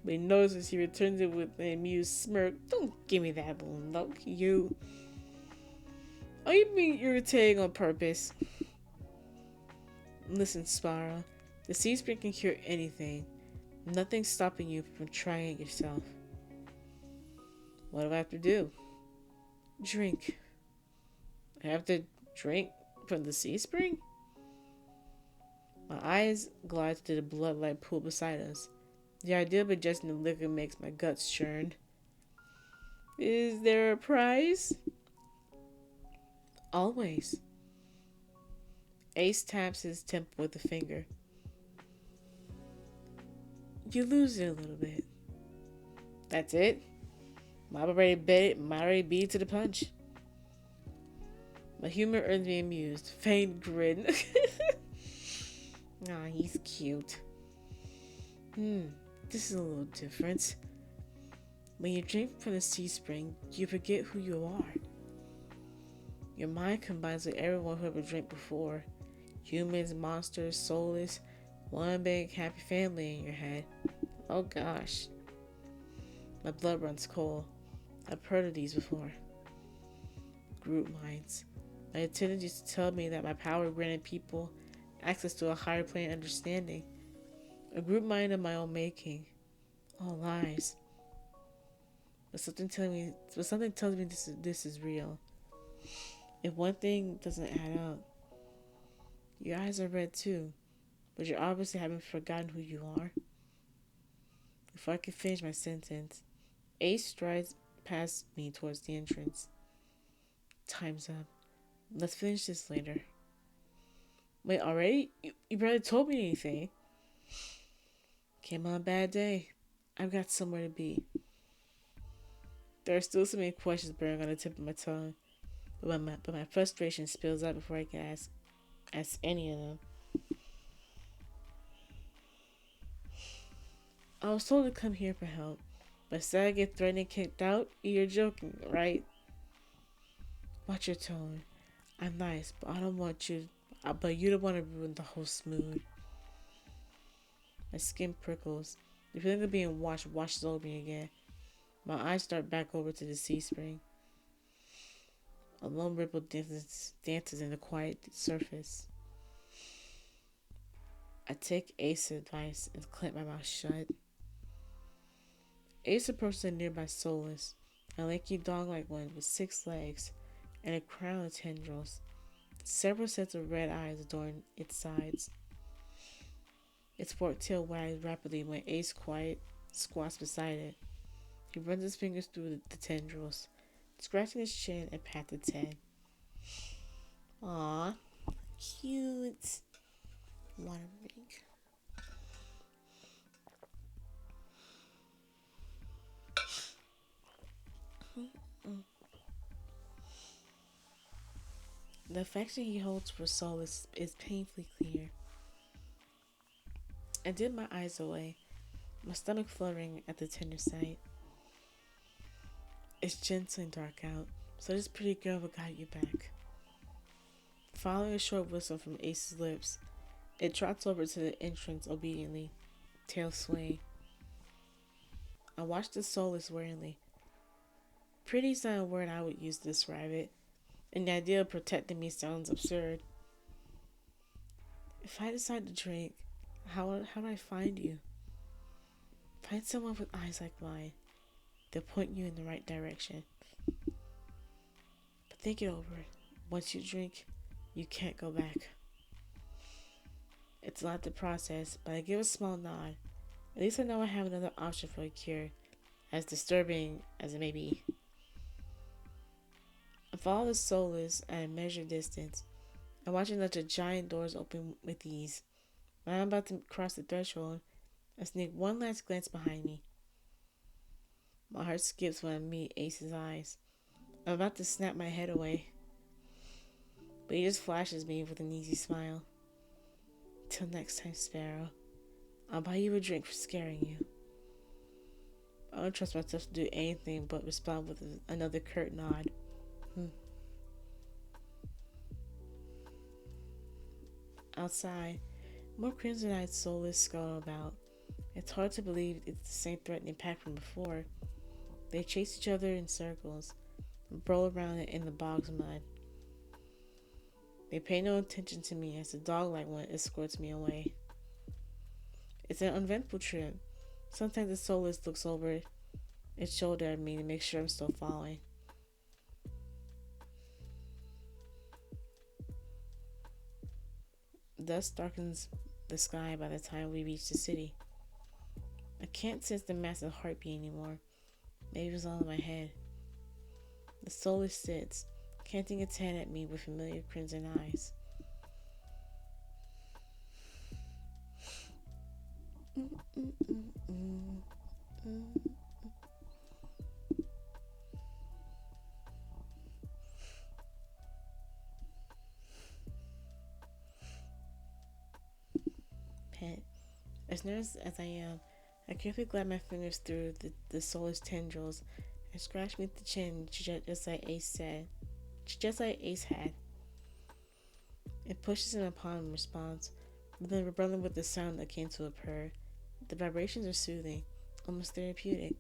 But he notices he returns it with an amused smirk. Don't give me that look, you. Oh, you being irritating on purpose? Listen, Spara. The sea spring can cure anything. Nothing's stopping you from trying it yourself. What do I have to do? Drink. I have to drink from the sea spring? My eyes glide to the bloodlight pool beside us. The idea of ingesting the liquor makes my guts churn. Is there a prize? Always. Ace taps his temple with a finger. You lose it a little bit. That's it? Might already beat it to the punch. My humor earns me amused. Faint grin. Aw, he's cute. This is a little different. When you drink from the sea spring, you forget who you are. Your mind combines with everyone who ever drank before. Humans, monsters, soulless, one big happy family in your head. Oh gosh. My blood runs cold. I've heard of these before. Group minds. My attendants used to tell me that my power granted people access to a higher plane of understanding. A group mind of my own making. All lies. But something tells me this is real. If one thing doesn't add up, your eyes are red too, but you obviously haven't forgotten who you are. Before I can finish my sentence, Ace strides past me towards the entrance. Time's up. Let's finish this later. Wait, already? You barely told me anything. Came on a bad day. I've got somewhere to be. There are still so many questions burning on the tip of my tongue, but my frustration spills out before I can ask any of them. I was told to come here for help, but instead I get threatened and kicked out. You're joking, right? Watch your tone. I'm nice, but I don't want you. But you don't want to ruin the whole mood. My skin prickles. The feeling of being watched washes over me again. My eyes start back over to the sea spring. A lone ripple dances in the quiet surface. I take Ace's advice and clamp my mouth shut. Ace approaches a nearby soulless, a lanky dog-like one with 6 legs and a crown of tendrils. Several sets of red eyes adorn its sides. Its forked tail wags rapidly when Ace quiet squats beside it. He runs his fingers through the tendrils, scratching his chin and pats its head. Aww, cute. Water break. The affection he holds for Soul is painfully clear. I dip my eyes away, my stomach fluttering at the tender sight. It's gentle and dark out, so this pretty girl will guide you back. Following a short whistle from Ace's lips, it trots over to the entrance obediently, tail swaying. I watch the soulless warily. Pretty's not a word I would use to describe it, and the idea of protecting me sounds absurd. If I decide to drink, how do I find you? Find someone with eyes like mine. They'll point you in the right direction. But think it over. Once you drink, you can't go back. It's a lot to process, but I give a small nod. At least I know I have another option for a cure, as disturbing as it may be. I follow the soulless at a measured distance. I'm watching let the giant doors open with ease. When I'm about to cross the threshold, I sneak one last glance behind me. My heart skips when I meet Ace's eyes. I'm about to snap my head away, but he just flashes me with an easy smile. Till next time, Sparrow. I'll buy you a drink for scaring you. I don't trust myself to do anything but respond with another curt nod. Outside, more crimson-eyed soulless scuttle about. It's hard to believe it's the same threatening pack from before. They chase each other in circles, roll around in the bog's mud. They pay no attention to me as the dog-like one escorts me away. It's an uneventful trip. Sometimes the soloist looks over its shoulder at me to make sure I'm still following. Dusk darkens the sky by the time we reach the city. I can't sense the massive heartbeat anymore. Maybe it's all in my head. The soloist sits, canting its head at me with familiar crimson eyes. Pet. As nervous as I am, I carefully glide my fingers through the soulless tendrils and scratch me the chin just like Ace said. Just like Ace had. It pushes in upon in response, but then rebelling with the sound akin to a purr. The vibrations are soothing, almost therapeutic.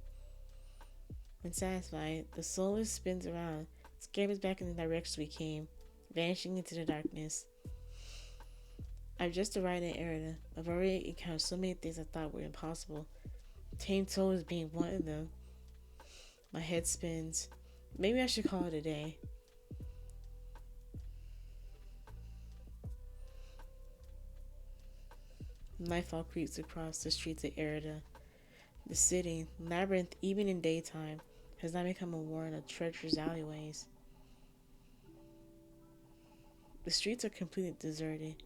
When satisfied, the soulless spins around, scampers back in the direction we came, vanishing into the darkness. I've just arrived in Arida. I've already encountered so many things I thought were impossible. Tamed souls being one of them. My head spins. Maybe I should call it a day. Nightfall creeps across the streets of Arida. The city, labyrinth even in daytime, has now become a warren of treacherous alleyways. The streets are completely deserted.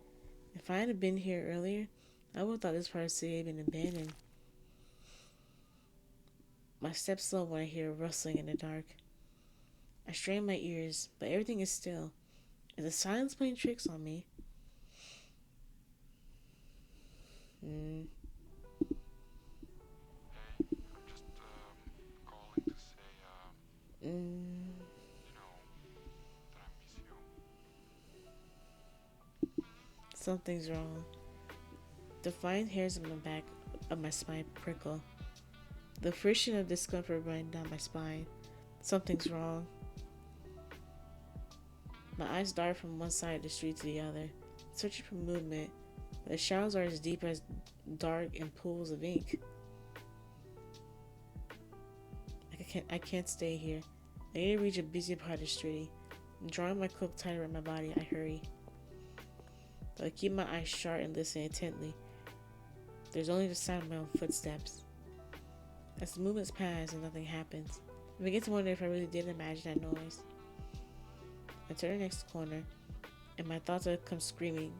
If I had been here earlier, I would have thought this part of the city had been abandoned. My steps slow when I hear a rustling in the dark. I strain my ears, but everything is still. Is the silence playing tricks on me? Hey, I'm just calling to say, you know, that I miss you. Something's wrong. The fine hairs on the back of my spine prickle. The friction of discomfort running down my spine. Something's wrong. My eyes dart from one side of the street to the other, searching for movement. The shadows are as deep as dark and pools of ink. I can't stay here. I need to reach a busy part of the street. Drawing my cloak tighter around my body, I hurry. But I keep my eyes sharp and listen intently. There's only the sound of my own footsteps. As the movements pass and nothing happens, I begin to wonder if I really did imagine that noise. I turn the next corner, and my thoughts come screaming.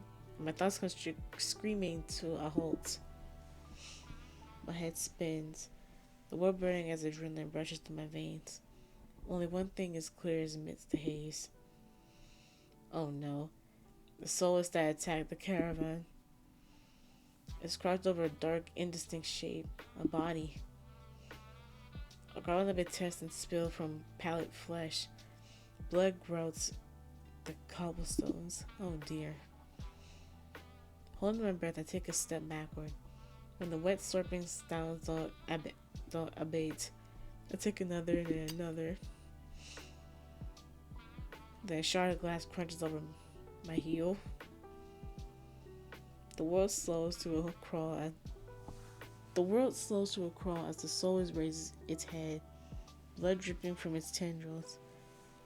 Screaming to a halt. My head spins, the world burning as adrenaline rushes through my veins. Only one thing is clear as amidst the haze. Oh no, the soul is that attacked the caravan. It's crouched over a dark, indistinct shape, a body. A garland of intestines spill from pallid flesh. Blood grouts the cobblestones. Oh dear. Holding my breath, I take a step backward. When the wet slurping sounds don't abate, I take another and another. Then a shard of glass crunches over my heel. The world slows to a crawl as the soul raises its head, blood dripping from its tendrils.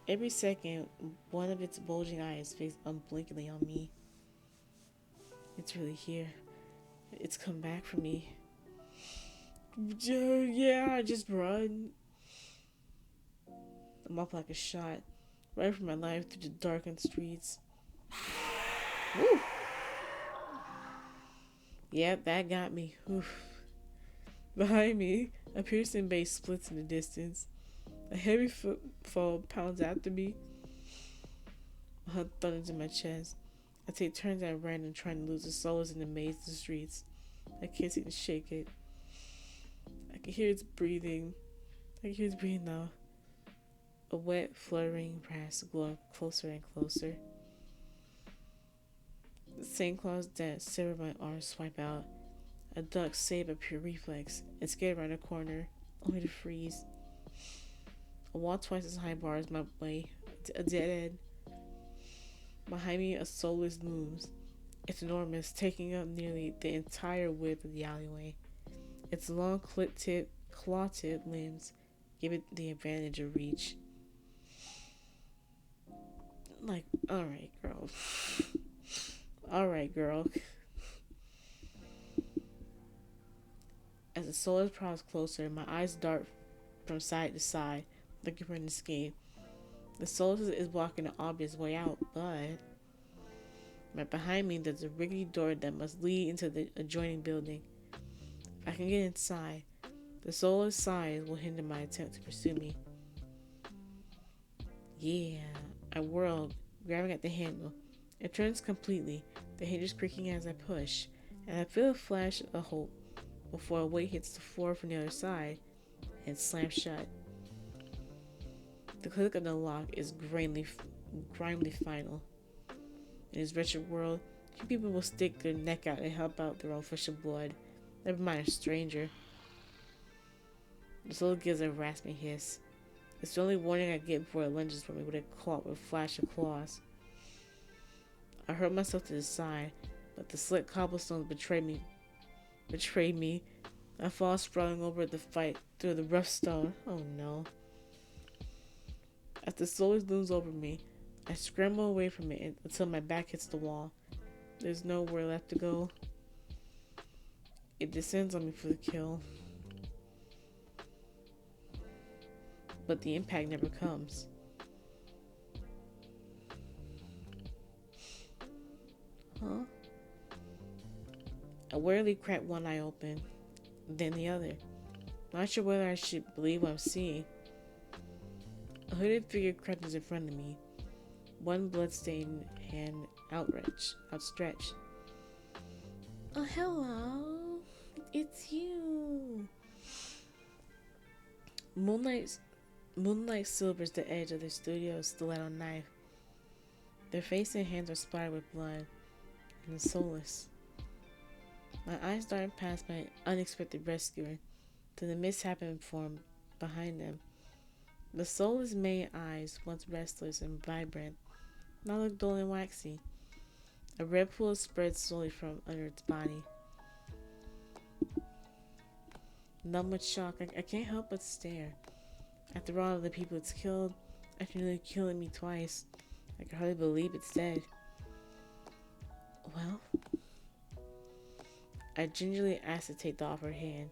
Every second, one of its bulging eyes fixed unblinkingly on me. It's really here. It's come back for me. Yeah, I just run. I'm up like a shot, right for my life through the darkened streets. Woo! Yep, that got me. Oof. Behind me, a piercing bass splits in the distance. A heavy footfall pounds after me. My heart thunders in my chest. I take turns at random trying to lose the souls in the maze of the streets. I can't seem to shake it. I can hear its breathing. Now. A wet, fluttering brass glowing closer and closer. The same claws that sever my arms swipe out. A duck saved by pure reflex and skated around a corner, only to freeze. A wall twice as high bars my way. A dead end. Behind me, a soulless looms. It's enormous, taking up nearly the entire width of the alleyway. Its long, claw-tipped limbs give it the advantage of reach. Like, alright, girl. Alright, girl. As the soulless prowls closer, my eyes dart from side to side, looking for an escape. The soulless is blocking an obvious way out, but right behind me there's a rickety door that must lead into the adjoining building. If I can get inside, the soulless size will hinder my attempt to pursue me. Yeah, I whirl, grabbing at the handle. It turns completely, the hinges creaking as I push, and I feel a flash of hope before a weight hits the floor from the other side and slams shut. The click of the lock is grimly final. In this wretched world, few people will stick their neck out and help out their own flesh and blood, never mind a stranger. The soul gives a rasping hiss. It's the only warning I get before it lunges for me with a flash of claws. I hurl myself to the side, but the slick cobblestones betray me. I fall sprawling over the fight through the rough stone. Oh no. As the soul looms over me, I scramble away from it until my back hits the wall. There's nowhere left to go. It descends on me for the kill. But the impact never comes. Huh? I warily crack one eye open, then the other. Not sure whether I should believe what I'm seeing. A hooded figure crouches in front of me, one bloodstained hand outstretched. Oh, hello. It's you. Moonlight silvers the edge of their studio's stiletto knife. Their face and hands are splattered with blood and soulless. My eyes dart past my unexpected rescuer to the misshapen form behind them. The soulless main eyes, once restless and vibrant, now look dull and waxy. A red pool spreads slowly from under its body. Numb with shock, I can't help but stare. After all of the people it's killed, after nearly killing me twice, I can hardly believe it's dead. Well, I gingerly acetate the offered hand.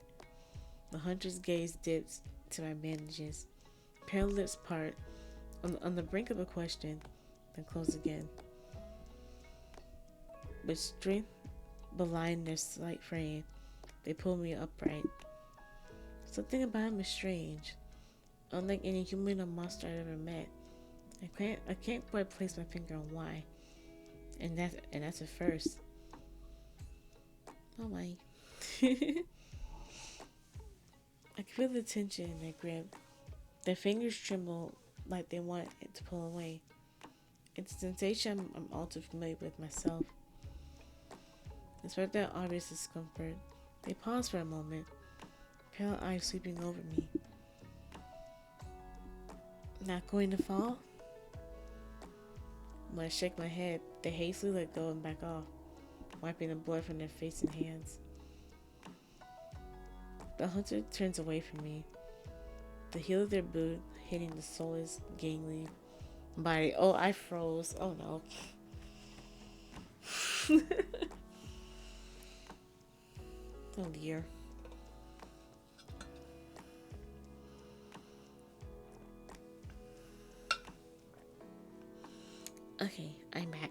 The hunter's gaze dips to my bandages. Pale lips part, on the brink of a question, then close again. With strength belying their slight frame, they pull me upright. Something about him is strange. Unlike any human or monster I've ever met, I can't quite place my finger on why. And that's a first. Oh my. I can feel the tension in their grip. Their fingers tremble like they want it to pull away. It's a sensation I'm all too familiar with myself. Despite that obvious discomfort, they pause for a moment, pale eyes sweeping over me. Not going to fall? When I shake my head, they hastily let go and back off, wiping the blood from their face and hands. The hunter turns away from me, the heel of their boot hitting the soulless, gangly body. Oh, I froze. Oh no. Oh dear. Okay, I'm back.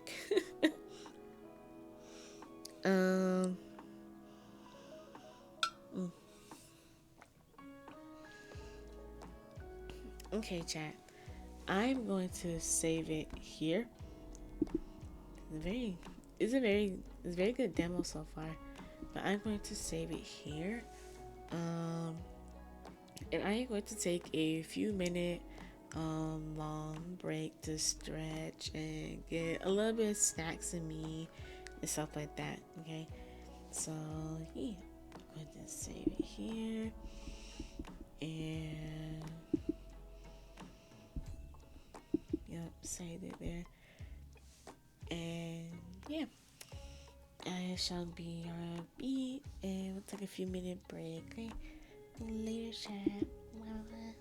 Okay, chat. I'm going to save it here. It's a very good demo so far, but I'm going to save it here. And I am going to take a few minute long break to stretch and get a little bit of snacks in me and stuff like that. Okay, so yeah, Put this, save it here, and yep, save it there. And yeah, I shall be RB, and we'll take a few minute break. Okay, later, chat. Bye.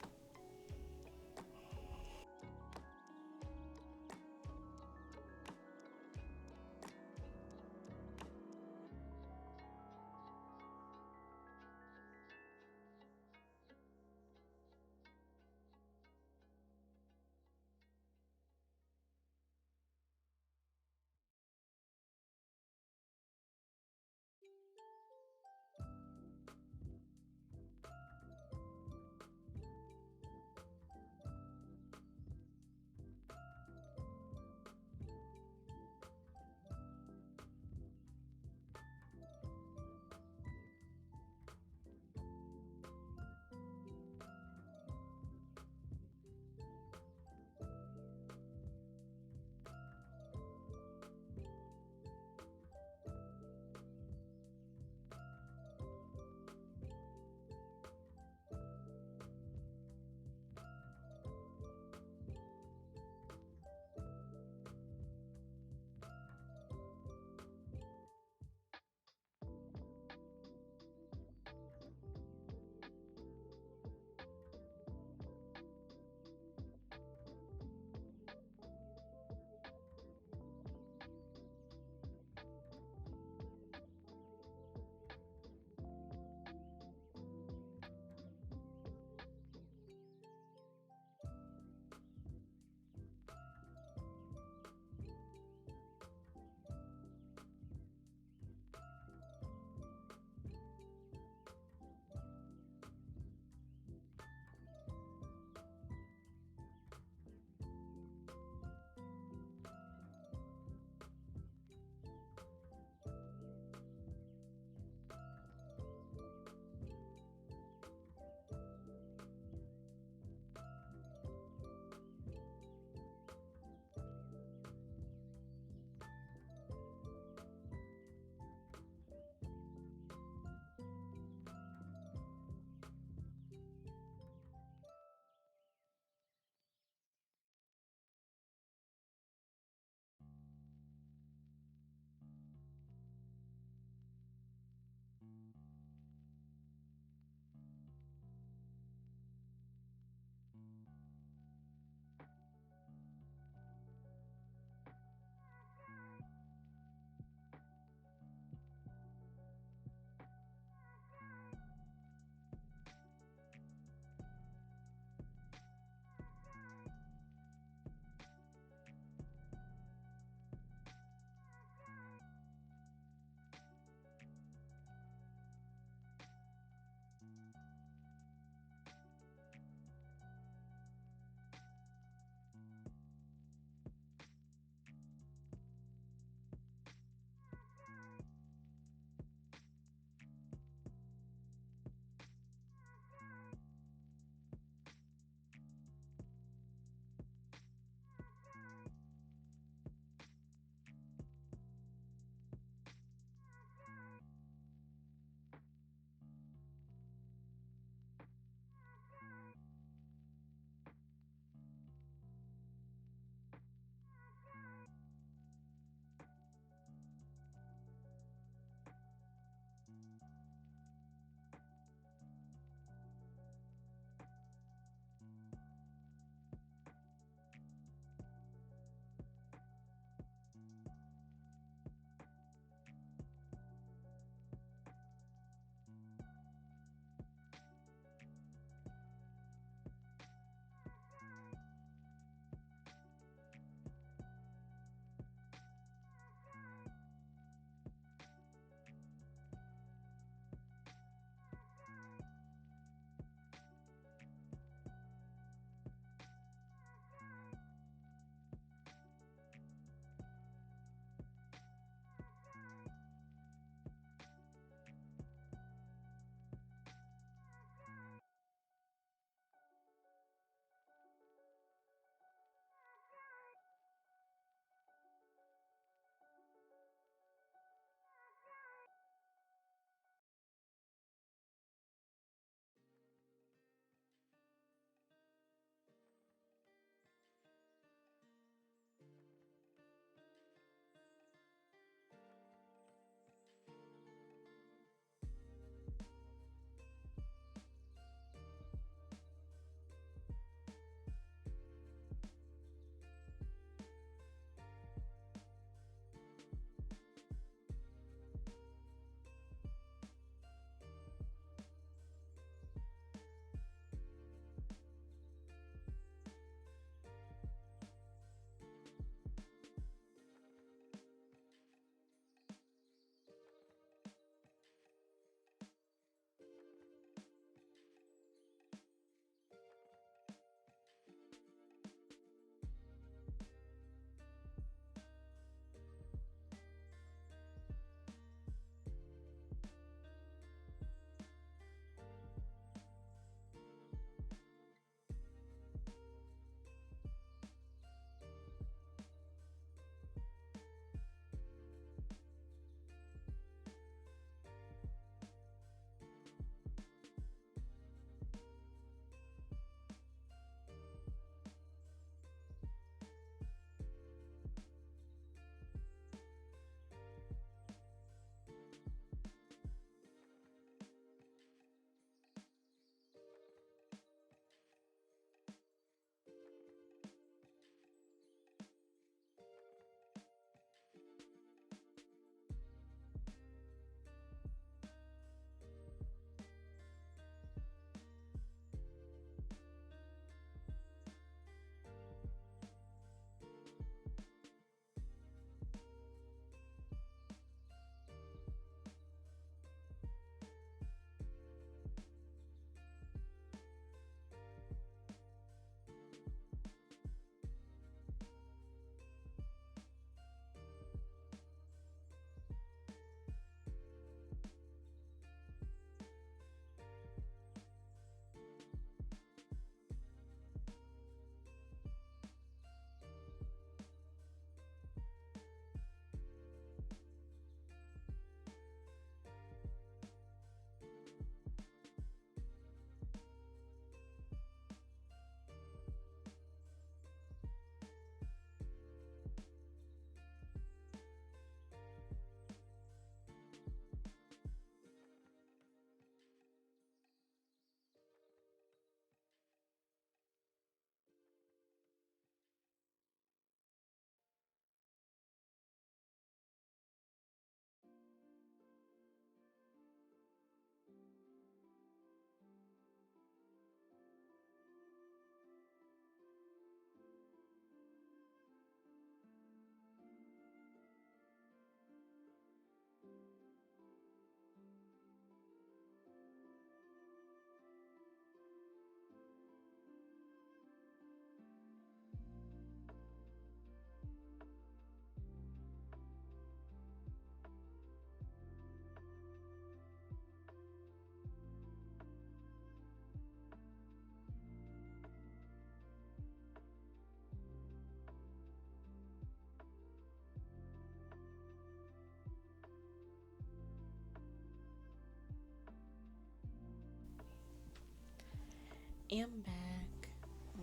am back.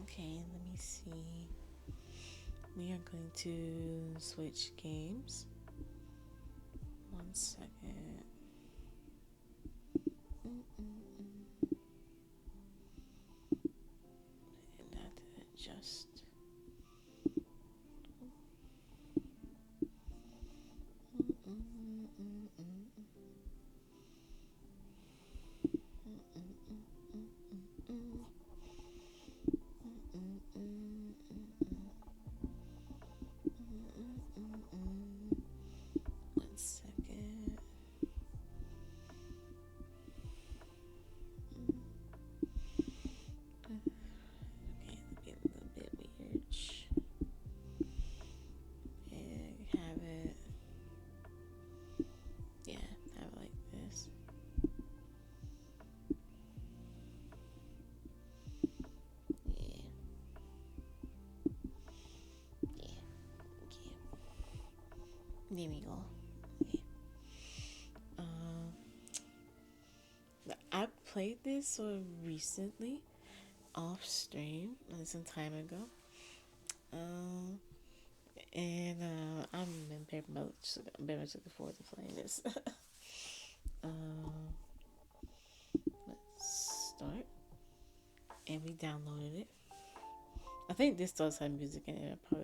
Okay, let me see. We are going to switch games. 1 second. And that adjust. One second. Okay, it'll be a little bit weird. And have it. Yeah, have it like this. Yeah. Yeah. Okay. There we go. Okay. I played this sort of recently off stream, some time ago. And I'm very much looking forward to playing this. Let's start. And we downloaded it. I think this does have music in it. I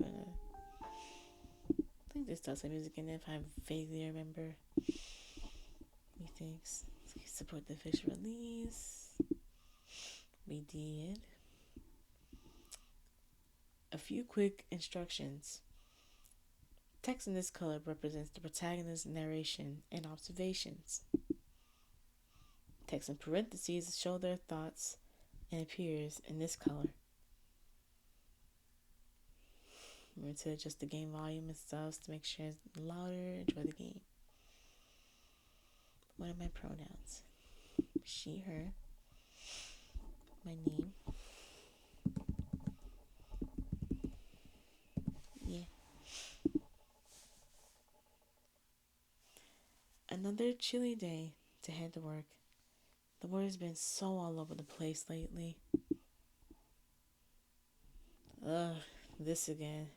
think this does have music in it if I vaguely remember. Methinks. Support the official release. We did. A few quick instructions. Text in this color represents the protagonist's narration and observations. Text in parentheses show their thoughts and appears in this color. Remember to adjust the game volume and stuff to make sure it's louder. Enjoy the game. What are my pronouns? She, her. My name. Yeah. Another chilly day to head to work. The word has been so all over the place lately. Ugh, this again.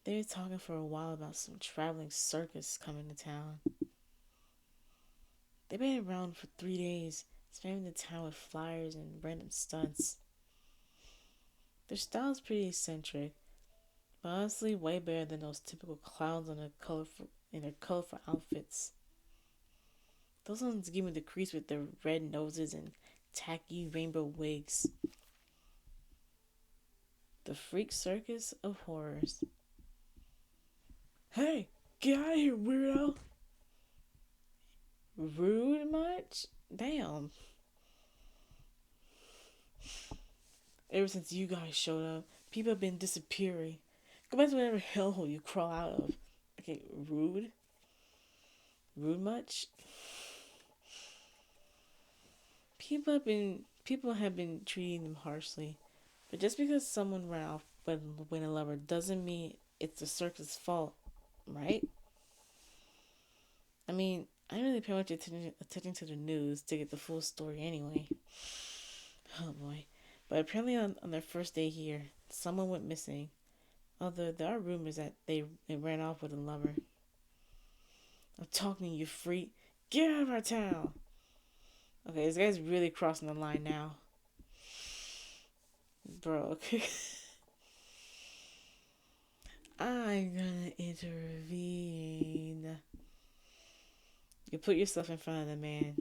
They were talking for a while about some traveling circus coming to town. They've been around for 3 days, spamming the town with flyers and random stunts. Their style's pretty eccentric, but honestly way better than those typical clowns in their colorful outfits. Those ones give me the creeps with their red noses and tacky rainbow wigs. The Freak Circus of Horrors. Hey, get out of here, weirdo! Rude much? Damn. Ever since you guys showed up, people have been disappearing. Go back to whatever hellhole you crawl out of. Okay, rude? Rude much? People have been treating them harshly. But just because someone ran off when a lover doesn't mean it's the circus' fault, right? I mean, I didn't really pay much attention to the news to get the full story anyway. Oh boy. But apparently on their first day here, someone went missing. Although there are rumors that they ran off with a lover. I'm talking to you, freak. Get out of our town! Okay, this guy's really crossing the line now. Bro, okay. I'm gonna intervene. You put yourself in front of the man.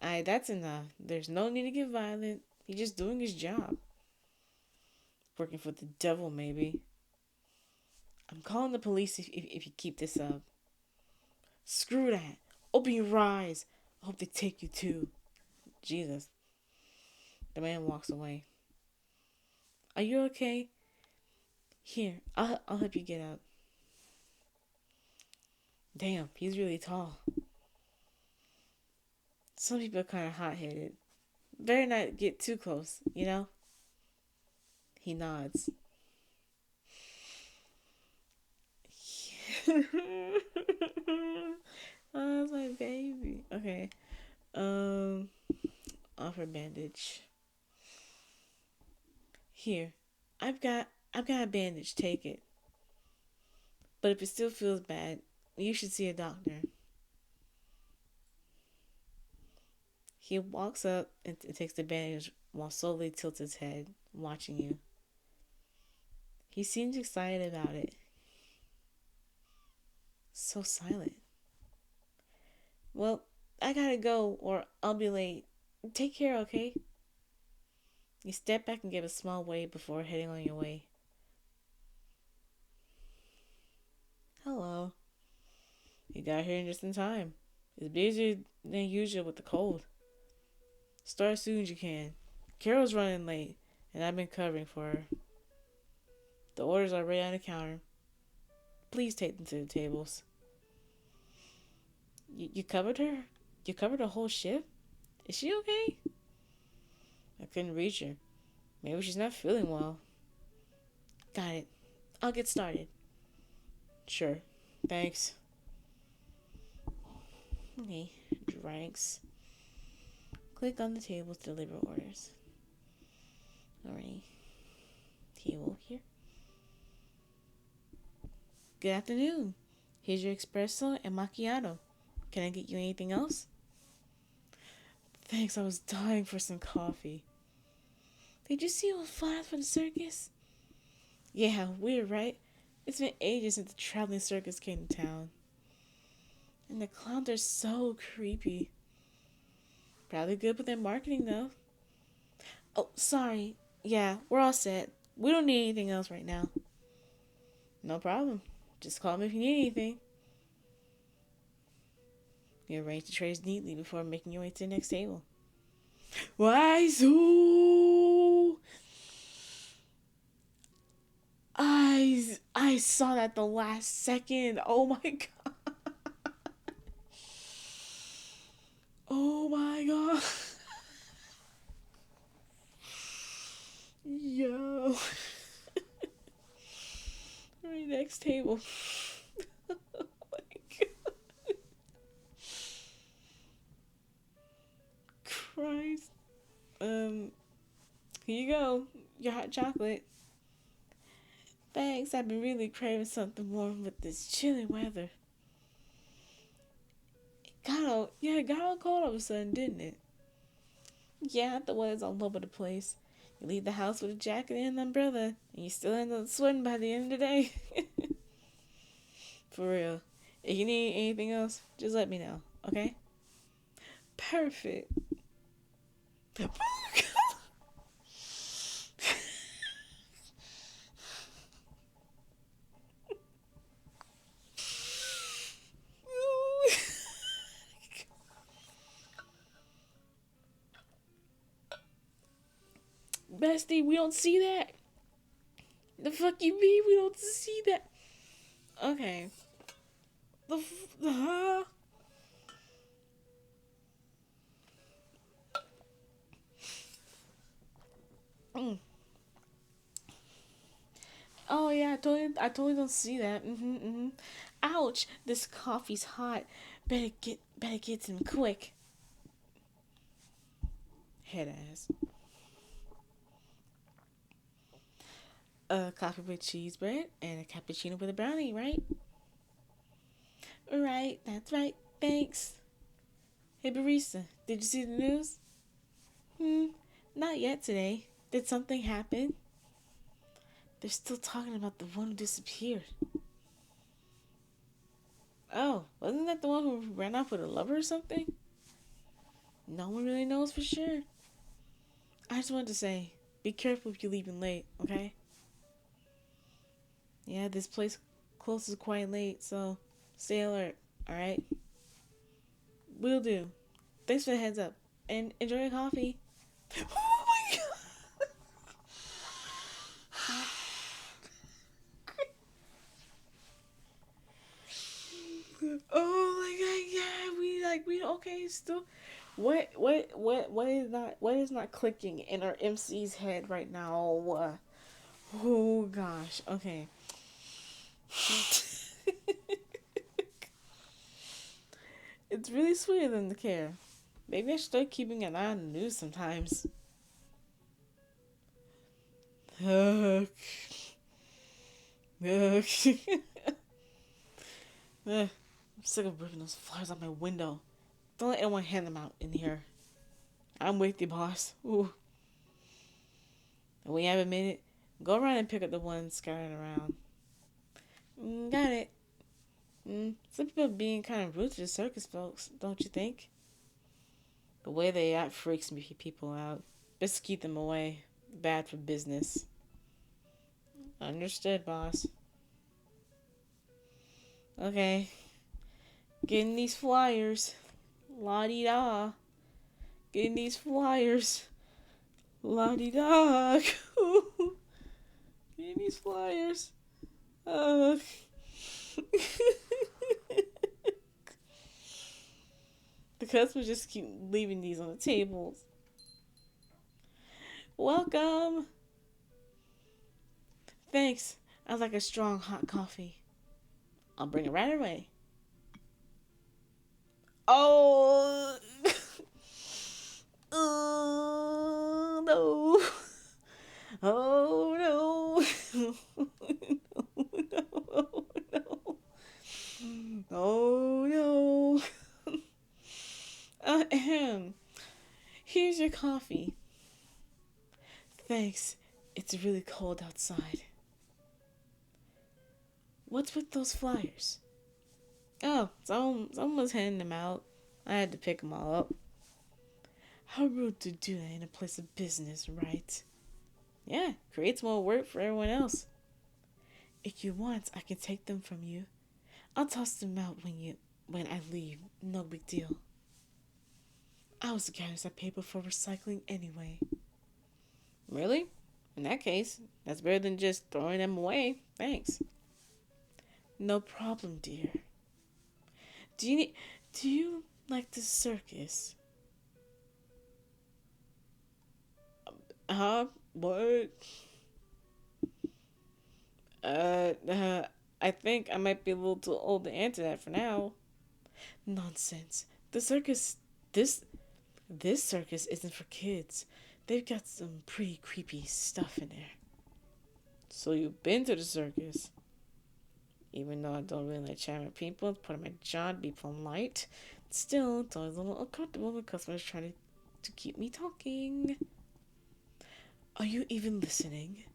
Alright, that's enough. There's no need to get violent. He's just doing his job. Working for the devil, maybe. I'm calling the police if you keep this up. Screw that. Open your eyes. I hope they take you too. Jesus. The man walks away. Are you okay? Here, I'll help you get up. Damn, he's really tall. Some people are kind of hot-headed. Better not get too close, you know? He nods. Oh, that's my baby. Okay. Offer bandage. Here, I've got a bandage. Take it. But if it still feels bad, you should see a doctor. He walks up and takes the bandage while slowly tilts his head, watching you. He seems excited about it. So silent. Well, I gotta go or I'll be late. Take care, okay? You step back and give a small wave before heading on your way. Hello. You got here just in time. It's busier than usual with the cold. Start as soon as you can. Carol's running late, and I've been covering for her. The orders are right on the counter. Please take them to the tables. You covered her? You covered the whole ship? Is she okay? I couldn't reach her. Maybe she's not feeling well. Got it. I'll get started. Sure. Thanks. Okay. Drinks. Click on the tables to deliver orders. Alright. Table here. Good afternoon. Here's your espresso and macchiato. Can I get you anything else? Thanks, I was dying for some coffee. Did you see all the flyers for the circus? Yeah, weird, right? It's been ages since the traveling circus came to town. And the clowns are so creepy. Probably good with their marketing, though. Oh, sorry. Yeah, we're all set. We don't need anything else right now. No problem. Just call me if you need anything. You arrange the trays neatly before making your way to the next table. Why so? I saw that the last second. Oh my god. Oh my god. Yo. Alright, next table. Oh my god. Christ. Here you go. Your hot chocolate. Thanks, I've been really craving something warm with this chilly weather. It got all cold all of a sudden, didn't it? Yeah, the weather's all over the place. You leave the house with a jacket and an umbrella, and you still end up sweating by the end of the day. For real. If you need anything else, just let me know, okay? Perfect. Bestie, we don't see that. The fuck you mean we don't see that? Okay. The mm. Oh yeah, I totally don't see that. Ouch! This coffee's hot. Better get some quick. Head ass. A coffee with cheese bread and a cappuccino with a brownie, right? Right, that's right. Thanks. Hey barista, did you see the news? Not yet today. Did something happen? They're still talking about the one who disappeared. Oh, wasn't that the one who ran off with a lover or something? No one really knows for sure. I just wanted to say, be careful if you're leaving late, okay? Yeah, this place closes quite late, so stay alert, alright? Will do. Thanks for the heads up. And enjoy your coffee. Oh my god! Oh my god, yeah, we okay, still what is not clicking in our MC's head right now? Oh gosh, okay. It's really sweet of them to care. Maybe I should start keeping an eye on the news sometimes. Ugh. Ugh. I'm sick of ripping those flyers out my window. Don't let anyone hand them out in here. I'm with you, boss. Ooh. And when you have a minute, go around and pick up the ones scattered around. Got it. Some people are being kind of rude to the circus folks, don't you think? The way they act freaks me people out. Best keep them away. Bad for business. Understood, boss. Okay. Getting these flyers. La-di-da. Getting these flyers. La-di-da. Getting these flyers. The customers just keep leaving these on the tables. Welcome. Thanks. I'd like a strong hot coffee. I'll bring it right away. Oh. Oh no. Oh no. Oh no. Oh no. Ahem. Here's your coffee. Thanks. It's really cold outside. What's with those flyers? Oh, someone was handing them out. I had to pick them all up. How rude to do that in a place of business, right? Yeah, creates more work for everyone else. If you want, I can take them from you. I'll toss them out when I leave. No big deal. I was against that paper for recycling anyway. Really? In that case, that's better than just throwing them away. Thanks. No problem, dear. Do you like the circus? What? I think I might be a little too old to answer that for now. Nonsense. The circus, this circus isn't for kids. They've got some pretty creepy stuff in there. So you've been to the circus? Even though I don't really like chatting with people, it's part of my job to be polite. Still, it's always a little uncomfortable when customers try to keep me talking. Are you even listening?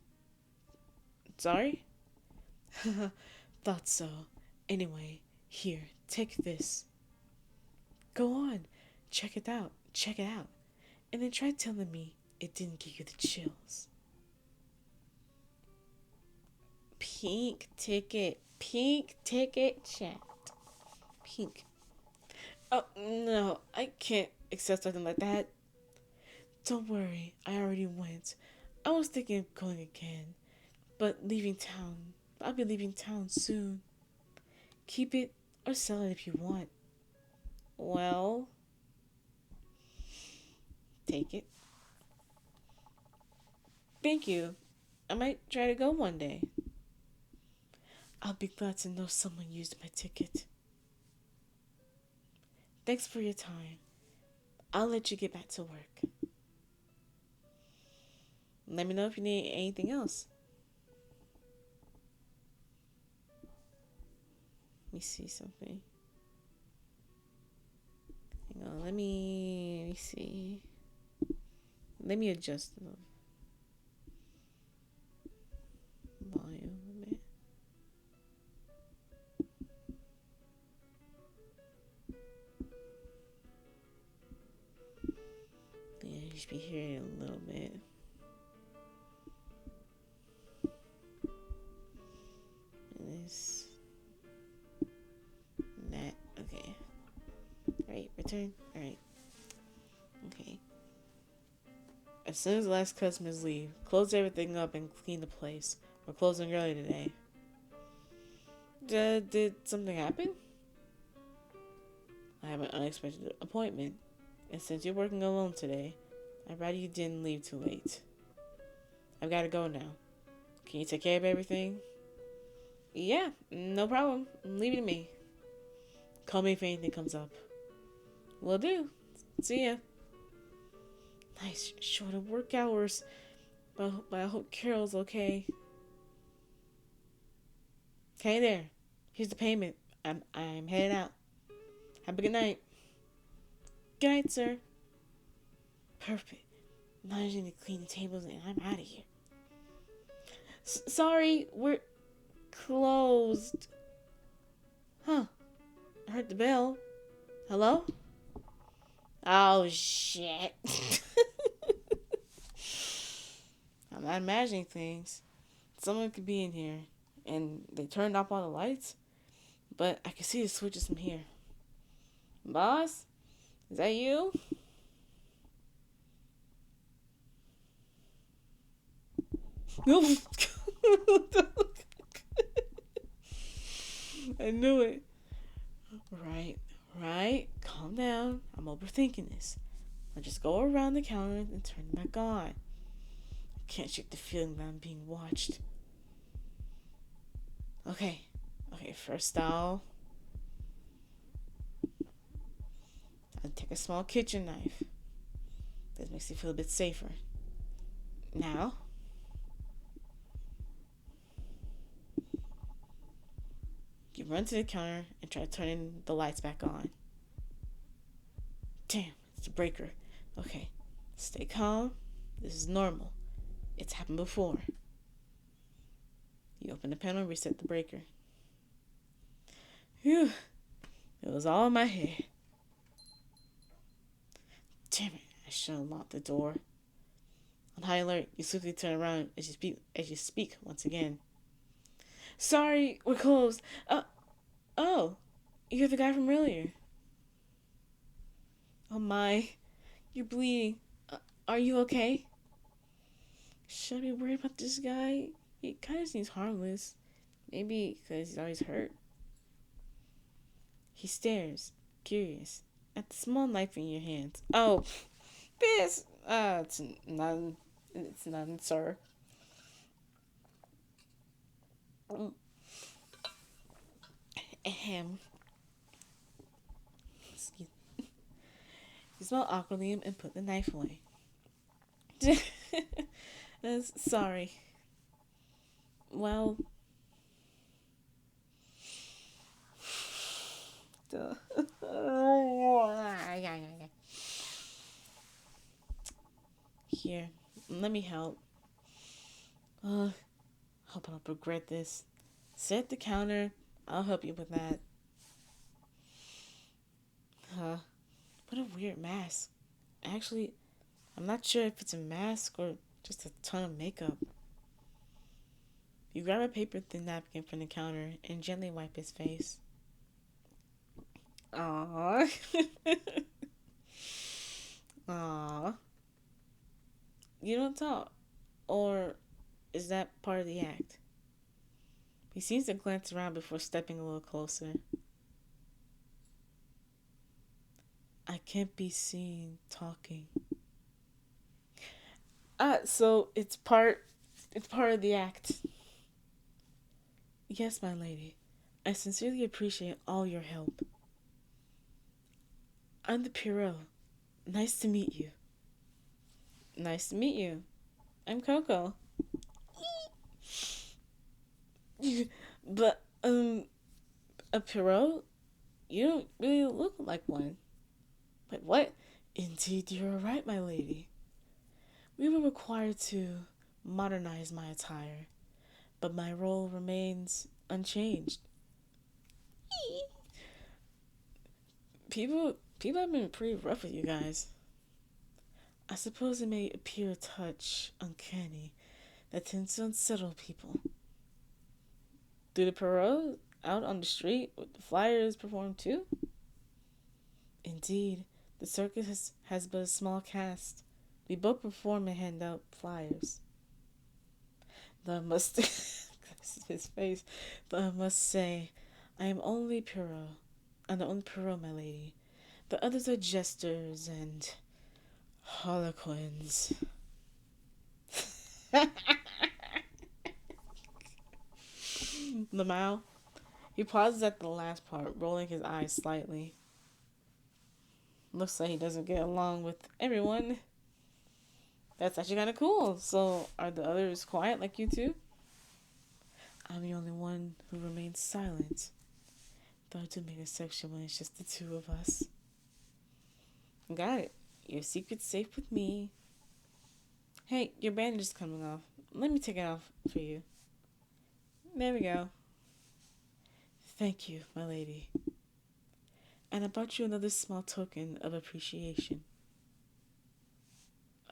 Sorry? Thought so. Anyway, here, take this. Go on, check it out. Check it out. And then try telling me it didn't give you the chills. Pink ticket chat. Pink. Oh, no, I can't accept something like that. Don't worry, I already went. I was thinking of going again, but I'll be leaving town soon. Keep it or sell it if you want. Well, take it. Thank you. I might try to go one day. I'll be glad to know someone used my ticket. Thanks for your time. I'll let you get back to work. Let me know if you need anything else. Let me see something. Hang on, let me see. Let me adjust the volume a bit. Yeah, you should be hearing a little bit. This. That. Okay. Alright, return. Alright. Okay. As soon as the last customers leave, close everything up and clean the place. We're closing early today. Did something happen? I have an unexpected appointment. And since you're working alone today, I'd rather you didn't leave too late. I've got to go now. Can you take care of everything? Yeah, no problem. Leave it to me. Call me if anything comes up. Will do. See ya. Nice shorter work hours. But I hope Carol's okay. Okay, there. Here's the payment. I'm headed out. Have a good night. Good night, sir. Perfect. Now I just need to clean the tables and I'm out of here. Sorry, we're closed. Huh. I heard the bell. Hello? Oh, shit. I'm not imagining things. Someone could be in here and they turned off all the lights, but I can see the switches from here. Boss? Is that you? No. I knew it. Right, right. Calm down. I'm overthinking this. I'll just go around the counter and turn it back on. I can't shake the feeling that I'm being watched. Okay, first I'll take a small kitchen knife. This makes me feel a bit safer. Now, you run to the counter and try turning the lights back on. Damn, it's a breaker. Okay, stay calm. This is normal. It's happened before. You open the panel and reset the breaker. Phew, it was all in my head. Damn it, I should have locked the door. On high alert, you swiftly turn around as you speak once again. Sorry, we're closed. Oh, you're the guy from earlier. Oh my, you're bleeding. Are you okay? Should I be worried about this guy? He kind of seems harmless. Maybe because he's always hurt. He stares, curious, at the small knife in your hands. Oh, this. It's none. It's none, sir. Ahem. Excuse me. You smell awkwardly and put the knife away. Sorry. Well. Here, let me help. Hope I don't regret this. Sit at the counter. I'll help you with that. What a weird mask. Actually, I'm not sure if it's a mask or just a ton of makeup. You grab a paper thin napkin from the counter and gently wipe his face. Aww. Aww. You don't talk. Or is that part of the act? He seems to glance around before stepping a little closer. I can't be seen talking. So it's part of the act. Yes, my lady. I sincerely appreciate all your help. I'm the Pierrot. Nice to meet you. Nice to meet you. I'm Coco. But, a Pierrot? You don't really look like one. But what? Indeed, you're right, my lady. We were required to modernize my attire, but my role remains unchanged. People have been pretty rough with you guys. I suppose it may appear a touch uncanny that tends to unsettle people. Do the Perot out on the street with the flyers perform too? Indeed, the circus has but a small cast. We both perform and hand out flyers. Though I must his face. Though I must say, I am only Pierrot. I'm the only Pierrot, my lady. The others are jesters and harlequins. Lamau. He pauses at the last part, rolling his eyes slightly. Looks like he doesn't get along with everyone. That's actually kind of cool. So, are the others quiet like you too? I'm the only one who remains silent. Though I do make a section when it's just the two of us. Got it. Your secret's safe with me. Hey, your bandage is coming off. Let me take it off for you. There we go. Thank you, my lady. And I brought you another small token of appreciation.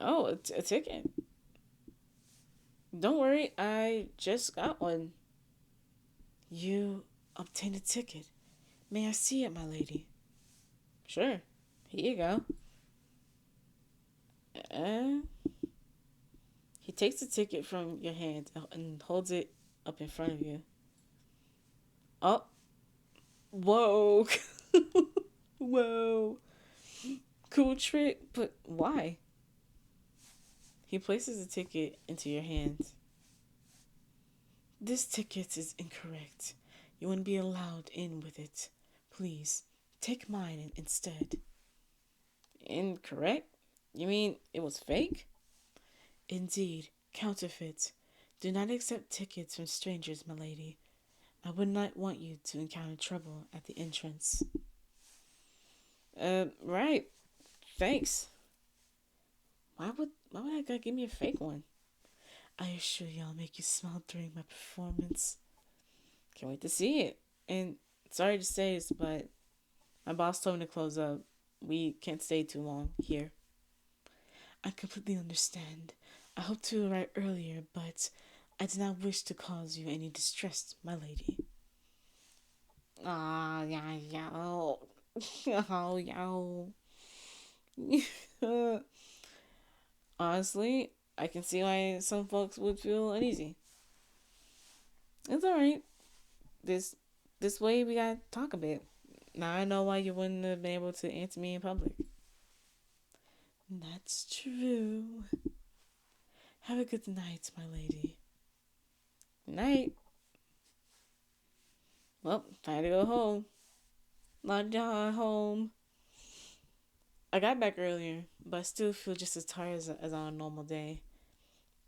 Oh, a ticket. Don't worry, I just got one. You obtained a ticket. May I see it, my lady? Sure. Here you go. Uh, he takes the ticket from your hand and holds it up in front of you. Oh, whoa. Whoa. Cool trick, but why? He places the ticket into your hands. This ticket is incorrect. You wouldn't be allowed in with it. Please, take mine instead. Incorrect? You mean it was fake? Indeed, counterfeit. Do not accept tickets from strangers, my lady. I would not want you to encounter trouble at the entrance. Right. Thanks. Why would that guy give me a fake one? I assure you I'll make you smile during my performance. Can't wait to see it. And sorry to say this, but my boss told me to close up. We can't stay too long here. I completely understand. I hope to arrive earlier, but I do not wish to cause you any distress, my lady. Ah, yeah, yeah. Oh, yeah. Honestly, I can see why some folks would feel uneasy. It's alright. This this way we gotta talk a bit. Now I know why you wouldn't have been able to answer me in public. That's true. Have a good night, my lady. Night. Well, time to go home. Not home. I got back earlier, but I still feel just as tired as on a normal day.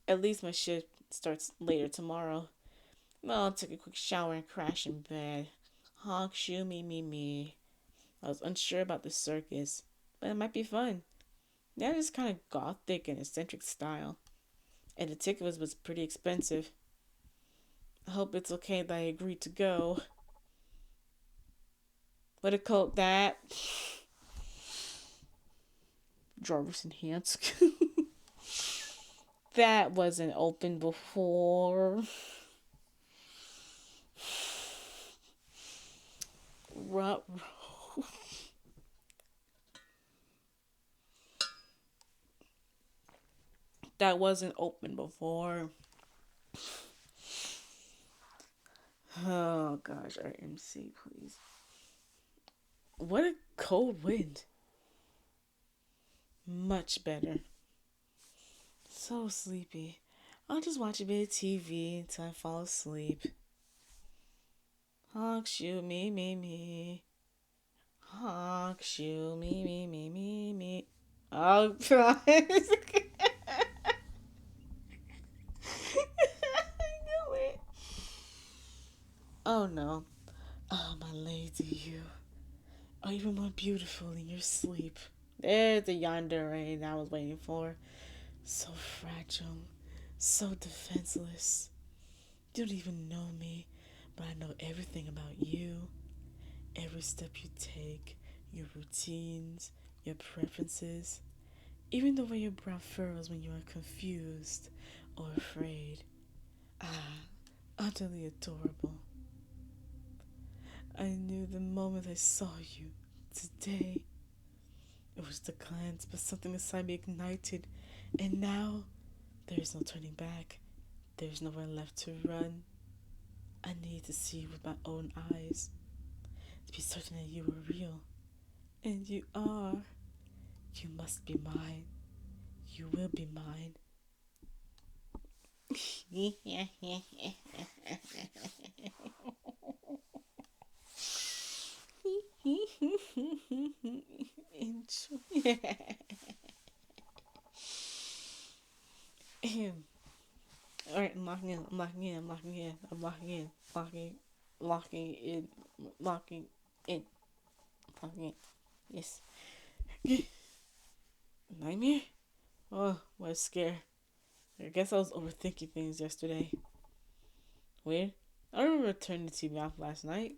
At least my shift starts later tomorrow. Well, I'll take a quick shower and crash in bed. Honk, shoo, me. I was unsure about the circus, but it might be fun. That is kind of gothic and eccentric style, and the ticket was pretty expensive. I hope it's okay that I agreed to go. What a cult that. Jarvis enhanced. That wasn't open before. That wasn't open before. Oh gosh, RMC, please. What a cold wind. Much better. So sleepy. I'll just watch a bit of TV until I fall asleep. Honk, shoot, me. Honk, shoot, me. Oh, God. I knew it. Oh, no. Oh, my lady, you are even more beautiful in your sleep. There's the yonder rain I was waiting for. So fragile, so defenseless. You don't even know me, but I know everything about you. Every step you take, your routines, your preferences, even the way your brow furrows when you are confused or afraid. Ah, utterly adorable. I knew the moment I saw you, today. It was the glance, but something inside me ignited, and now there is no turning back. There is nowhere left to run. I need to see you with my own eyes, to be certain that you are real. And you are. You must be mine. You will be mine. Enjoy. Alright, I'm locking in. I'm locking in. I'm locking in. I'm locking in. Locking in. Locking in. Locking in. Yes. Nightmare? Oh, what a scare. I guess I was overthinking things yesterday. Weird. I don't remember turning the TV off last night.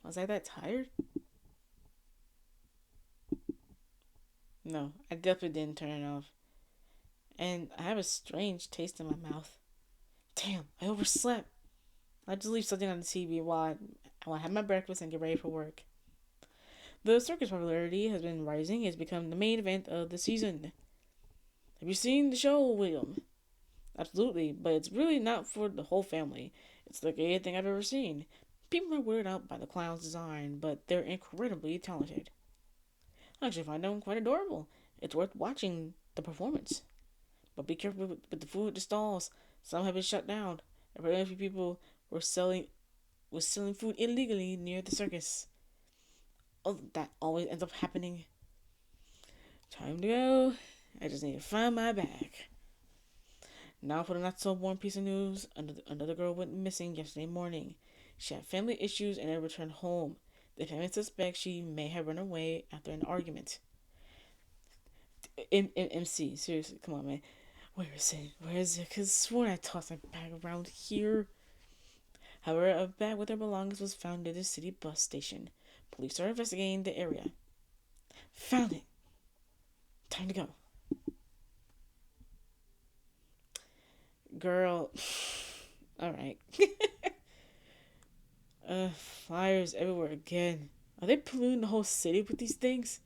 Was I that tired? No, I definitely didn't turn it off. And I have a strange taste in my mouth. Damn, I overslept. I just leave something on the TV while I have my breakfast and get ready for work. The circus popularity has been rising. It's become the main event of the season. Have you seen the show, William? Absolutely, but it's really not for the whole family. It's the gayest thing I've ever seen. People are weirded out by the clown's design, but they're incredibly talented. I actually find them quite adorable. It's worth watching the performance. But be careful with the food at the stalls. Some have been shut down. Apparently, a few people were selling food illegally near the circus. Oh, that always ends up happening. Time to go. I just need to find my bag. Now for the not so warm piece of news. Another girl went missing yesterday morning. She had family issues and never returned home. The family suspects she may have run away after an argument. MC, seriously, come on, man. Where is it? Where is it? Cause I swore I tossed my bag around here. However, a bag with her belongings was found near the city bus station. Police are investigating the area. Found it. Time to go. Girl. Alright. Flyers everywhere again. Are they polluting the whole city with these things?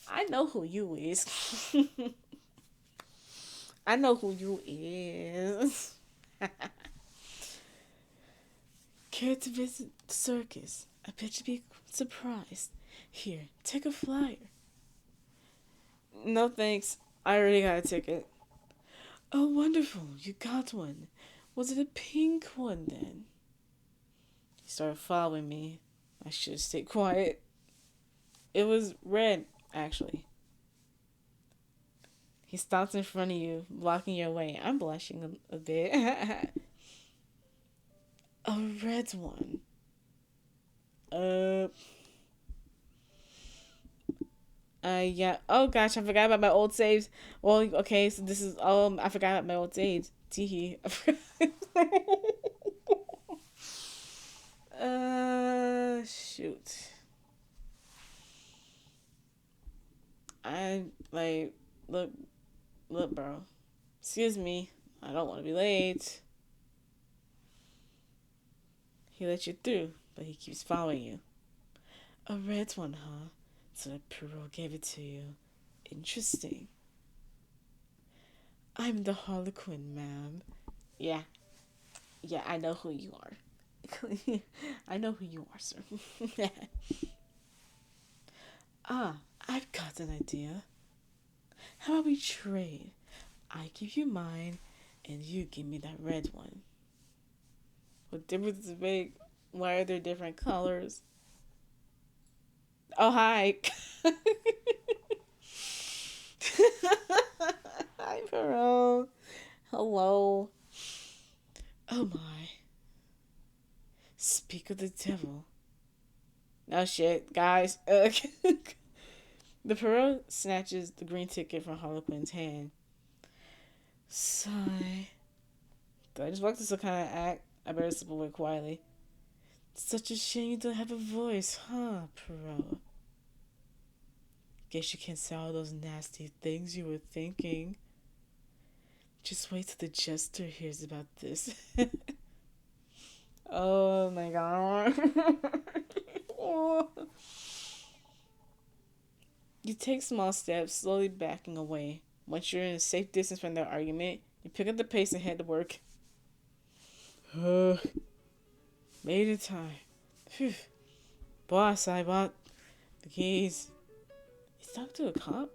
I know who you is. I know who you is. Care to visit the circus? I bet you'd be surprised. Here, take a flyer. No thanks. I already got a ticket. Oh, wonderful. You got one. Was it a pink one then? He started following me. I should have stayed quiet. It was red, actually. He stops in front of you, blocking your way. I'm blushing a bit. A red one. Uh. Yeah. Oh gosh, I forgot about my old saves. Well, okay, so this is I forgot about my old saves. Teehee. Shoot. I like look, look, bro. Excuse me. I don't want to be late. He let you through, but he keeps following you. A red one, huh? So the Perot gave it to you. Interesting. I'm the Harlequin, ma'am. Yeah, yeah, I know who you are. I know who you are, sir. Ah, I've got an idea. How about we trade? I give you mine, and you give me that red one. What difference does it make? Why are there different colors? Oh, hi. Hi, Perot. Hello. Oh my. Speak of the devil. No shit, guys. The Perot snatches the green ticket from Harlequin's hand. Sigh. Do I just walk this kind of act? I better slip away quietly. Such a shame you don't have a voice, huh, Perot? Guess you can't say all those nasty things you were thinking. Just wait till the jester hears about this. Oh my god. You take small steps, slowly backing away. Once you're in a safe distance from their argument, you pick up the pace and head to work. Made it time. Phew. Boss, I bought the keys. He's talking to a cop?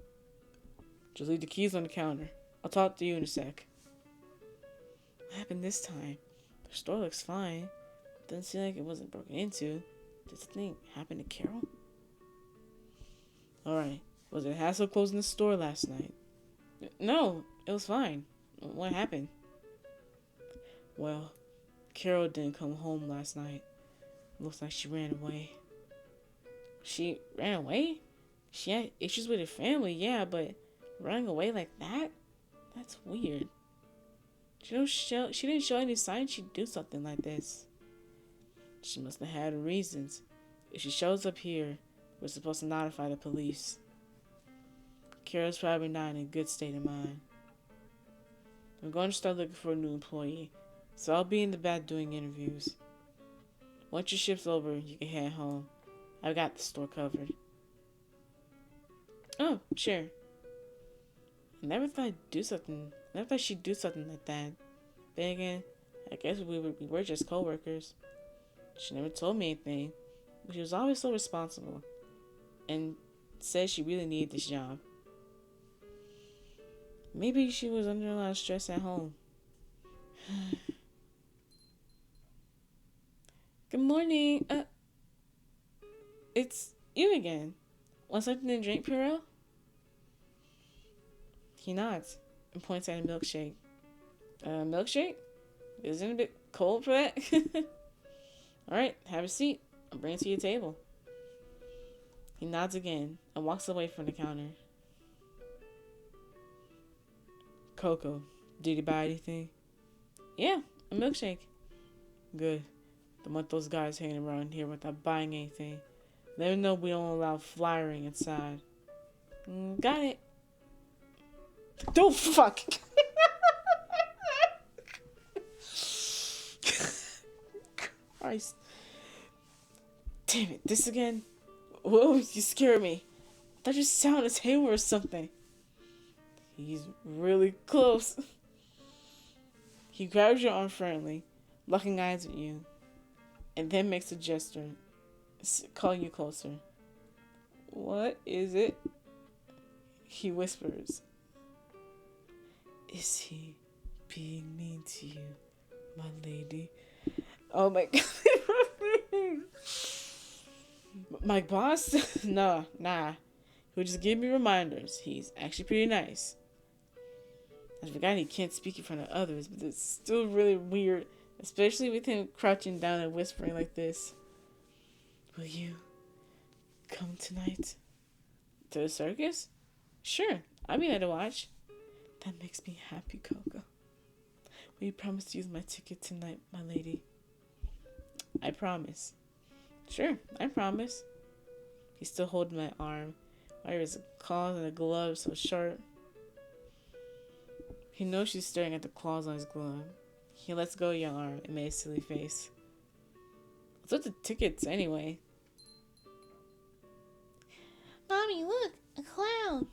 Just leave the keys on the counter. I'll talk to you in a sec. What happened this time? The store looks fine. Doesn't seem like it wasn't broken into. Did the thing happen to Carol? Alright, Was it hassle closing the store last night? No, it was fine. What happened? Well, Carol didn't come home last night. Looks like she ran away. She ran away? She had issues with her family, yeah, but running away like that? That's weird. She didn't show any signs she'd do something like this. She must have had reasons. If she shows up here, we're supposed to notify the police. Carol's probably not in a good state of mind. I'm going to start looking for a new employee, so I'll be in the back doing interviews. Once your shift's over, you can head home. I've got the store covered. Oh, sure. I never thought she'd do something like that. Then again, I guess we were just co-workers. She never told me anything, but she was always so responsible, and said she really needed this job. Maybe she was under a lot of stress at home. Good morning. It's you again. Want something to drink, Puro? He nods and points at a milkshake. Milkshake? Isn't it a bit cold for that? Alright, have a seat. I'll bring it to your table. He nods again and walks away from the counter. Coco, did you buy anything? Yeah, a milkshake. Good. Don't want those guys hanging around here without buying anything. Let them know we don't allow flyering inside. Got it. Don't fuck. Christ. Damn it, this again? Whoa, you scared me. I thought you sounded a table or something. He's really close. He grabs your arm firmly, locking eyes with you, and then makes a gesture, calling you closer. What is it? He whispers. Is he being mean to you, my lady? Oh my god. My boss? Nah. He'll just give me reminders. He's actually pretty nice. I forgot he can't speak in front of others, but it's still really weird, especially with him crouching down and whispering like this. Will you come tonight? To the circus? Sure, I'll be there to watch. That makes me happy, Coco. Will you promise to use my ticket tonight, my lady? I promise. Sure, I promise. He's still holding my arm. Why are his claws and the glove so sharp? He knows she's staring at the claws on his glove. He lets go of your arm and made a silly face. What's with the tickets, anyway? Mommy, look! A clown!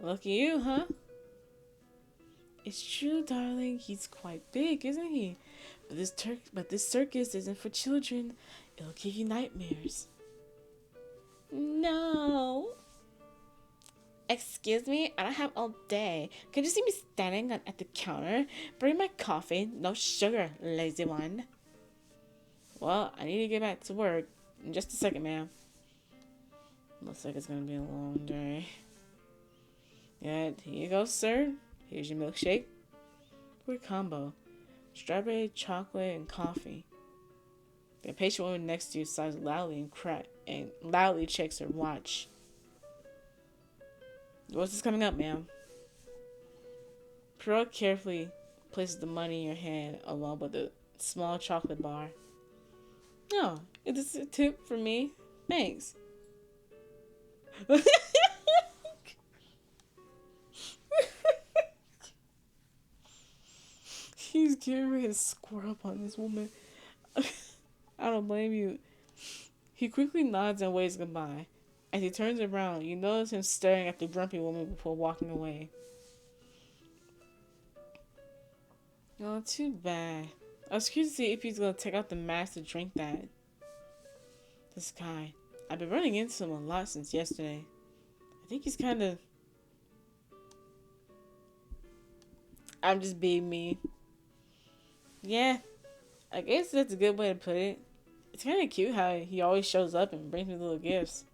Lucky you, huh? It's true, darling. He's quite big, isn't he? But this circus isn't for children. It'll give you nightmares. No. Excuse me, I don't have all day. Could you see me standing at the counter? Bring my coffee. No sugar, lazy one. Well, I need to get back to work. In just a second, ma'am. Looks like it's gonna be a long day. Yeah, here you go, sir. Here's your milkshake. Weird combo. Strawberry, chocolate, and coffee. The patient woman next to you sighs loudly and loudly checks her watch. What's this coming up, ma'am? Pearl carefully places the money in your hand along with a small chocolate bar. Oh, it's a tip for me. Thanks. He's getting ready to squirt up on this woman. I don't blame you. He quickly nods and waves goodbye. As he turns around, you notice him staring at the grumpy woman before walking away. Oh, too bad. I was curious to see if he's going to take out the mask to drink that. This guy. I've been running into him a lot since yesterday. I think he's kind of... I'm just being me. Yeah, I guess that's a good way to put it. It's kind of cute how he always shows up and brings me little gifts.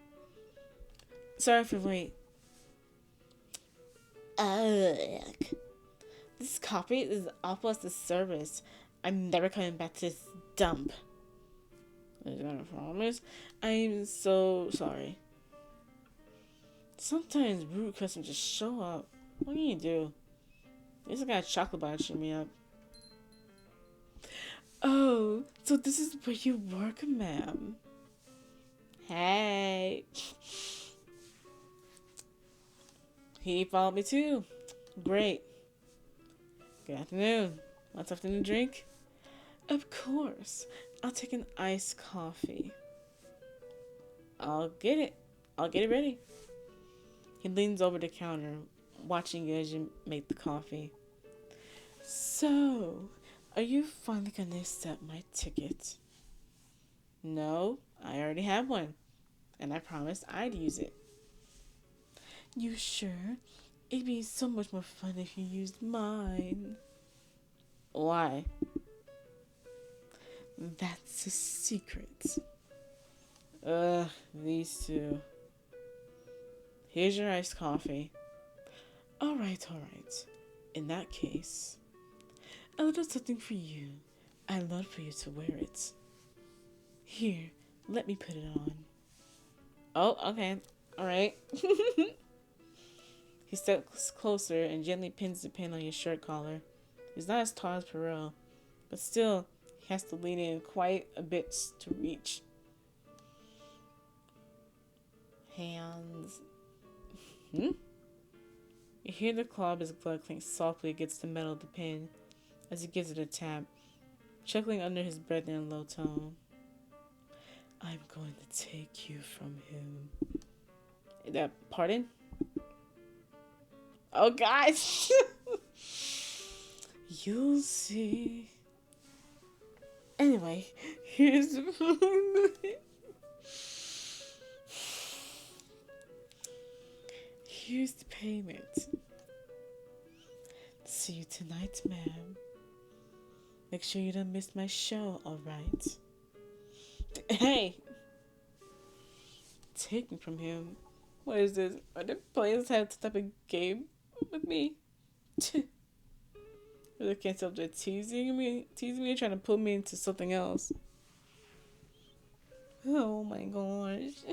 Sorry for the wait. Ugh. This copy is awful as a service. I'm never coming back to this dump. Is that a promise? I'm so sorry. Sometimes rude customers just show up. What can you do? This guy chocolate bar cheer me up. Oh, so this is where you work, ma'am. Hey. He followed me too. Great. Good afternoon. Want something to drink? Of course. I'll take an iced coffee. I'll get it. I'll get it ready. He leans over the counter, watching you as you make the coffee. So, are you finally gonna accept my ticket? No, I already have one, and I promised I'd use it. You sure? It'd be so much more fun if you used mine. Why? That's a secret. These two. Here's your iced coffee. Alright. In that case, a little something for you. I'd love for you to wear it. Here, let me put it on. Oh, okay. Alright. He steps closer and gently pins the pin on your shirt collar. He's not as tall as Perot, but still, he has to lean in quite a bit to reach. Hands. You hear the claw of his glove clink softly against the metal of the pin as he gives it a tap, chuckling under his breath in a low tone. I'm going to take you from him. Pardon? Oh, guys! You'll see. Anyway, here's the here's the payment. See you tonight, ma'am. Make sure you don't miss my show, alright? Hey! Take me from him. What is this? Are they playing this type of game with me? I can't stop they're teasing me, trying to put me into something else. Oh my gosh.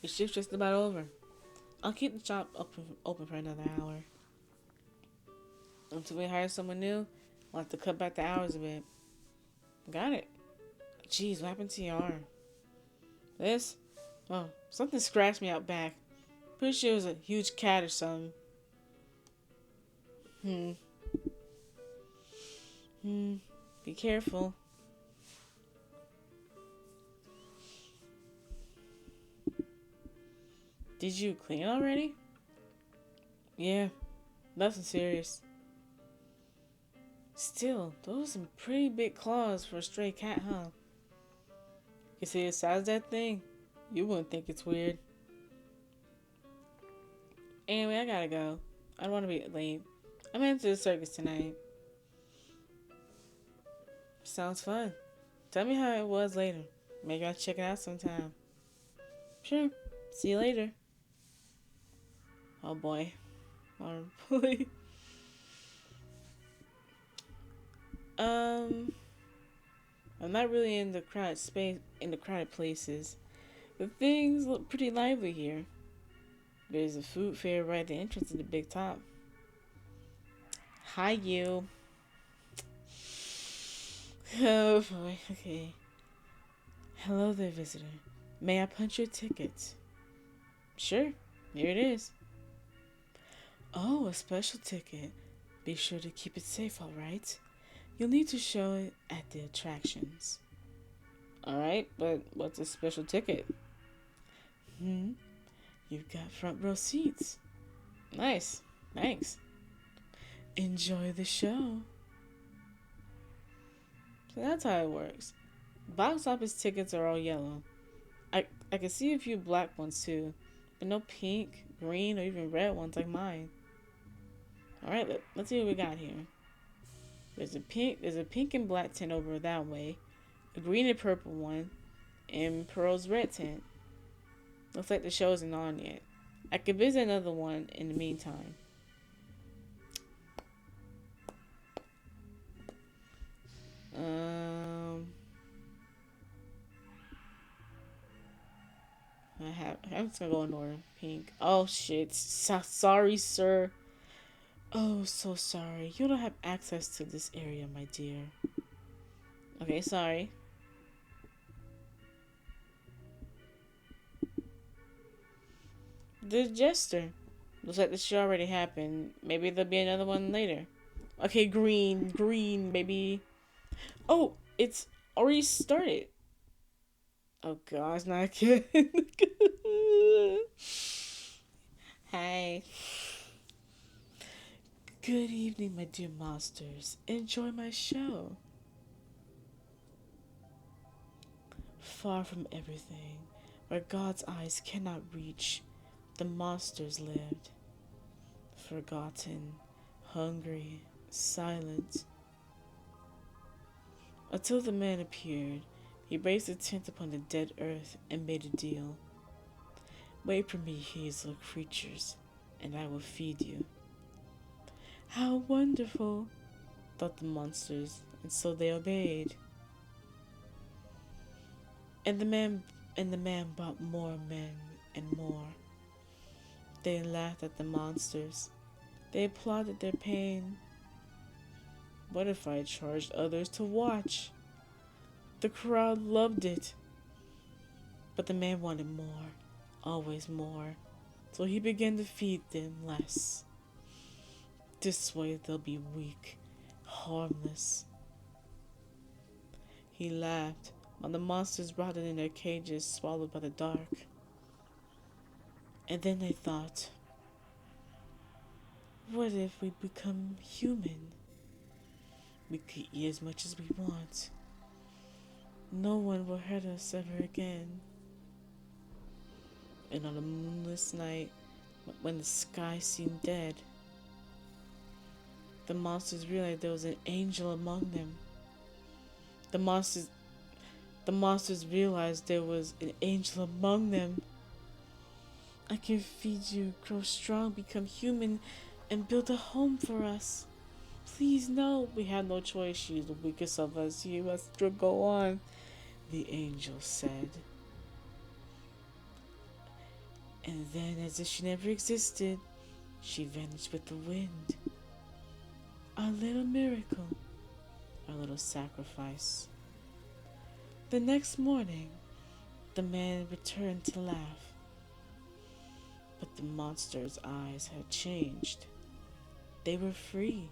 Your shift's just about over. I'll keep the shop open for another hour. Until we hire someone new, I'll have to cut back the hours a bit. Got it. Jeez, what happened to your arm? This? Oh, something scratched me out back. Pretty sure it was a huge cat or something. Be careful. Did you clean already? Yeah, nothing serious. Still, those are some pretty big claws for a stray cat, huh? You see the size of that thing? You wouldn't think it's weird. Anyway, I gotta go. I don't want to be late. I'm heading to the circus tonight. Sounds fun. Tell me how it was later. Maybe I'll check it out sometime. Sure. See you later. Oh boy. Oh boy. I'm not really in the crowded places. But things look pretty lively here. There's a food fair right at the entrance to the big top. Hi, you. Oh boy, okay. Hello there, visitor. May I punch your ticket? Sure, here it is. Oh, a special ticket. Be sure to keep it safe, alright? You'll need to show it at the attractions. Alright, but what's a special ticket? You've got front row seats. Nice, thanks. Enjoy the show. So that's how it works. Box office tickets are all yellow. I can see a few black ones too, but no pink, green, or even red ones like mine. All right, let's see what we got here. There's a pink and black tent over that way, a green and purple one, and Pearl's red tent. Looks like the show isn't on yet. I could visit another one in the meantime. Um, I'm just gonna go in order. Pink. Oh shit. Sorry, sir. Oh, so sorry. You don't have access to this area, my dear. Okay, sorry. The jester. Looks like the show already happened. Maybe there'll be another one later. Okay, green, baby. Oh, it's already started. Oh god, it's not good. Hi. Good evening, my dear monsters. Enjoy my show. Far from everything, where God's eyes cannot reach, the monsters lived. Forgotten, hungry, silent. Until the man appeared, he raised a tent upon the dead earth and made a deal. Wait for me, hazel creatures, and I will feed you. How wonderful, thought the monsters, and so they obeyed. And the man brought more men and more. They laughed at the monsters. They applauded their pain. What if I charged others to watch? The crowd loved it. But the man wanted more, always more, so he began to feed them less. This way they'll be weak, harmless. He laughed while the monsters rotted in their cages, swallowed by the dark. And then they thought, what if we become human? We could eat as much as we want. No one will hurt us ever again. And on a moonless night, when the sky seemed dead, the monsters realized there was an angel among them. The monsters realized there was an angel among them. I can feed you, grow strong, become human, and build a home for us. Please, no. We have no choice. She is the weakest of us. You must go on, the angel said. And then, as if she never existed, she vanished with the wind. Our little miracle, our little sacrifice. The next morning, the man returned to laugh. But the monster's eyes had changed. They were free.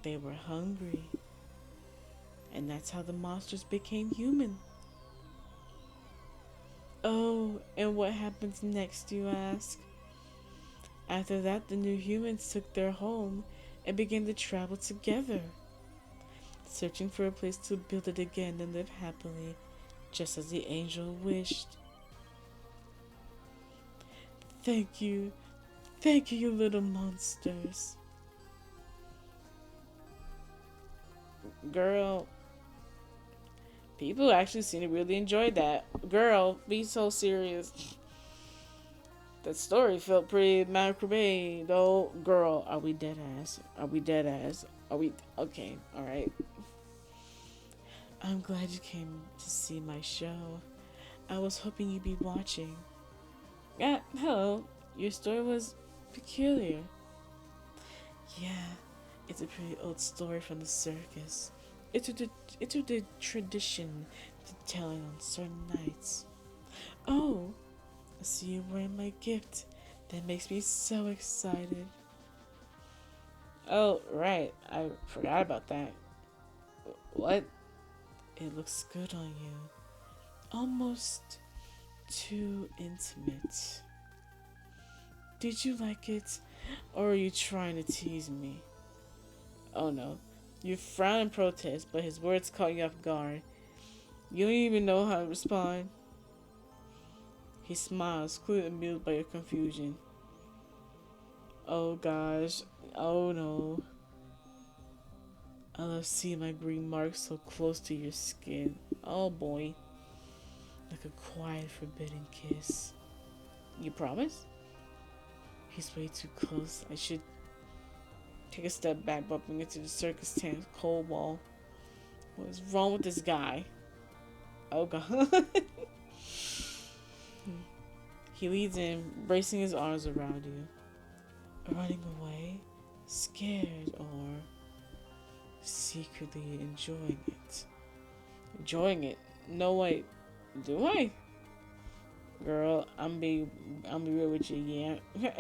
They were hungry. And that's how the monsters became human. Oh, and what happens next, you ask? After that, the new humans took their home and began to travel together, searching for a place to build it again and live happily, just as the angel wished. Thank you, you little monsters. Girl, people actually seem to really enjoy that. Girl, be so serious. That story felt pretty macabre, though. Girl, are we dead ass? Are we dead ass? Are we okay? All right. I'm glad you came to see my show. I was hoping you'd be watching. Hello. Your story was peculiar. Yeah, it's a pretty old story from the circus. It's a tradition to tell it on certain nights. Oh, I see you wearing my gift. That makes me so excited. Oh, right. I forgot about that. What? It looks good on you. Almost too intimate. Did you like it? Or are you trying to tease me? Oh no. You frown in protest, but his words caught you off guard. You don't even know how to respond. He smiles, clearly amused by your confusion. Oh gosh. Oh no. I love seeing my green marks so close to your skin. Oh boy. Like a quiet, forbidden kiss. You promise? He's way too close. I should take a step back, bumping into the circus tent cold wall. What is wrong with this guy? Oh god. He leads in, bracing his arms around you. Running away? Scared or secretly enjoying it? Enjoying it? No wait. Do I? Girl, I'm be real with you, yeah.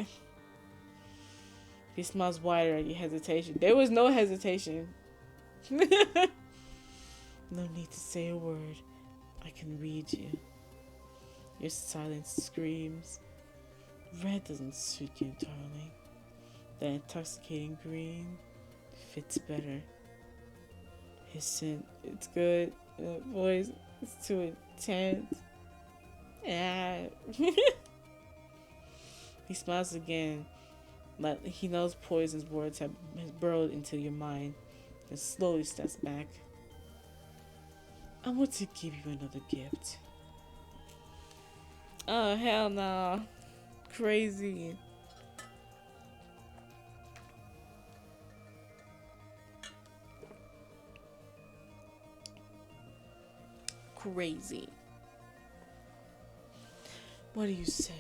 He smiles wider at your hesitation. There was no hesitation. No need to say a word. I can read you. Your silence screams. Red doesn't suit you, darling. That intoxicating green fits better. His scent, it's good. Voice, it's too intense. Ah. He smiles again, like he knows poison's words have burrowed into your mind, and slowly steps back. I want to give you another gift. Oh hell no. Crazy. Crazy. What do you say?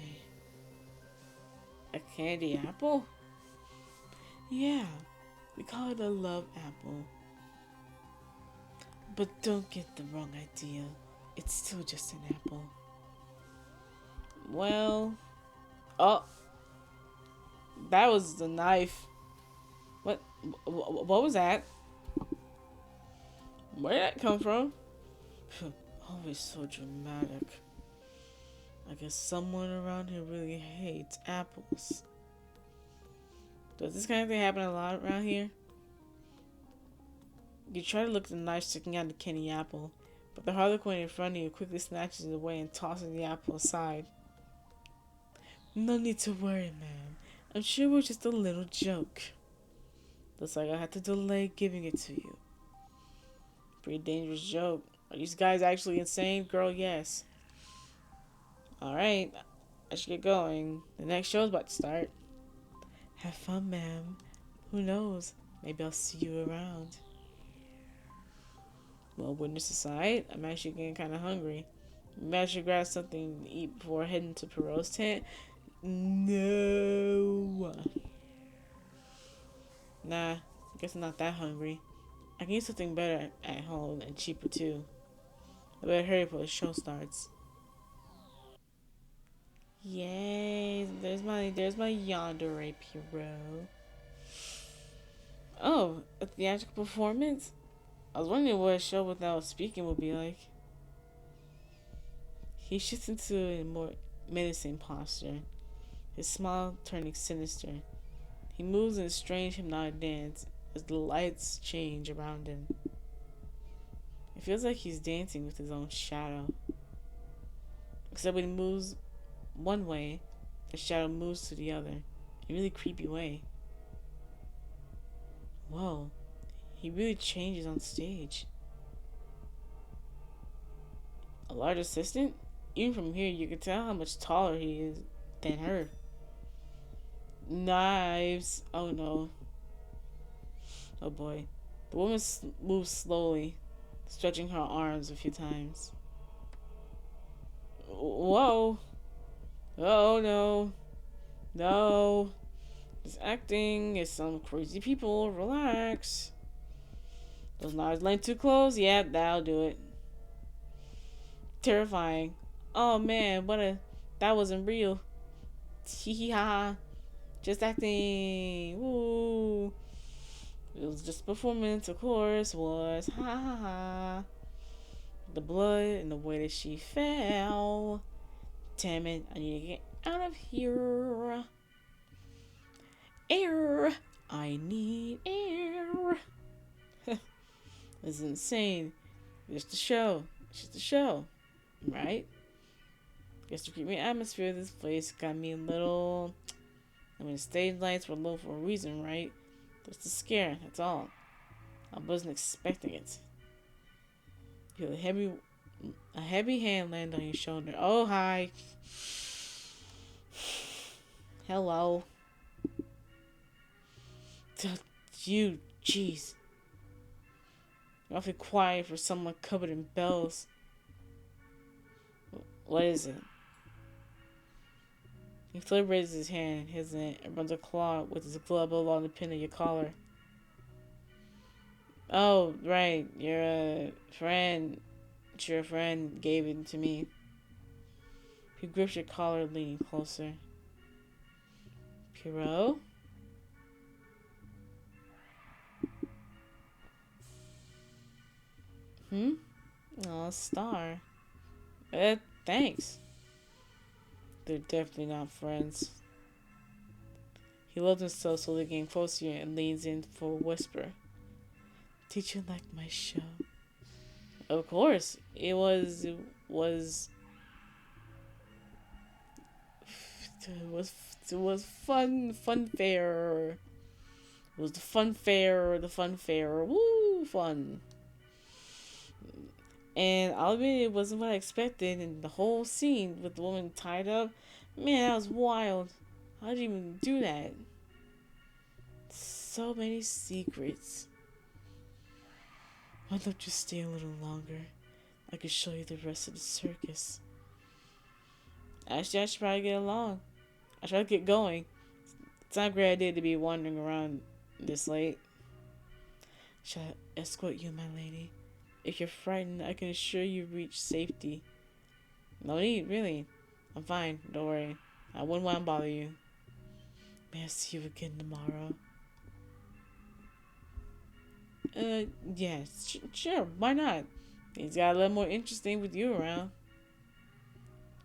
A candy apple? Yeah, we call it a love apple. But don't get the wrong idea. It's still just an apple. Well, oh, that was the knife. What? What was that? Where did that come from? Always so dramatic. I guess someone around here really hates apples. Does this kind of thing happen a lot around here? You try to look at the knife sticking out of the candy apple, but the harlequin in front of you quickly snatches it away and tosses the apple aside. No need to worry, ma'am. I'm sure it was just a little joke. Looks like I had to delay giving it to you. Pretty dangerous joke. Are these guys actually insane? Girl, yes. Alright, I should get going. The next show's about to start. Have fun, ma'am. Who knows? Maybe I'll see you around. Well, witness aside, I'm actually getting kind of hungry. Maybe I should grab something to eat before heading to Perot's tent. No. Nah, I guess I'm not that hungry. I can eat something better at home and cheaper too. I better hurry before the show starts. Yay! There's my yandere Pierrot. Oh, a theatrical performance? I was wondering what a show without speaking would be like. He shifts into a more menacing posture, his smile turning sinister. He moves in a strange hypnotic dance as the lights change around him. It feels like he's dancing with his own shadow. Except when he moves one way, the shadow moves to the other. In a really creepy way. Whoa, he really changes on stage. A large assistant? Even from here, you can tell how much taller he is than her. Knives. Oh no. Oh boy. The woman moves slowly, stretching her arms a few times. Whoa. Oh no. No. This acting is some crazy people. Relax. Those knives laying too close? Yeah, that'll do it. Terrifying. Oh man, that wasn't real. Hee hee ha. Just acting. Woo. It was just performance, of course. Was ha ha ha. The blood and the way that she fell. Damn it! I need to get out of here. Air. I need air. This is insane. Just a show. It's just a show, right? Guess the creepy atmosphere of this place got me a little I mean, the stage lights were low for a reason, right? Just a scare, that's all. I wasn't expecting it. You feel a heavy hand land on your shoulder. Oh, hi. Hello. You, jeez. You're awfully quiet for someone covered in bells. What is it? He fully raises his hand, hesitant, and runs a claw with his glove along the pin of your collar. Oh, right. Your friend gave it to me. He grips your collar, leaning closer. Pierrot? Hmm? Oh, star. Thanks. They're definitely not friends. He lowers himself slowly getting closer to you and leans in for a whisper. Did you like my show? Of course. Was it was fun fair. It was the fun fair. Woo, fun. And I'll admit it wasn't what I expected, and the whole scene with the woman tied up, man, that was wild. How'd you even do that? So many secrets. Why don't you stay a little longer? I could show you the rest of the circus. Actually, I should probably get along. I should get going. It's not a great idea to be wandering around this late. Shall I escort you, my lady? If you're frightened, I can assure you reach safety. No need, really. I'm fine, don't worry. I wouldn't want to bother you. May I see you again tomorrow? Yeah, sure, why not? Things got a little more interesting with you around.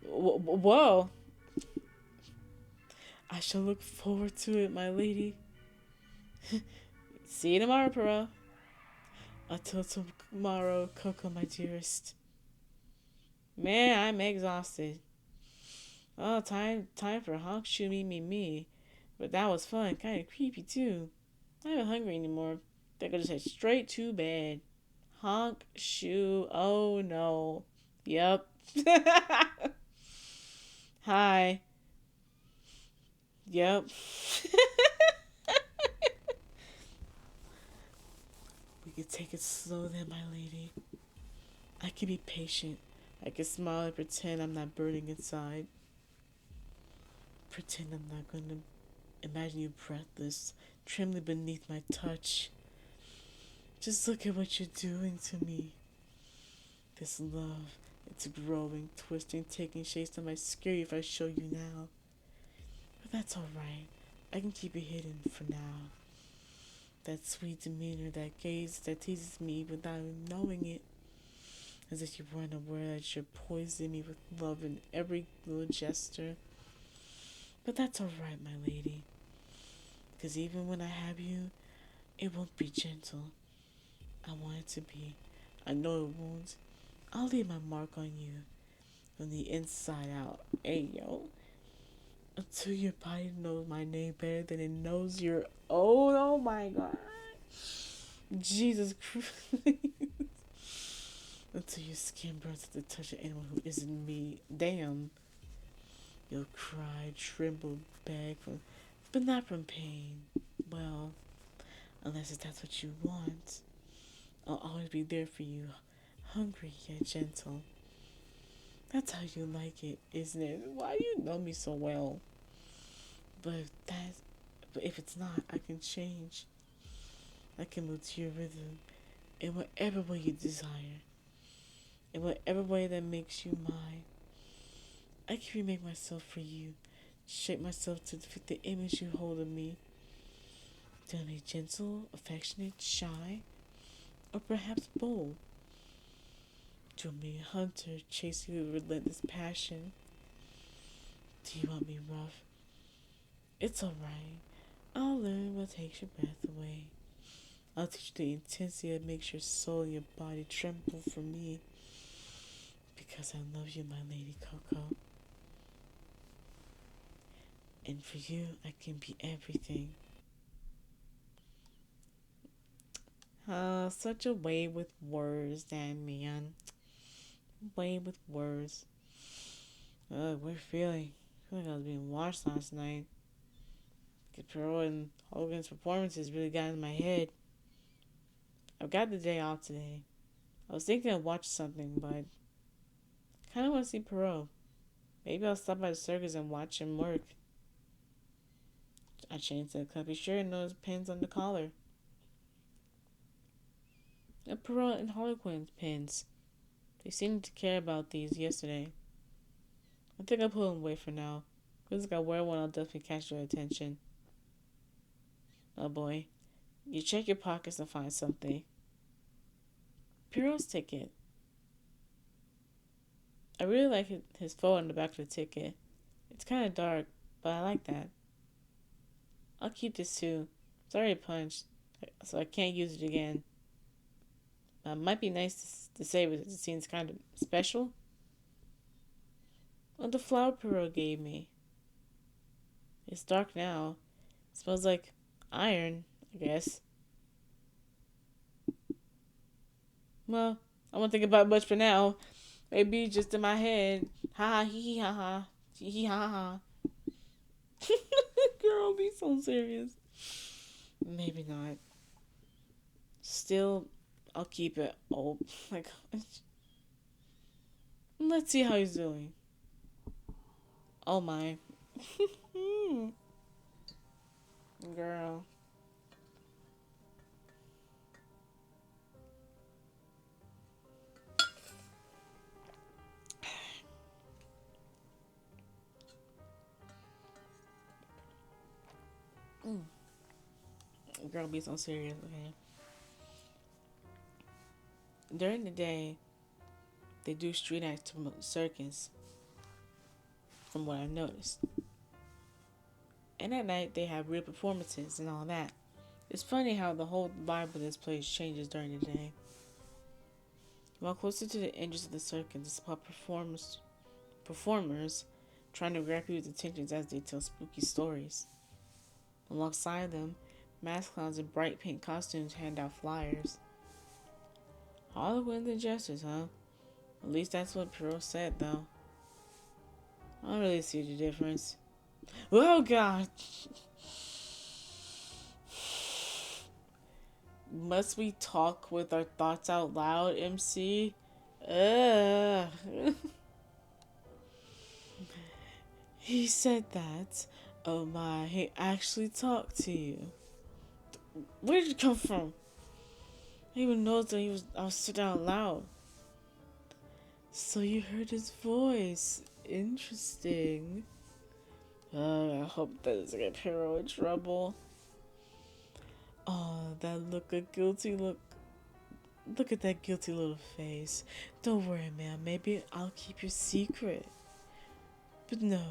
Whoa! I shall look forward to it, my lady. See you tomorrow, Perot. Until tomorrow, Coco, my dearest. Man, I'm exhausted. Oh, time for honk, shoe, me. But that was fun, kind of creepy too. I'm not hungry anymore. Think I just head straight to bed. Honk, shoe, oh no. Yep. Hi. Yep. We can take it slow then, my lady. I can be patient. I can smile and pretend I'm not burning inside. Pretend I'm not going to imagine you breathless, trembling beneath my touch. Just look at what you're doing to me. This love, it's growing, twisting, taking shapes that might scare you if I show you now. But that's alright. I can keep it hidden for now. That sweet demeanor, that gaze that teases me without even knowing it. As if you weren't aware that you're poisoning me with love in every little gesture. But that's alright, my lady. Because even when I have you, it won't be gentle. I want it to be. I know it won't. I'll leave my mark on you. From the inside out. Hey, yo. Until your body knows my name better than it knows your own. Oh my god. Jesus Christ. Until your skin burns at the touch of anyone who isn't me. Damn. You'll cry, tremble, beg, but not from pain. Well, unless that's what you want. I'll always be there for you, hungry yet gentle. That's how you like it, isn't it? Why do you know me so well? But if it's not, I can change. I can move to your rhythm in whatever way you desire, in whatever way that makes you mine. I can remake myself for you, shape myself to fit the image you hold of me. Do I be gentle, affectionate, shy, or perhaps bold? Do you want me a hunter, chasing you with relentless passion? Do you want me rough? It's alright. I'll learn what takes your breath away. I'll teach you the intensity that makes your soul and your body tremble for me. Because I love you, my lady Coco. And for you, I can be everything. Such a way with words, that man. Way with words. We're feeling. I feel like I was being watched last night. Capero and Hogan's performances really got in my head. I've got the day off today. I was thinking of watching something, but I kind of want to see Perot. Maybe I'll stop by the circus and watch him work. I changed the cuppy shirt and those pins on the collar. A Perot and Harlequin pins. They seemed to care about these yesterday. I think I'll put them away for now. Because if I wear one, I'll definitely catch your attention. Oh boy. You check your pockets and find something. Perot's ticket. I really like his photo on the back of the ticket. It's kind of dark, but I like that. I'll keep this too. It's already punched, so I can't use it again. It might be nice to save it. It seems kind of special. Oh, the flower Perot gave me. It's dark now. It smells like iron, I guess. Well, I won't think about it much for now. Maybe just in my head. Ha ha hee ha ha. Hee ha ha. Girl, be so serious. Maybe not. Still, I'll keep it. Oh my gosh. Let's see how he's doing. Oh my. Girl. Girl, be so serious, okay? During the day, they do street acts to promote the circus, from what I've noticed. And at night, they have real performances and all that. It's funny how the whole vibe of this place changes during the day. While closer to the entrance of the circus, it's about performers trying to grab people's attention as they tell spooky stories. Alongside them, masked clowns in bright pink costumes hand out flyers. Harlequins and jesters, huh? At least that's what Perot said, though. I don't really see the difference. Oh, God! Must we talk with our thoughts out loud, MC? Ugh. He said that. Oh my, he actually talked to you. Where did it come from? I didn't even know that I was sitting out loud. So you heard his voice. Interesting. I hope that doesn't get Perot in trouble. Oh, that guilty look. Look at that guilty little face. Don't worry, man. Maybe I'll keep your secret. But no,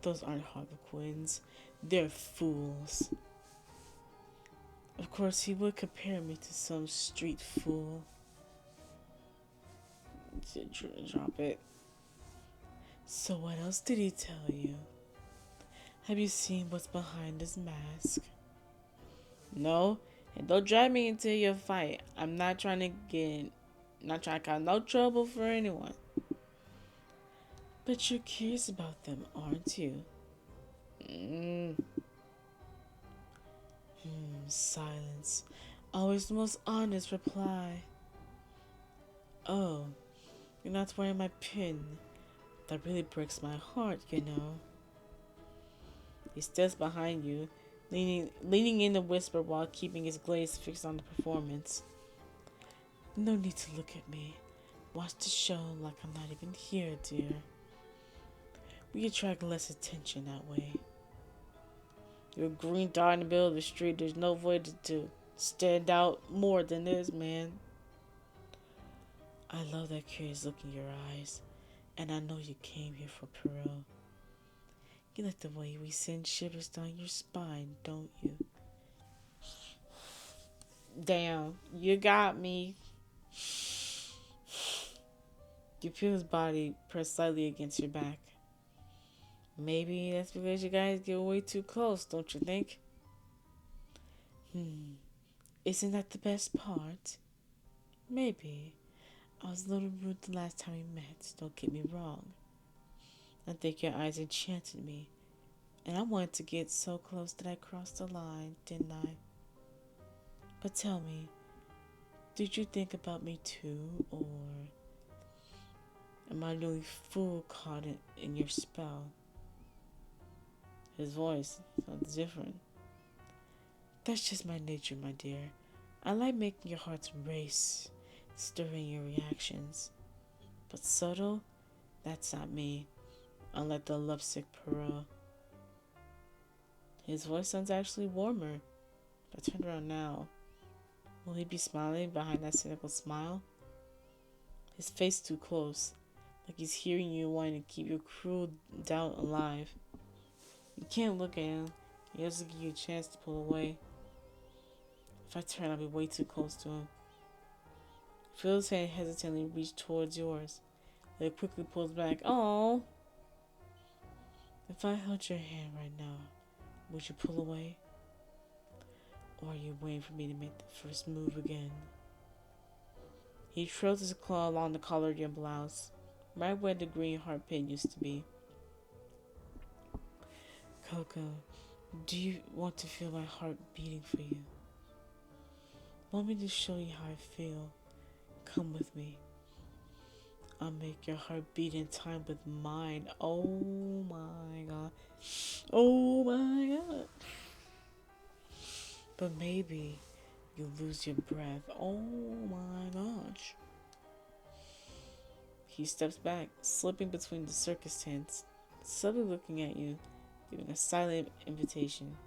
those aren't Harlequins. They're fools. Of course, he would compare me to some street fool. Drop it. So what else did he tell you? Have you seen what's behind his mask? No, and don't drag me into your fight. I'm not trying to cause no trouble for anyone. But you're curious about them, aren't you? Silence. Always the most honest reply. Oh, you're not wearing my pin. That really breaks my heart, you know. He steps behind you, leaning in to whisper while keeping his gaze fixed on the performance. No need to look at me. Watch the show like I'm not even here, dear. We attract less attention that way. You're a green dot in the middle of the street. There's no way to stand out more than this, man. I love that curious look in your eyes. And I know you came here for Perot. You like the way we send shivers down your spine, don't you? Damn, you got me. You feel his body press slightly against your back. Maybe that's because you guys get way too close, don't you think? Hmm. Isn't that the best part? Maybe. I was a little rude the last time we met, don't get me wrong. I think your eyes enchanted me, and I wanted to get so close that I crossed the line, didn't I? But tell me, did you think about me too, or am I really fool caught in your spell? His voice sounds different. That's just my nature, my dear. I like making your hearts race, stirring your reactions. But subtle, that's not me. Unlike the lovesick Perot. His voice sounds actually warmer. But turn around now. Will he be smiling behind that cynical smile? His face too close, like he's hearing you wanting to keep your cruel doubt alive. You can't look at him. He doesn't give you a chance to pull away. If I turn, I'll be way too close to him. Feel his hand hesitantly reach towards yours. Then it quickly pulls back. Oh! If I held your hand right now, would you pull away? Or are you waiting for me to make the first move again? He trails his claw along the collar of your blouse, right where the green heart pin used to be. Coco, do you want to feel my heart beating for you? Want me to show you how I feel? Come with me. I'll make your heart beat in time with mine. Oh my god. Oh my god. But maybe you lose your breath. Oh my gosh. He steps back, slipping between the circus tents, suddenly looking at you, giving a silent invitation.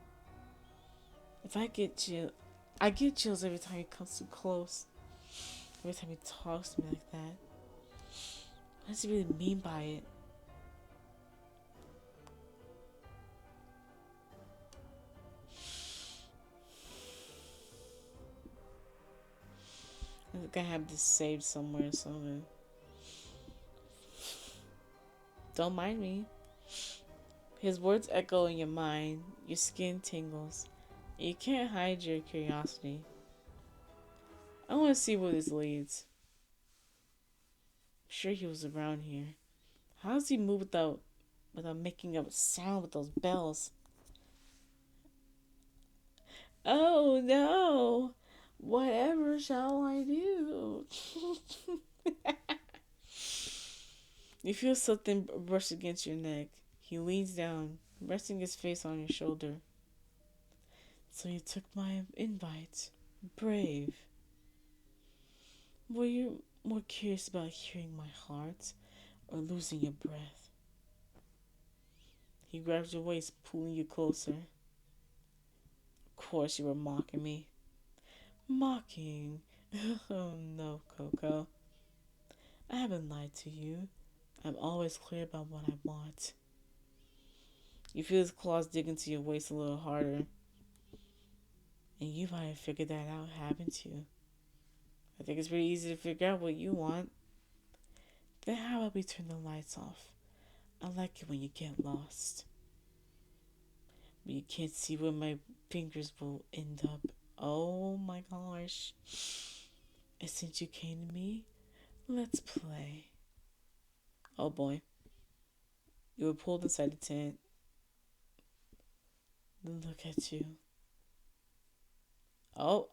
If I get chill, I get chills every time he comes too close. Every time he talks to me like that. What does he really mean by it? I think I have this saved somewhere, so don't mind me. His words echo in your mind, your skin tingles, and you can't hide your curiosity. I want to see where this leads. I'm sure he was around here. How does he move without making a sound with those bells? Oh no! Whatever shall I do? You feel something brush against your neck. He leans down, resting his face on your shoulder. So you took my invite. Brave. Were you more curious about hearing my heart or losing your breath? He grabs your waist, pulling you closer. Of course you were mocking me. Mocking? Oh no, Coco. I haven't lied to you. I'm always clear about what I want. You feel his claws dig into your waist a little harder. And you might have figured that out, haven't you? I think it's pretty easy to figure out what you want. Then how about we turn the lights off? I like it when you get lost. But you can't see where my fingers will end up. Oh my gosh. And since you came to me, let's play. Oh boy. You were pulled inside the tent. Then look at you. Oh.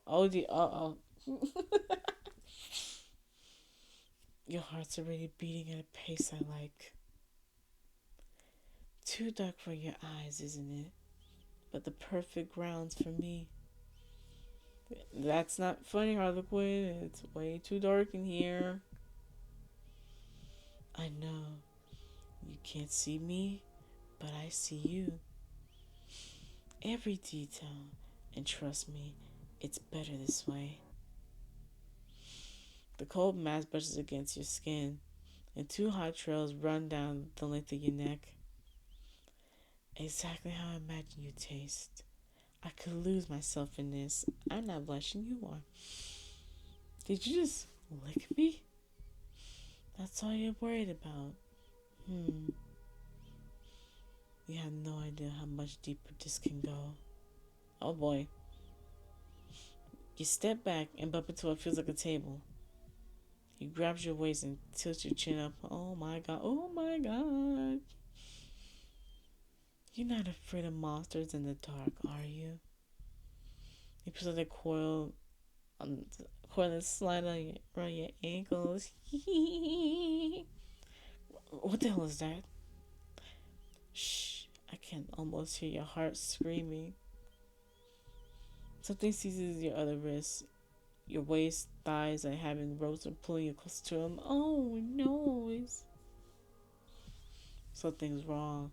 Your heart's already beating at a pace I like. Too dark for your eyes, isn't it? But the perfect grounds for me. That's not funny, Harlequin. It's way too dark in here. I know. You can't see me, but I see you. Every detail. And trust me, it's better this way. The cold mass brushes against your skin, and two hot trails run down the length of your neck. Exactly how I imagine you taste. I could lose myself in this. I'm not blushing, you are. Did you just lick me? That's all you're worried about. You have no idea how much deeper this can go. Oh boy. You step back and bump into what feels like a table. He grabs your waist and tilts your chin up. Oh my god, oh my god. You're not afraid of monsters in the dark, are you? He puts on the on coil and slide around your ankles. What the hell is that? Shh, I can almost hear your heart screaming. Something seizes your other wrist. Your waist, thighs are having ropes are pulling you close to him. Oh no, something's wrong.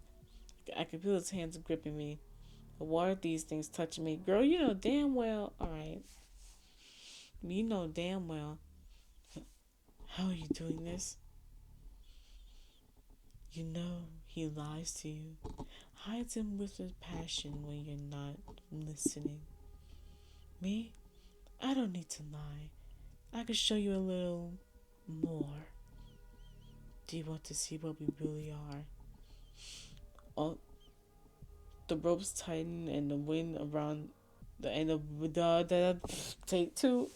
I can feel his hands gripping me. But why are these things touching me? Girl, you know damn well. Alright. You know damn well. How are you doing this? You know he lies to you. Hides him with his passion when you're not listening. Me? I don't need to lie. I can show you a little more. Do you want to see what we really are? Oh, the ropes tighten and the wind around the end of the take two.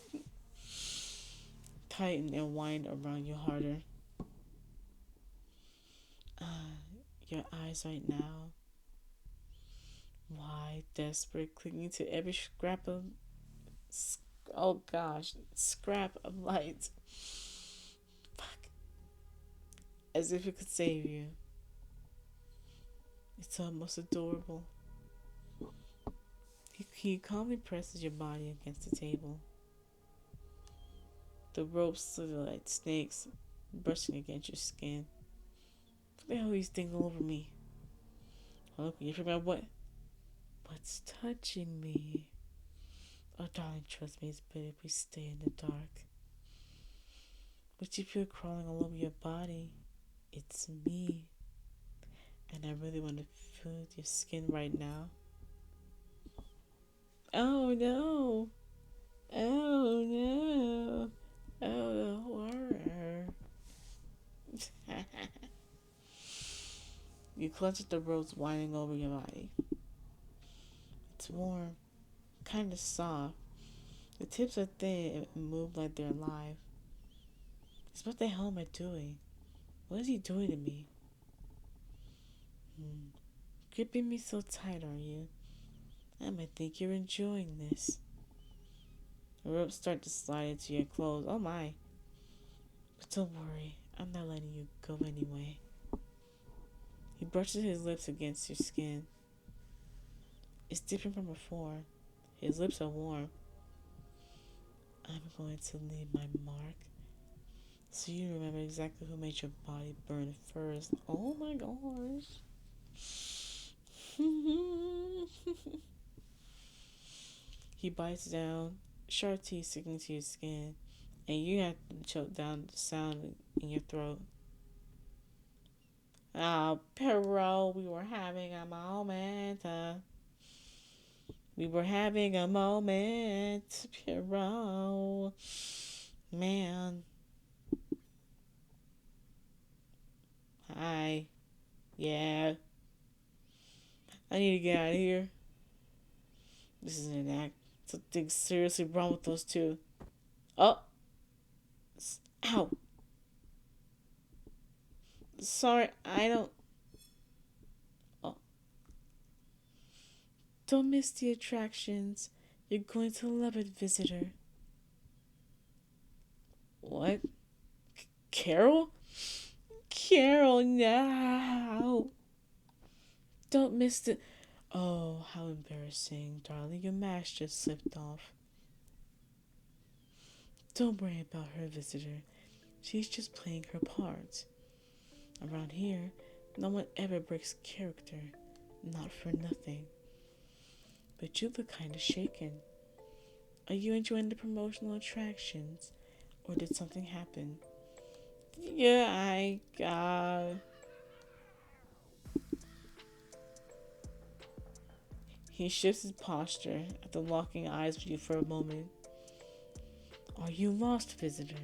Tighten and wind around you harder. Your eyes right now, wide, desperate, clinging to every scrap of scrap of light. Fuck. As if it could save you. It's almost adorable. He calmly presses your body against the table. The ropes slither like snakes, brushing against your skin. What the hell are you thinking over me? Oh, look, you forgot what's touching me? Oh, darling, trust me, it's better if we stay in the dark. But you feel crawling all over your body. It's me. And I really want to feel your skin right now. Oh no! Oh no! Oh, the horror. You clutch at the ropes winding over your body. It's warm, kind of soft. The tips are thin and move like they're alive. It's what the hell am I doing? What is he doing to me? Gripping me so tight, are you? I might think you're enjoying this. The ropes start to slide into your clothes. Oh my. But don't worry, I'm not letting you go anyway. He brushes his lips against your skin. It's different from before. His lips are warm. I'm going to leave my mark so you remember exactly who made your body burn first. Oh my gosh. He bites down, sharp teeth sticking to your skin, and you have to choke down the sound in your throat. Oh, Perot, we were having a moment. We were having a moment, Perot. Man. Hi. Yeah. I need to get out of here. This isn't an act. Something seriously wrong with those two. Oh. Ow. Sorry, I don't. Oh. Don't miss the attractions. You're going to love it, visitor. What? Carol? Carol, no. Don't miss the. Oh, how embarrassing, darling. Your mask just slipped off. Don't worry about her, visitor. She's just playing her part. Around here, no one ever breaks character. Not for nothing. But you look kind of shaken. Are you enjoying the promotional attractions? Or did something happen? Yeah, I got. He shifts his posture after locking eyes with you for a moment. Are you lost, visitor?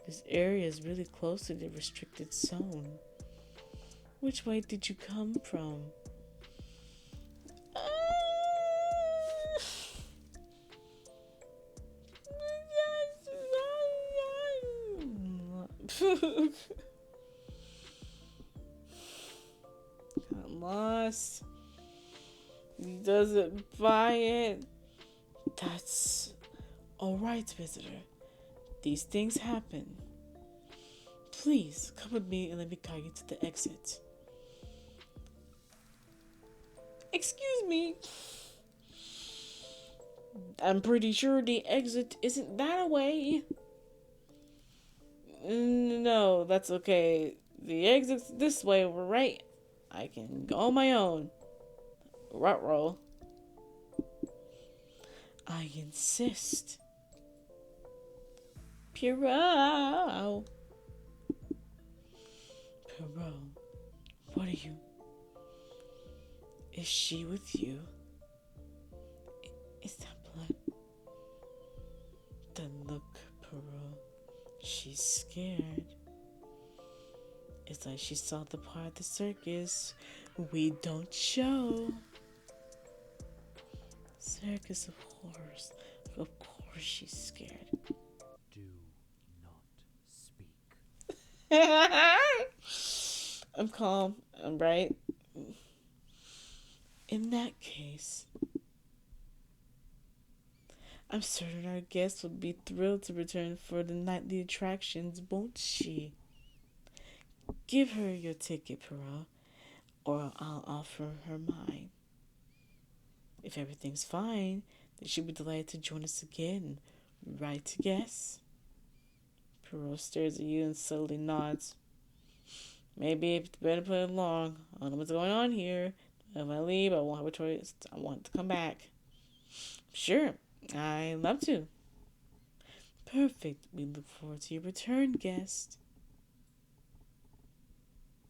This area is really close to the restricted zone. Which way did you come from? Got lost. He doesn't buy it. That's alright, visitor. These things happen. Please come with me and let me guide you to the exit. Excuse me. I'm pretty sure the exit isn't that way. No, that's okay. The exit's this way, right? I can go on my own. Ruh-roh. I insist. Pierrot. Pierrot, what are you? Is she with you? Is that blood? Then look, Pierrot. She's scared. It's like she saw the part of the circus we don't show. Circus of horrors. Of course she's scared. Do not speak. I'm calm. I'm right. In that case, I'm certain our guest would be thrilled to return for the nightly attractions, won't she? Give her your ticket, Perot, or I'll offer her mine. If everything's fine, then she'll be delighted to join us again. Right, guess? Perot stares at you and subtly nods. Maybe it's better play along. I don't know what's going on here. If I leave, I won't have a choice. I want to come back. Sure, I'd love to. Perfect. We look forward to your return, guest.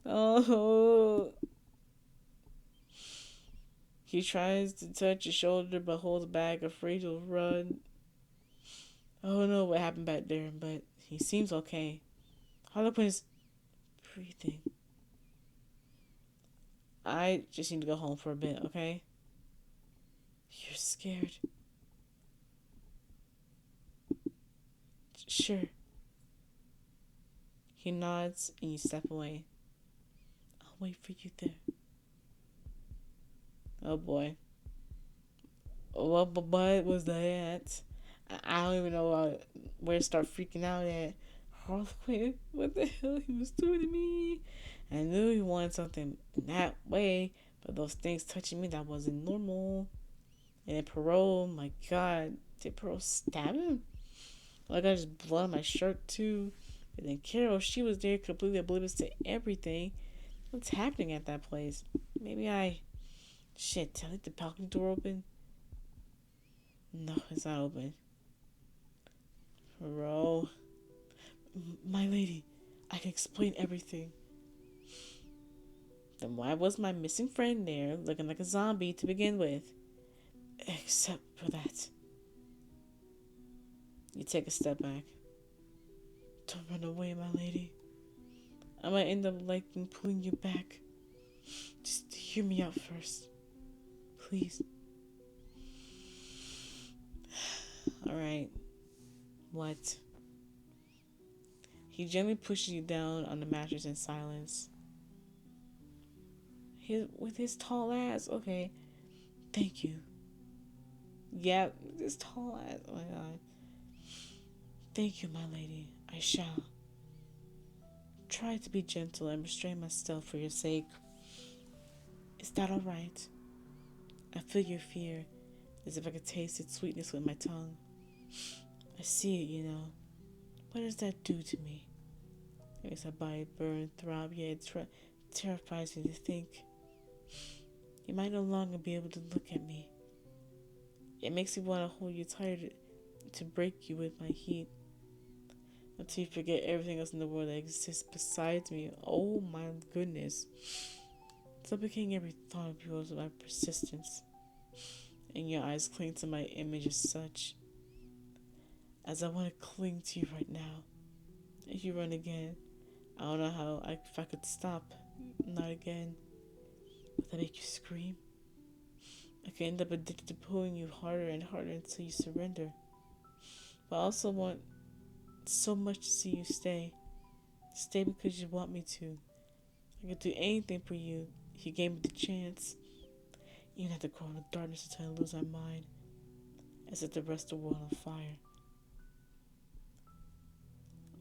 Oh. He tries to touch your shoulder but holds back, afraid you'll run. I don't know what happened back there, but he seems okay. Harlequin is breathing. I just need to go home for a bit, okay? You're scared. Sure. He nods and you step away. I'll wait for you there. Oh boy. What was that? I don't even know where to start freaking out at. Harlequin, what the hell he was doing to me? I knew he wanted something that way, but those things touching me, that wasn't normal. And then Perot, my god, did Perot stab him? Like I just blood on my shirt too. And then Carol, she was there completely oblivious to everything. What's happening at that place? Maybe I... Shit, did I leave the balcony door open? No, it's not open. Perot. My lady, I can explain everything. Then why was my missing friend there looking like a zombie to begin with? Except for that. You take a step back. Don't run away, my lady. I might end up liking pulling you back. Just hear me out first. Please. Alright. What? He gently pushes you down on the mattress in silence. With his tall ass. Okay. Thank you. Yeah, this tall ass. Oh my god. Thank you, my lady. I shall. Try to be gentle and restrain myself for your sake. Is that alright? I feel your fear, as if I could taste its sweetness with my tongue. I see it, you know. What does that do to me? It makes my body burn, throb, yet it terrifies me to think. You might no longer be able to look at me. It makes me want to hold you tighter to break you with my heat. Until you forget everything else in the world that exists besides me. Oh my goodness. Suffocating every thought of yours with my persistence. And your eyes cling to my image as such. As I want to cling to you right now. If you run again, I don't know if I could stop. Not again. Would that make you scream? I could end up addicted to pulling you harder and harder until you surrender. But I also want so much to see you stay. Stay because you want me to. I could do anything for you if you gave me the chance. Even have to crawl in the darkness until I lose my mind, as if the rest of the world on fire.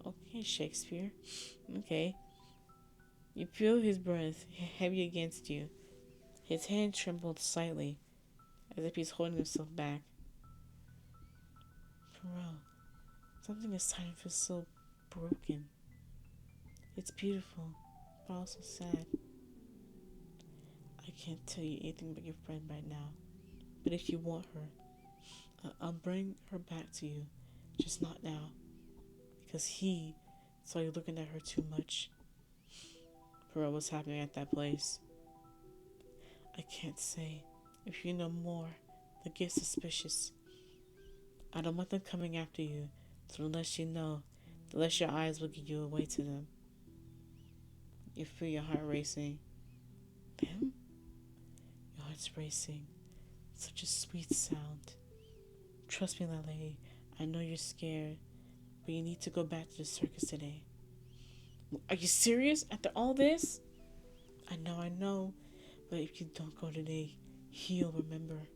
Okay, Shakespeare. Okay. You feel his breath heavy against you. His hand trembled slightly, as if he's holding himself back. Perot, something inside him feels so broken. It's beautiful, but also sad. I can't tell you anything about your friend right now, but if you want her, I'll bring her back to you, just not now, because he saw you looking at her too much. Perot, what's happening at that place? I can't say. If you know more, they'll get suspicious. I don't want them coming after you, so unless you know, the less your eyes will give you away to them. You feel your heart racing. Them? Your heart's racing. Such a sweet sound. Trust me, that lady. I know you're scared, but you need to go back to the circus today. Are you serious? After all this? I know. But if you don't go today, he'll remember.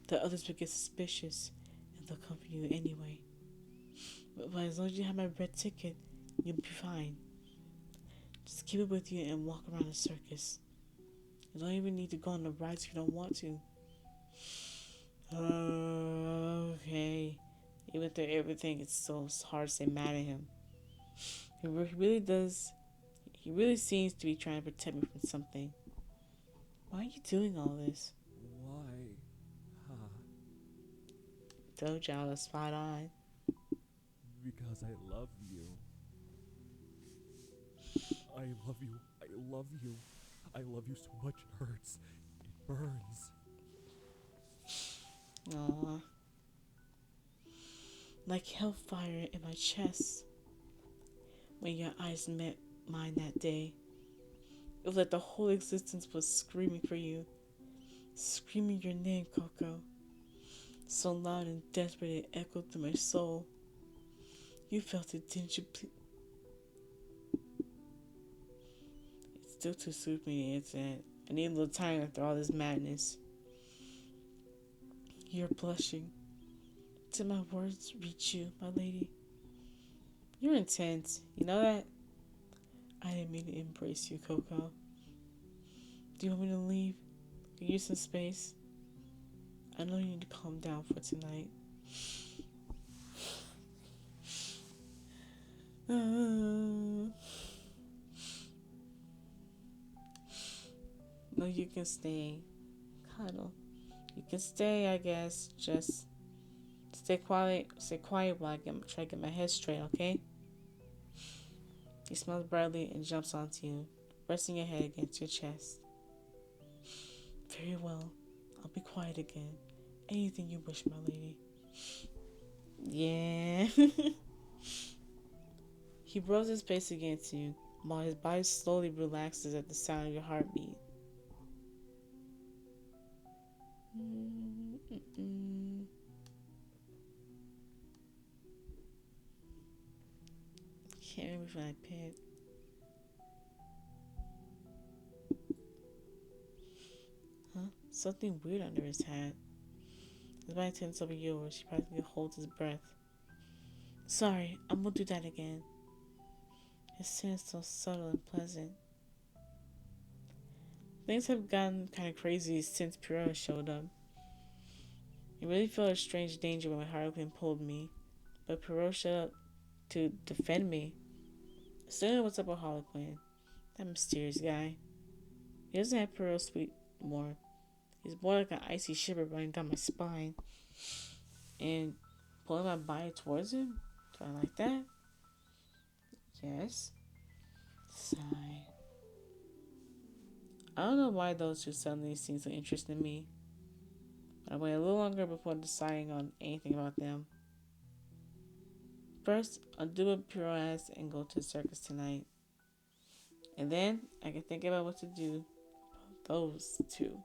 The others will get suspicious, and they'll come for you anyway. But as long as you have my red ticket, you'll be fine. Just keep it with you and walk around the circus. You don't even need to go on the rides if you don't want to. Okay. Even through everything, it's so hard to say mad at him. He really does. He really seems to be trying to protect me from something. Why are you doing all this? Why? Told y'all, that's spot on. Because I love you. I love you. I love you. I love you so much it hurts. It burns. Aww. Like hellfire in my chest. When your eyes met mine that day, it was like the whole existence was screaming for you. Screaming your name, Coco. So loud and desperate it echoed through my soul. You felt it, didn't you? It's still too soon for me to answer that. I need a little time after all this madness. You're blushing. Did my words reach you, my lady? You're intense. You know that? I didn't mean to embrace you, Coco. Do you want me to leave? Give you some space? I know you need to calm down for tonight. No, you can stay. Cuddle. You can stay, I guess. Just stay quiet. Stay quiet while I try to get my head straight, okay? He smells brightly and jumps onto you, resting your head against your chest. Very well. I'll be quiet again. Anything you wish, my lady. Yeah. He rubs his face against you, while his body slowly relaxes at the sound of your heartbeat. Can't remember if I picked. Huh? Something weird under his hat. His body turns over yours. He practically holds his breath. Sorry, I'm gonna do that again. His sin is so subtle and pleasant. Things have gotten kind of crazy since Pierrot showed up. I really felt a strange danger when Harlequin pulled me, but Pierrot showed up to defend me. Still, what's up with Harlequin? That mysterious guy. He doesn't have Pierrot's sweet warmth. He's more like an icy shiver running down my spine and pulling my body towards him. Do I like that? Yes. Sigh. I don't know why those two suddenly seem so interested in me. But I wait a little longer before deciding on anything about them. First, I'll do what Pierrot asks and go to the circus tonight. And then I can think about what to do about those two.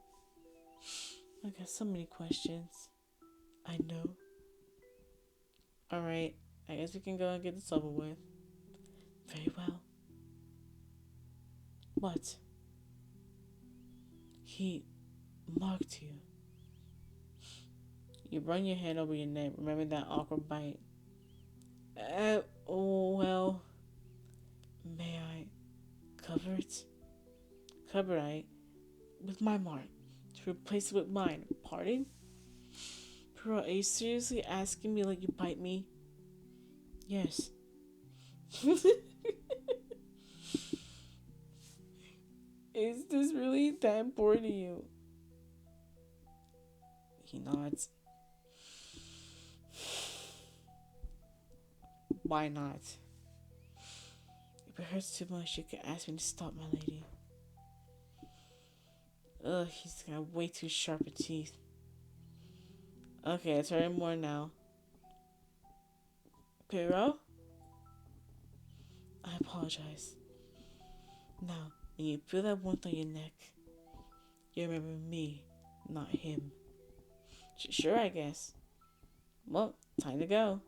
I got so many questions. I know. Alright, I guess we can go and get this over with. Very well. What? He marked you. You run your hand over your neck. Remember that awkward bite? Oh, well. May I cover it? Cover it with my mark to replace it with mine. Pardon? Bro, are you seriously asking me like you bite me? Yes. Is this really that important to you? He nods. Why not? If it hurts too much, you can ask me to stop, my lady. Ugh, he's got way too sharp teeth. Okay, it's hurting more now. Pero? I apologize. Now, when you feel that warmth on your neck, you remember me, not him. Sure, I guess. Well, time to go.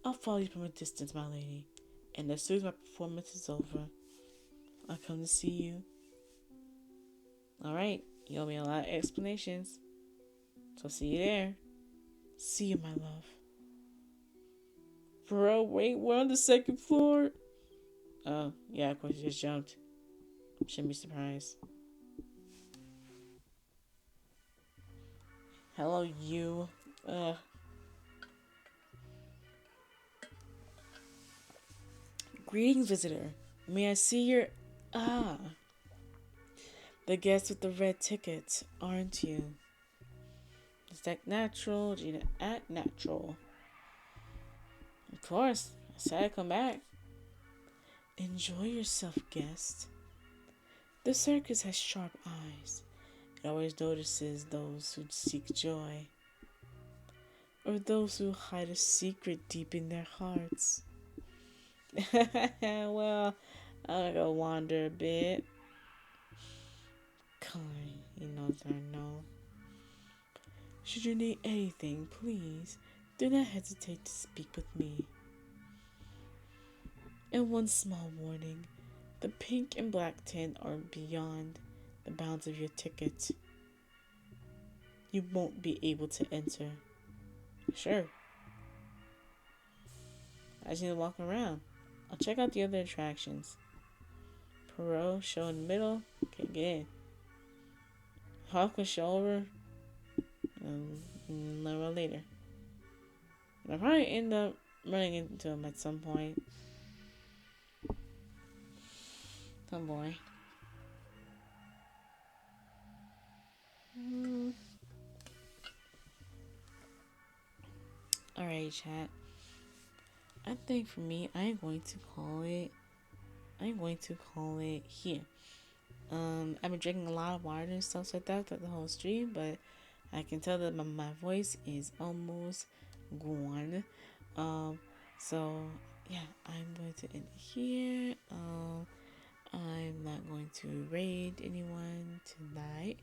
I'll follow you from a distance, my lady. And as soon as my performance is over, I'll come to see you. Alright, you owe me a lot of explanations. So see you there. See you, my love. Bro, wait, we're on the second floor. Oh, yeah, of course you just jumped. Shouldn't be surprised. Hello, you. Greetings, visitor. May I see your... Ah. The guest with the red ticket, aren't you? Is that natural? Do you act natural? Of course. I said I'd come back. Enjoy yourself, guest. The circus has sharp eyes. It always notices those who seek joy, or those who hide a secret deep in their hearts. Well, I'll go wander a bit. Come on, he knows I know. Should you need anything, please do not hesitate to speak with me. And one small warning, the pink and black tent are beyond the bounds of your ticket. You won't be able to enter. Sure. I just need to walk around. I'll check out the other attractions. Perot, show in the middle. Okay, get in. Hawk will show over. A little later. I'll probably end up running into him at some point. Oh boy. Alright, chat. I think for me, I'm going to call it here. I've been drinking a lot of water and stuff like that throughout the whole stream, but I can tell that my voice is almost gone. So yeah, I'm going to end here. I'm not going to raid anyone tonight.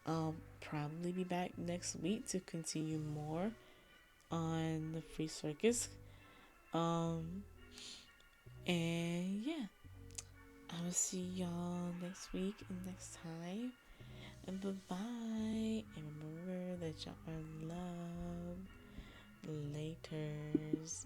I'll probably be back next week to continue more on the Free Circus. And yeah, I will see y'all next week and next time. And bye-bye. And remember that y'all are loved. Laters.